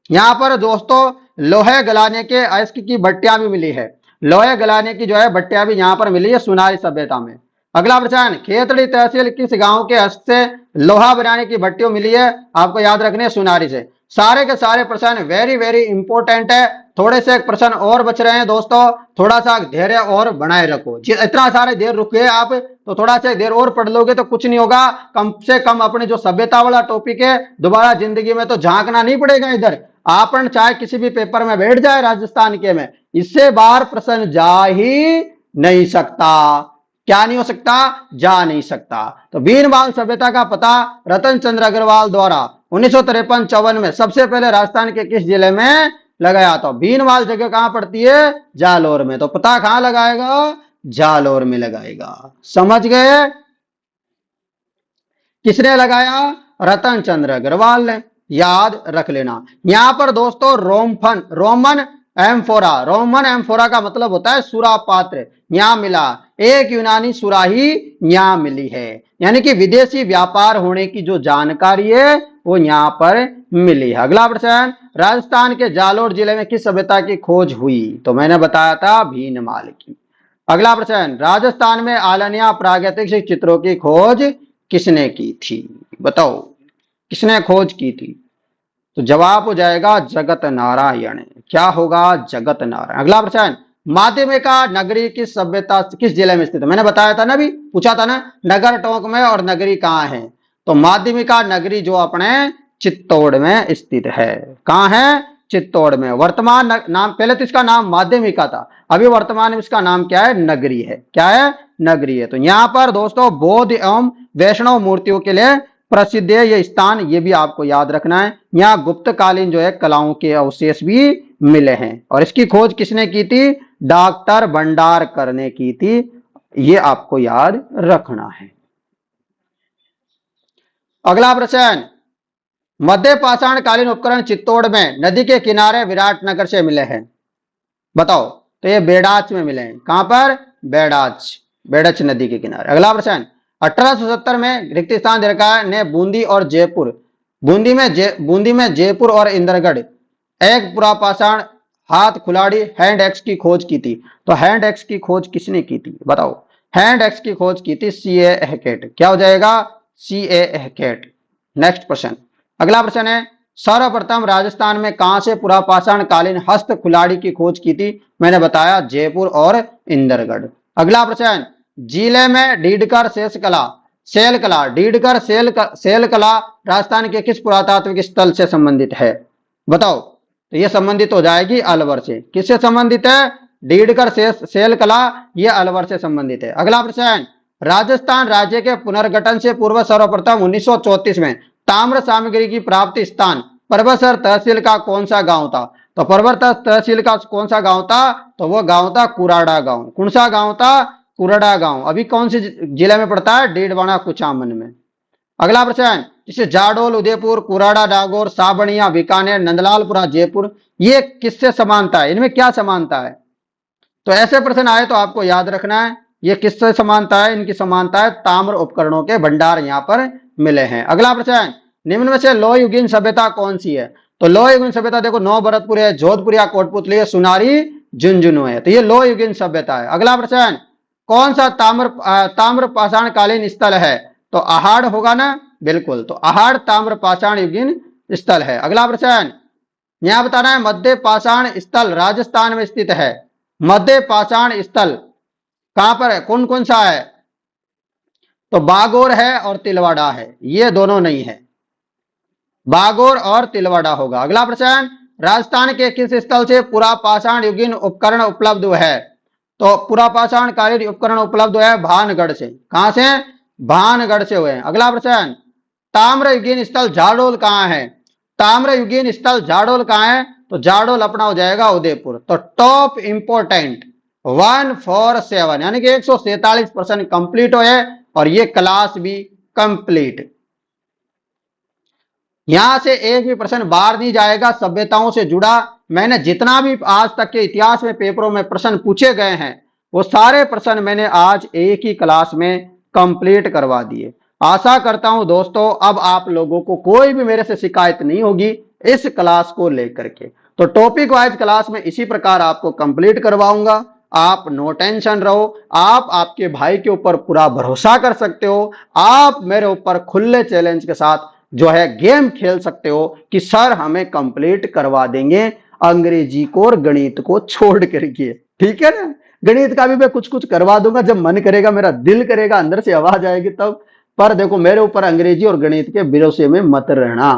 यहां पर दोस्तों लोहे गलाने के अयस्क की भट्टियां भी मिली है। लोहे गलाने की जो है भट्टियां भी यहां पर मिली है सुनारी सभ्यता में। अगला प्रश्न, खेतड़ी तहसील किस गांव के हस्त से लोहा बनाने की भट्टियों मिली है? आपको याद रखने सुनारी से। सारे के सारे प्रश्न वेरी वेरी इंपॉर्टेंट है। थोड़े से प्रश्न और बच रहे हैं दोस्तों, थोड़ा सा धैर्य और बनाए रखो। इतना सारे देर रुके आप तो थोड़ा सा देर और पढ़ लोगे तो कुछ नहीं होगा। कम से कम अपने जो सभ्यता वाला टॉपिक है दोबारा जिंदगी में तो झांकना नहीं पड़ेगा इधर। आपन चाहे किसी भी पेपर में बैठ जाए राजस्थान के में, इससे बाहर प्रश्न जा ही नहीं सकता। क्या नहीं हो सकता? जा नहीं सकता। तो बीनमाल सभ्यता का पता रतन चंद्र अग्रवाल द्वारा 1953-54 में सबसे पहले राजस्थान के किस जिले में लगाया? तो बीनमाल जगह कहां पड़ती है? जालोर में। तो पता कहां लगाएगा? जालोर में लगाएगा। समझ गए? किसने लगाया? रतन चंद्र अग्रवाल ने। याद रख लेना। यहां पर दोस्तों रोमन एम्फोरा का मतलब होता है सुरा पात्र। यहां मिला एक यूनानी सुराही यहां मिली है, यानी कि विदेशी व्यापार होने की जो जानकारी है वो यहां पर मिली है। अगला प्रश्न, राजस्थान के जालोर जिले में किस सभ्यता की खोज हुई? तो मैंने बताया था भीनमाल की। अगला प्रश्न, राजस्थान में आलनिया प्रागैतिक चित्रों की खोज किसने की थी? बताओ किसने खोज की थी? तो जवाब हो जाएगा जगत नारायण। क्या होगा? जगत नारायण। अगला प्रश्न, माध्यमिका नगरी किस सभ्यता किस जिले में स्थित है? मैंने बताया था ना, अभी पूछा था ना, नगर टोंक में। और नगरी कहां है? तो माध्यमिका नगरी जो अपने चित्तौड़ में स्थित है। कहां है? चित्तौड़ में। वर्तमान नाम, पहले तो इसका नाम माध्यमिका था, अभी वर्तमान में इसका नाम क्या है? नगरी है। क्या है? नगरी है। तो यहां पर दोस्तों बौद्ध एवं वैष्णव मूर्तियों के लिए प्रसिद्ध है ये स्थान, ये भी आपको याद रखना है। यहाँ गुप्तकालीन जो है कलाओं के अवशेष भी मिले हैं। और इसकी खोज किसने की थी? डॉक्टर भंडारकर ने की थी। ये आपको याद रखना है। अगला प्रश्न, मध्य पाषाण कालीन उपकरण चित्तौड़ में नदी के किनारे विराटनगर से मिले हैं। बताओ, तो ये बेडाच में मिले हैं। कहां पर? बेडाच, बेडच नदी के किनारे। अगला प्रश्न, 1870 में रिक्त स्थान दीर्घा ने बूंदी और जयपुर, बूंदी में जयपुर और इंद्रगढ़ एक पुरापाषाण हाथ कुल्हाड़ी हैंड एक्स की खोज की थी। तो हैंड एक्स की खोज किसने की थी? बताओ। हैंड एक्स की खोज की थी सीए हैकेट। क्या हो जाएगा? सीए हैकेट। नेक्स्ट प्रश्न, अगला प्रश्न है, सर्वप्रथम राजस्थान में कहां से पुरापाषाण कालीन हस्त कुल्हाड़ी की खोज की थी? मैंने बताया जयपुर और इंदरगढ़। अगला प्रश्न, जिले में डीडकर शेषकला शैल कला, डीडकर शैल कला राजस्थान के किस पुरातात्विक स्थल से संबंधित है? बताओ। तो यह संबंधित हो जाएगी अलवर से। किससे संबंधित है? डीडकर शैल कला, यह अलवर से संबंधित है। अगला प्रश्न, राजस्थान राज्य के पुनर्गठन से पूर्व सर्वप्रथम 1934 में ताम्र सामग्री की प्राप्ति स्थान परबतसर तहसील का कौन सा गांव था? तो परबतसर तहसील का कौन सा गांव था? तो वह गांव था कुराड़ा गांव। कौन सा गांव था? कुराड़ा गांव। अभी कौन से जिले में पड़ता है? डीडवाना कुचामन में। अगला प्रश्न, जैसे जाडोल उदयपुर, कुराड़ा नागौर, साबणिया बीकानेर, नंदलालपुरा जयपुर, ये किससे समानता है? इनमें क्या समानता है? तो ऐसे प्रश्न आए तो आपको याद रखना है ये किससे समानता है। इनकी समानता है ताम्र उपकरणों के भंडार यहां पर मिले हैं। अगला प्रश्न, निम्न में से लोह युगीन सभ्यता कौन सी है? तो लोह युगीन सभ्यता देखो, नौ भरतपुर है, जोधपुर या कोटपुतली है, सुनारी झुंझुनू है। तो ये लोह युगीन सभ्यता है। अगला प्रश्न, कौन सा ताम्र पाषाण कालीन स्थल है? तो आहाड़ होगा ना, बिल्कुल। तो आहाड़ ताम्र पाषाण युगीन स्थल है। अगला प्रश्न, यहां बताना है मध्य पाषाण स्थल राजस्थान में स्थित है। मध्य पाषाण स्थल कहां पर है? कौन कौन सा है? तो बागोर है और तिलवाड़ा है, ये दोनों नहीं है। बागोर और तिलवाड़ा होगा। अगला प्रश्न, राजस्थान के किस स्थल से पुरापाषाण युगीन उपकरण उपलब्ध है? तो पुरापाषाण कालीन उपकरण उपलब्ध है भानगढ़ से। कहां से? भानगढ़ से हुए। अगला प्रश्न, ताम्र युगीन स्थल जाडोल कहां है? ताम्र युगीन स्थल जाडोल कहां है? तो जाडोल अपना हो जाएगा उदयपुर। तो टॉप इंपोर्टेंट 147 यानी कि 147 प्रश्न कंप्लीट हुए और ये क्लास भी कंप्लीट। यहां से एक भी प्रश्न बाहर नहीं जाएगा सभ्यताओं से जुड़ा। मैंने जितना भी आज तक के इतिहास में पेपरों में प्रश्न पूछे गए हैं वो सारे प्रश्न मैंने आज एक ही क्लास में कंप्लीट करवा दिए। आशा करता हूं दोस्तों अब आप लोगों को कोई भी मेरे से शिकायत नहीं होगी इस क्लास को लेकर के। तो टॉपिक वाइज क्लास में इसी प्रकार आपको कंप्लीट करवाऊंगा। आप नो टेंशन रहो, आप आपके भाई के ऊपर पूरा भरोसा कर सकते हो। आप मेरे ऊपर खुले चैलेंज के साथ जो है गेम खेल सकते हो कि सर हमें कंप्लीट करवा देंगे अंग्रेजी को और गणित को छोड़ करके। ठीक है ना, गणित का भी मैं कुछ कुछ करवा दूंगा जब मन करेगा, मेरा दिल करेगा, अंदर से आवाज आएगी तब। पर देखो मेरे ऊपर अंग्रेजी और गणित के भरोसे में मत रहना।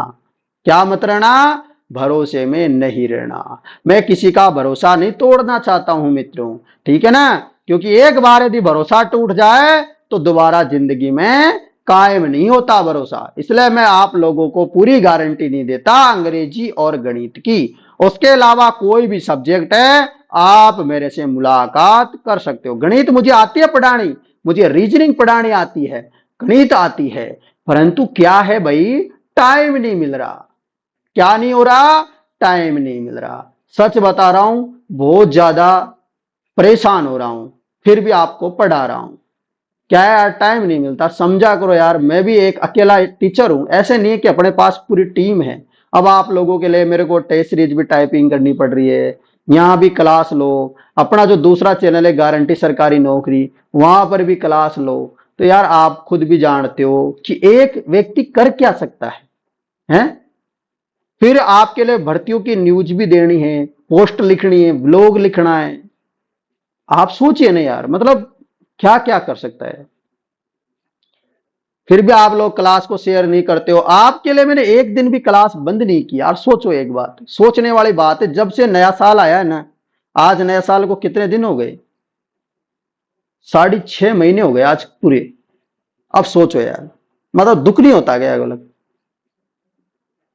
क्या मत रहना? भरोसे में नहीं रहना। मैं किसी का भरोसा नहीं तोड़ना चाहता हूं मित्रों, ठीक है ना, क्योंकि एक बार यदि भरोसा टूट जाए तो दोबारा जिंदगी में कायम नहीं होता भरोसा। इसलिए मैं आप लोगों को पूरी गारंटी नहीं देता अंग्रेजी और गणित की। उसके अलावा कोई भी सब्जेक्ट है आप मेरे से मुलाकात कर सकते हो। गणित मुझे आती है पढ़ानी, मुझे रीजनिंग पढ़ानी आती है, गणित आती है, परंतु क्या है भाई, टाइम नहीं मिल रहा। क्या नहीं हो रहा? टाइम नहीं मिल रहा। सच बता रहा हूं, बहुत ज्यादा परेशान हो रहा हूं, फिर भी आपको पढ़ा रहा हूं। क्या है यार, टाइम नहीं मिलता, समझा करो यार। मैं भी एक अकेला टीचर हूं, ऐसे नहीं है कि अपने पास पूरी टीम है। अब आप लोगों के लिए मेरे को टेस्ट सीरीज भी टाइपिंग करनी पड़ रही है, यहाँ भी क्लास लो, अपना जो दूसरा चैनल है गारंटी सरकारी नौकरी, वहां पर भी क्लास लो। तो यार आप खुद भी जानते हो कि एक व्यक्ति कर क्या सकता है? फिर आपके लिए भर्तियों की न्यूज भी देनी है, पोस्ट लिखनी है, ब्लॉग लिखना है। आप सोचिए ना यार, मतलब क्या क्या कर सकता है। फिर भी आप लोग क्लास को शेयर नहीं करते हो। आपके लिए मैंने एक दिन भी क्लास बंद नहीं की यार। सोचो, एक बात सोचने वाली बात है। जब से नया साल आया है ना, आज नया साल को कितने दिन हो गए? 6.5 महीने हो गए आज पूरे। अब सोचो यार, मतलब दुख नहीं होता क्या? गलत,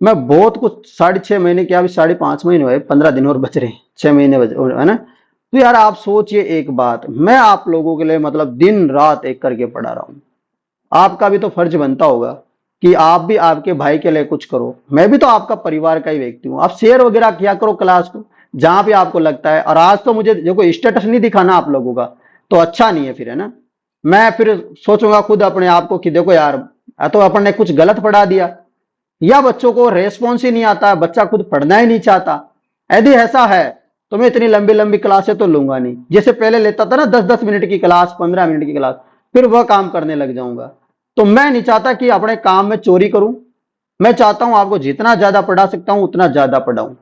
मैं बहुत कुछ 6.5 महीने क्या, अभी 5.5 महीने हुए, 15 दिन और बच रहे हैं, 6 महीने बच है ना। तो यार आप सोचिए एक बात, मैं आप लोगों के लिए मतलब दिन रात एक करके पढ़ा रहा हूं। आपका भी तो फर्ज बनता होगा कि आप भी आपके भाई के लिए कुछ करो। मैं भी तो आपका परिवार का ही व्यक्ति हूँ। आप शेयर वगैरह किया करो क्लास को जहां भी आपको लगता है। और आज तो मुझे देखो स्टेटस नहीं दिखाना आप लोगों का, तो अच्छा नहीं है फिर, है ना। मैं फिर सोचूंगा खुद अपने आप को कि देखो यार, या तो अपन ने कुछ गलत पढ़ा दिया, या बच्चों को रेस्पॉन्स ही नहीं आता, बच्चा खुद पढ़ना ही नहीं चाहता। यदि ऐसा है तो मैं इतनी लंबी लंबी क्लासें तो लूंगा नहीं। जैसे पहले लेता था ना 10-10 मिनट की क्लास, 15 मिनट की क्लास, फिर वह काम करने लग जाऊंगा। तो मैं नहीं चाहता कि अपने काम में चोरी करूं। मैं चाहता हूं आपको जितना ज्यादा पढ़ा सकता हूं उतना ज्यादा पढ़ाऊं।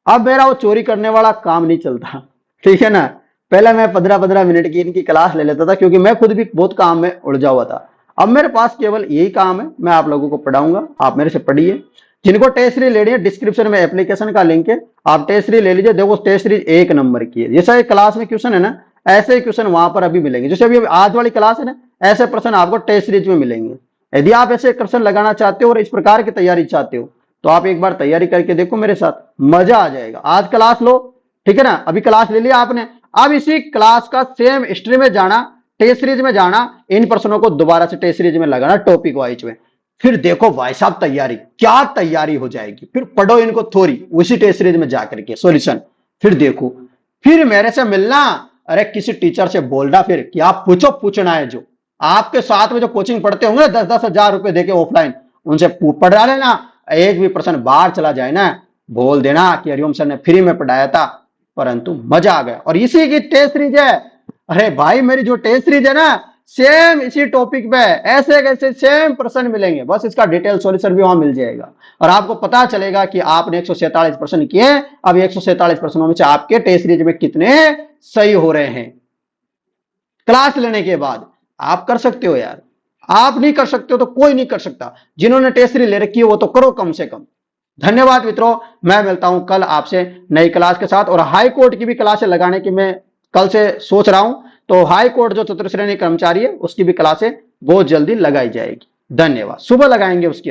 अब मेरा वो चोरी करने वाला काम नहीं चलता, ठीक है ना। पहले मैं 15-15 मिनट की इनकी क्लास ले लेता था, क्योंकि मैं खुद भी बहुत काम में उलझा हुआ था। अब मेरे पास केवल यही काम है, मैं आप लोगों को पढ़ाऊंगा, आप मेरे से पढ़िए। जिनको टेस्ट सीरीज लेनी है, डिस्क्रिप्शन में एप्लीकेशन का लिंक है, आप टेस्ट सीरीज ले लीजिए। देखो टेस्ट सीरीज 1 नंबर की है। जैसा एक क्लास में क्वेश्चन है ना, ऐसे ही क्वेश्चन वहां पर अभी मिलेंगे। जैसे अभी आज वाली क्लास है ना, ऐसे प्रश्न आपको टेस्ट सीरीज में मिलेंगे। यदि आप ऐसे क्वेश्चन लगाना चाहते हो और इस प्रकार की तैयारी चाहते हो, तो आप एक बार तैयारी करके देखो मेरे साथ, मजा आ जाएगा। आज क्लास लो, ठीक है ना। अभी क्लास ले लिया आपने, अब इसी क्लास का सेम हिस्ट्री में जाना, टेस्ट सीरीज में जाना, इन प्रश्नों को दोबारा से टेस्ट सीरीज में लगाना, टॉपिक वाइज में। फिर देखो भाई साहब तैयारी क्या तैयारी हो जाएगी। फिर पढ़ो इनको थोड़ी उसी टेस्ट सीरीज में जाकर के सॉल्यूशन, फिर देखो। फिर मेरे से मिलना, अरे किसी टीचर से बोलना फिर कि आप पूछो, पूछना है जो आपके साथ में जो कोचिंग पढ़ते होंगे 10-10 हजार रुपए देके ऑफलाइन, उनसे पढ़ा लेना। एक भी प्रश्न बाहर चला जाए ना, बोल देना कि हरिओम सर ने फ्री में पढ़ाया था, परंतु मजा आ गया। और इसी की टेस्ट सीरीज है। अरे भाई मेरी जो टेस्ट सीरीज है ना, सेम इसी टॉपिक पे ऐसे कैसे सेम प्रश्न मिलेंगे, बस इसका डिटेल सॉल्यूशन भी वहां मिल जाएगा। और आपको पता चलेगा कि आपने 147 प्रश्न किए, अब 147 प्रश्नों में से आपके टेस्ट सीरीज में कितने सही हो रहे हैं। क्लास लेने के बाद आप कर सकते हो यार। आप नहीं कर सकते हो तो कोई नहीं कर सकता। जिन्होंने टेस्ट सीरीज ले रखी है वो तो करो कम से कम। धन्यवाद मित्रों, मैं मिलता हूं कल आपसे नई क्लास के साथ। और हाई कोर्ट की भी क्लासें लगाने की मैं कल से सोच रहा हूं, तो हाई कोर्ट जो चतुर्थ श्रेणी कर्मचारी है उसकी भी क्लासें बहुत जल्दी लगाई जाएगी। धन्यवाद, सुबह लगाएंगे उसकी।